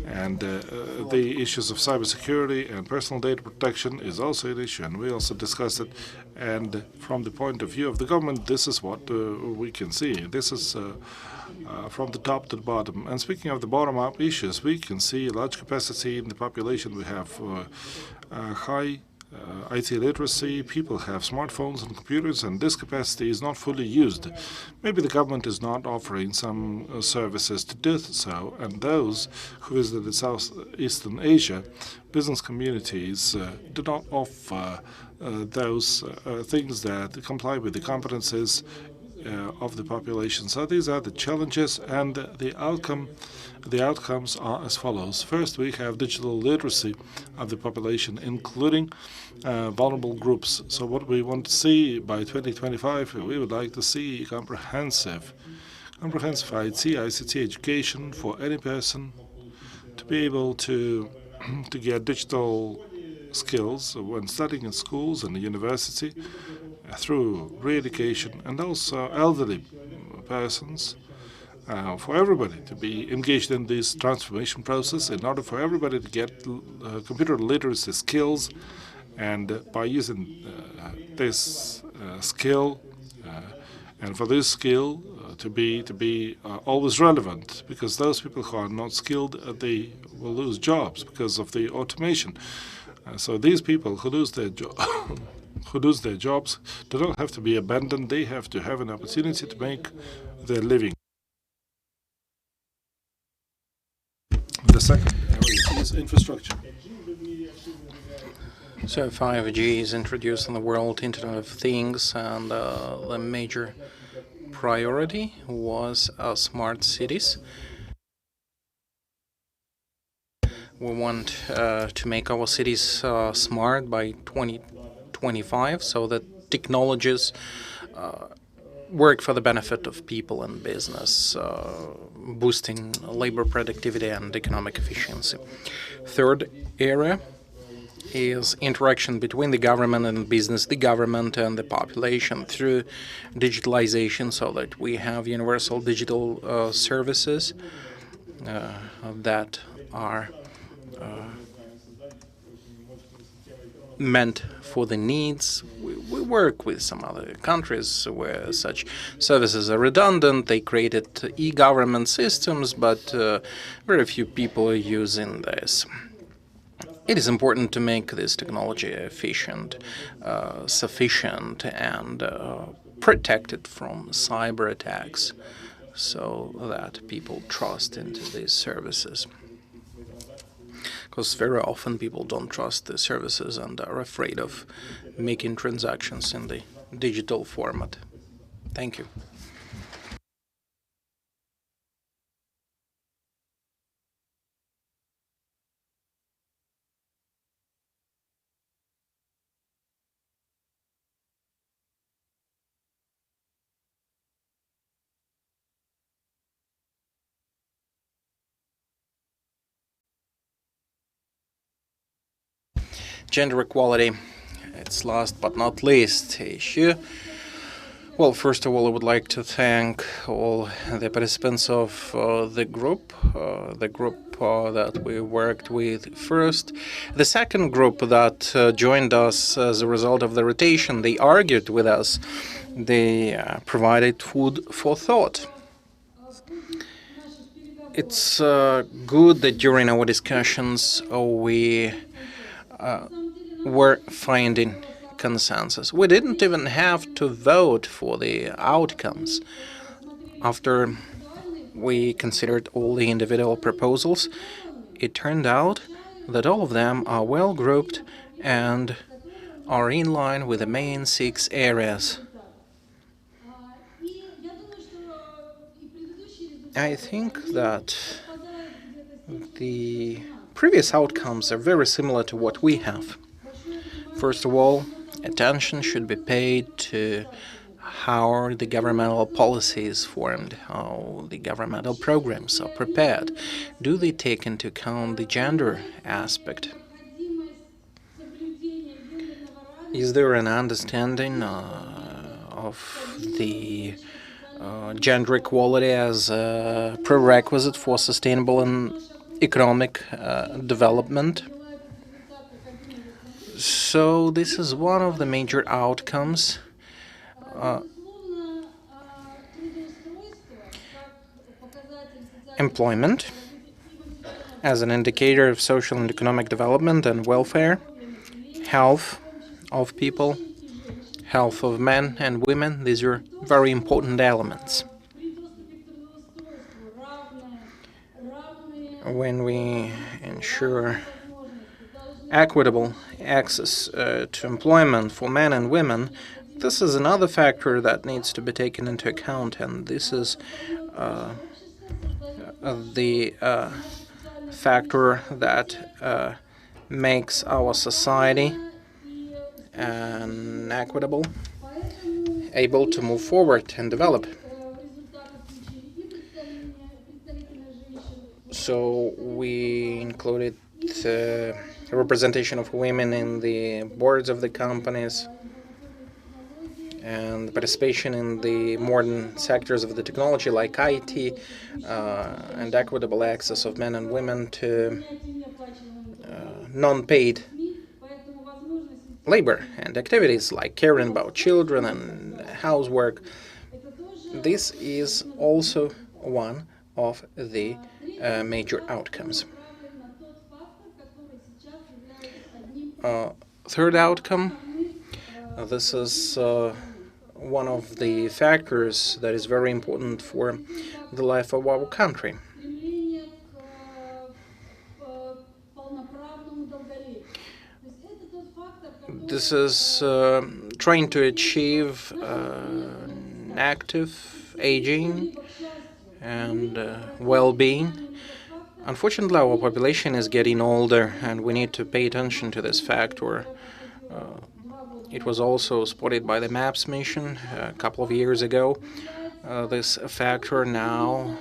And the issues of cybersecurity and personal data protection is also an issue, and we also discussed it. And from the point of view of the government, this is what we can see. This is from the top to the bottom. And speaking of the bottom-up issues, we can see large capacity in the population. We have high IT literacy, people have smartphones and computers, and this capacity is not fully used. Maybe the government is not offering some services to do so, and those who visited Southeastern Asia, business communities do not offer those things that comply with the competences of the population. So these are the challenges, and the outcomes are as follows. First, we have digital literacy of the population, including vulnerable groups. So what we want to see by 2025, we would like to see comprehensive ICT education for any person to be able to get digital skills when studying in schools and the university through re-education, and also elderly persons, for everybody to be engaged in this transformation process in order for everybody to get computer literacy skills. And by using this skill, and for this skill to be always relevant, because those people who are not skilled, they will lose jobs because of the automation. So these people who lose their jobs do not have to be abandoned. They have to have an opportunity to make their living. The second area is infrastructure. So 5G is introduced in the world, Internet of Things, and the major priority was smart cities. We want to make our cities smart by 2025, so that technologies work for the benefit of people and business, boosting labor productivity and economic efficiency. Third area is interaction between the government and business, the government and the population through digitalization, so that we have universal digital services that are meant for the needs. We work with some other countries where such services are redundant. They created e-government systems, but very few people are using this. It is important to make this technology efficient, sufficient, and protected from cyber attacks, so that people trust into these services. Because very often people don't trust the services and are afraid of making transactions in the digital format. Thank you. Gender equality, its last but not least issue. Well, first of all, I would like to thank all the participants of the group that we worked with first. The second group that joined us as a result of the rotation, they argued with us. They provided food for thought. It's good that during our discussions we were finding consensus. We didn't even have to vote for the outcomes. After we considered all the individual proposals, it turned out that all of them are well grouped and are in line with the main 6 areas. I think that the previous outcomes are very similar to what we have. First of all, attention should be paid to how the governmental policy is formed, how the governmental programs are prepared. Do they take into account the gender aspect? Is there an understanding of the gender equality as a prerequisite for sustainable and economic development? So this is one of the major outcomes. Employment as an indicator of social and economic development and welfare, health of people, health of men and women. These are very important elements. When we ensure equitable access to employment for men and women, this is another factor that needs to be taken into account, and this is the factor that makes our society equitable, able to move forward and develop. So we included representation of women in the boards of the companies and participation in the modern sectors of the technology like IT and equitable access of men and women to non-paid labor and activities like caring about children and housework. This is also one of the major outcomes. Third outcome, this is one of the factors that is very important for the life of our country. This is trying to achieve active aging and well-being. Unfortunately, our population is getting older, and we need to pay attention to this factor. It was also spotted by the MAPS mission a couple of years ago. This factor now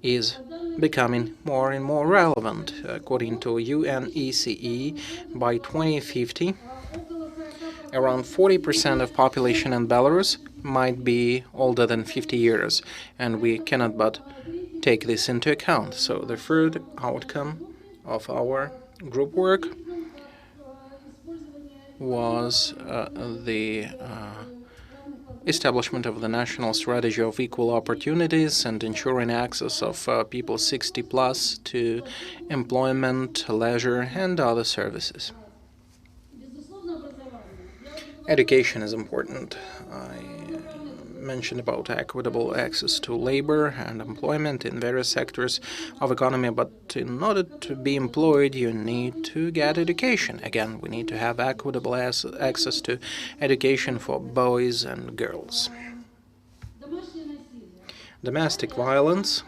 is becoming more and more relevant. According to UNECE, by 2050, around 40% of population in Belarus might be older than 50 years, and we cannot but take this into account. So the third outcome of our group work was the establishment of the national strategy of equal opportunities and ensuring access of people 60 plus to employment, leisure, and other services. Education is important. I mentioned about equitable access to labor and employment in various sectors of economy, but in order to be employed, you need to get education. Again, we need to have equitable access to education for boys and girls. Domestic violence.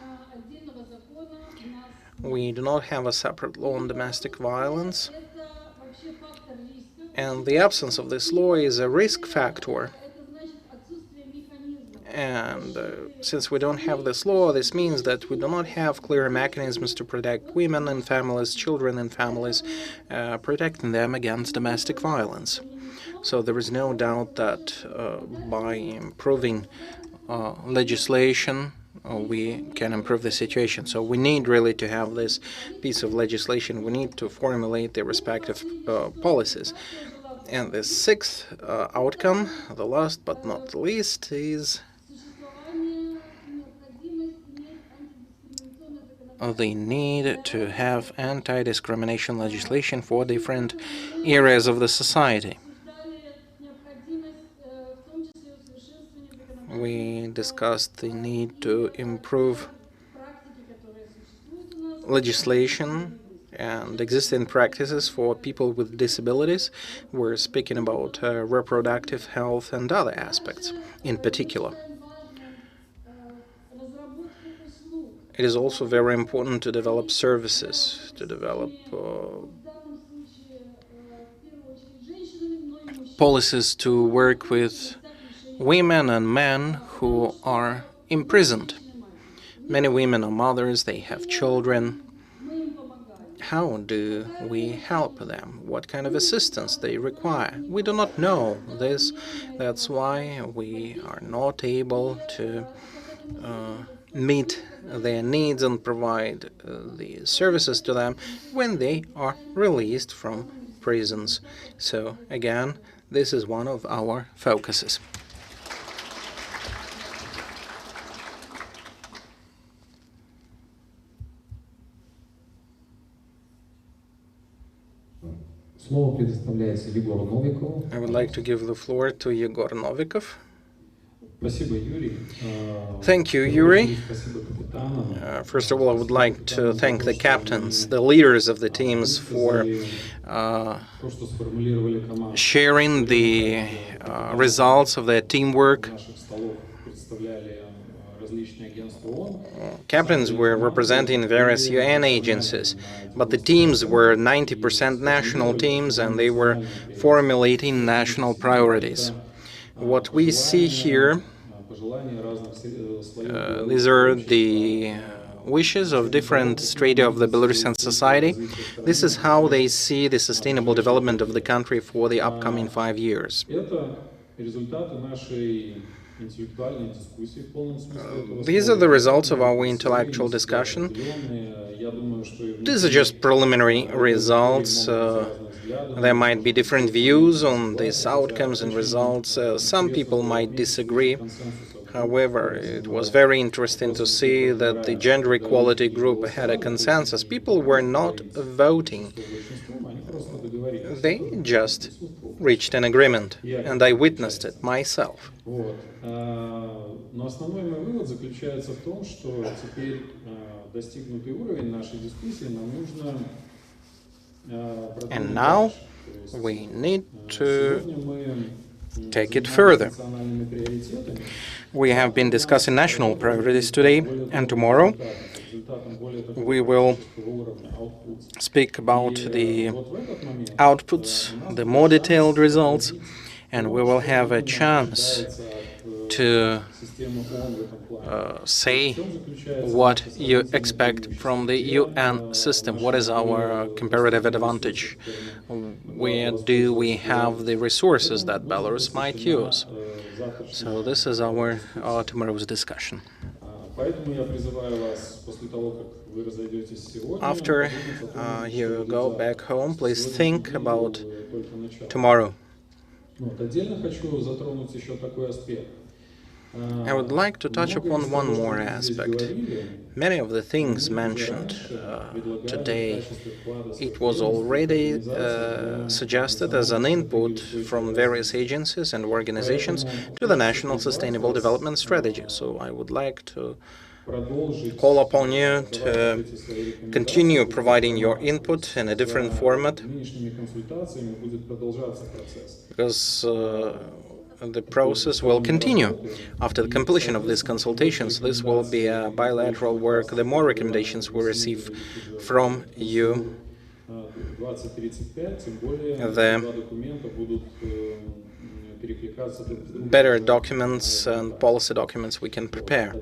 We do not have a separate law on domestic violence, and the absence of this law is a risk factor. And since we don't have this law, this means that we do not have clear mechanisms to protect women and families, children and families, protecting them against domestic violence. So there is no doubt that by improving legislation, we can improve the situation. So we need really to have this piece of legislation. We need to formulate the respective policies. And the sixth outcome, the last but not the least, is the need to have anti-discrimination legislation for different areas of the society. We discussed the need to improve legislation and existing practices for people with disabilities. We're speaking about reproductive health and other aspects in particular. It is also very important to develop services, to develop policies to work with women and men who are imprisoned. Many women are mothers, they have children. How do we help them? What kind of assistance they require? We do not know this. That's why we are not able to meet their needs and provide the services to them when they are released from prisons. So again, this is one of our focuses. I would like to give the floor to Yegor Novikov. Thank you, Yuri. First of all, I would like to thank the captains, the leaders of the teams, for sharing the results of their teamwork. Captains were representing various UN agencies, but the teams were 90% national teams, and they were formulating national priorities. What we see here, these are the wishes of different strata of the Belarusian society. This is how they see the sustainable development of the country for the upcoming 5 years. These are the results of our intellectual discussion. These are just preliminary results. There might be different views on these outcomes and results. Some people might disagree. However, it was very interesting to see that the gender equality group had a consensus. People were not voting. They just reached an agreement, and I witnessed it myself. And now we need to take it further. We have been discussing national priorities today, and tomorrow we will speak about the outputs, the more detailed results, and we will have a chance to say what you expect from the UN system. What is our comparative advantage? Where do we have the resources that Belarus might use? So this is our tomorrow's discussion. After you go back home, please think about tomorrow. I would like to touch upon one more aspect. Many of the things mentioned today, it was already suggested as an input from various agencies and organizations to the National Sustainable Development Strategy. So I would like to call upon you to continue providing your input in a different format, because the process will continue. After the completion of these consultations, this will be a bilateral work. The more recommendations we receive from you, the better documents and policy documents we can prepare.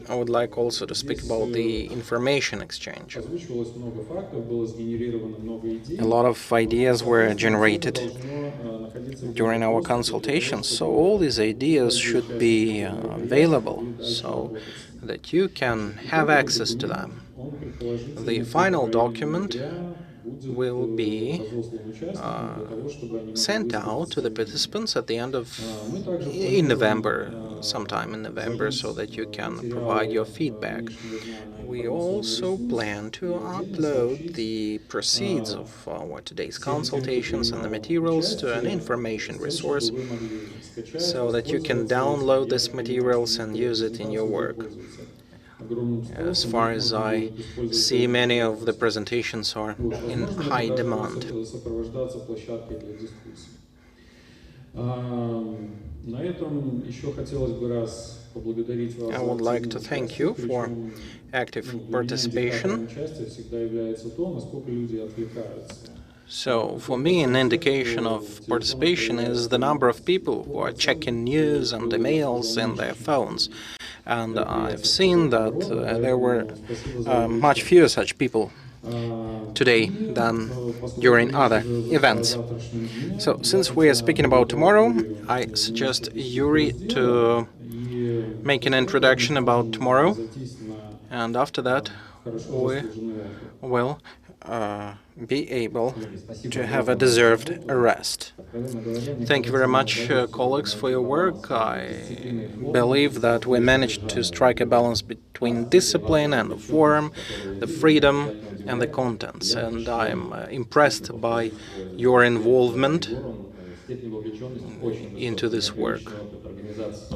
I would like also to speak about the information exchange. A lot of ideas were generated during our consultations, so all these ideas should be available so that you can have access to them. The final document will be sent out to the participants at the end of in November, sometime in November so that you can provide your feedback. We also plan to upload the proceeds of our today's consultations and the materials to an information resource so that you can download these materials and use it in your work. As far as I see, many of the presentations are in high demand. I would like to thank you for active participation. So, for me, an indication of participation is the number of people who are checking news and emails in their phones. And I've seen that there were much fewer such people today than during other events. So, since we are speaking about tomorrow, I suggest Yuri to make an introduction about tomorrow, and after that we will be able to have a deserved rest. Thank you very much, colleagues, for your work. I believe that we managed to strike a balance between discipline and the form, the freedom and the contents, and I'm impressed by your involvement into this work.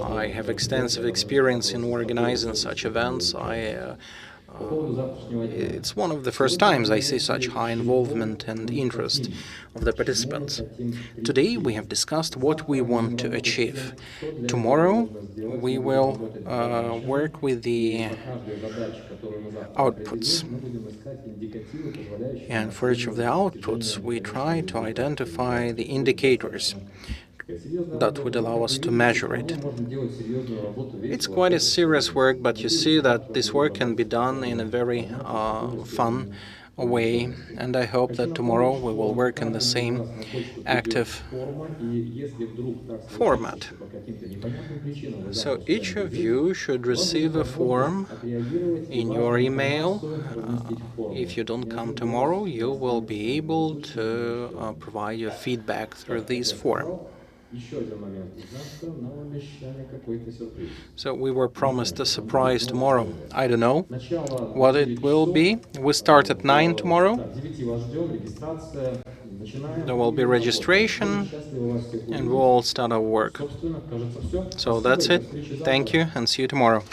I have extensive experience in organizing such events. It's one of the first times I see such high involvement and interest of the participants. Today we have discussed what we want to achieve. Tomorrow we will work with the outputs. And for each of the outputs we try to identify the indicators that would allow us to measure it. It's quite a serious work, but you see that this work can be done in a very fun way, and I hope that tomorrow we will work in the same active format. So each of you should receive a form in your email. If you don't come tomorrow, you will be able to provide your feedback through this form. So we were promised a surprise tomorrow. I don't know what it will be. We start at 9 tomorrow. There will be registration and we'll start our work. So that's it. Thank you and see you tomorrow.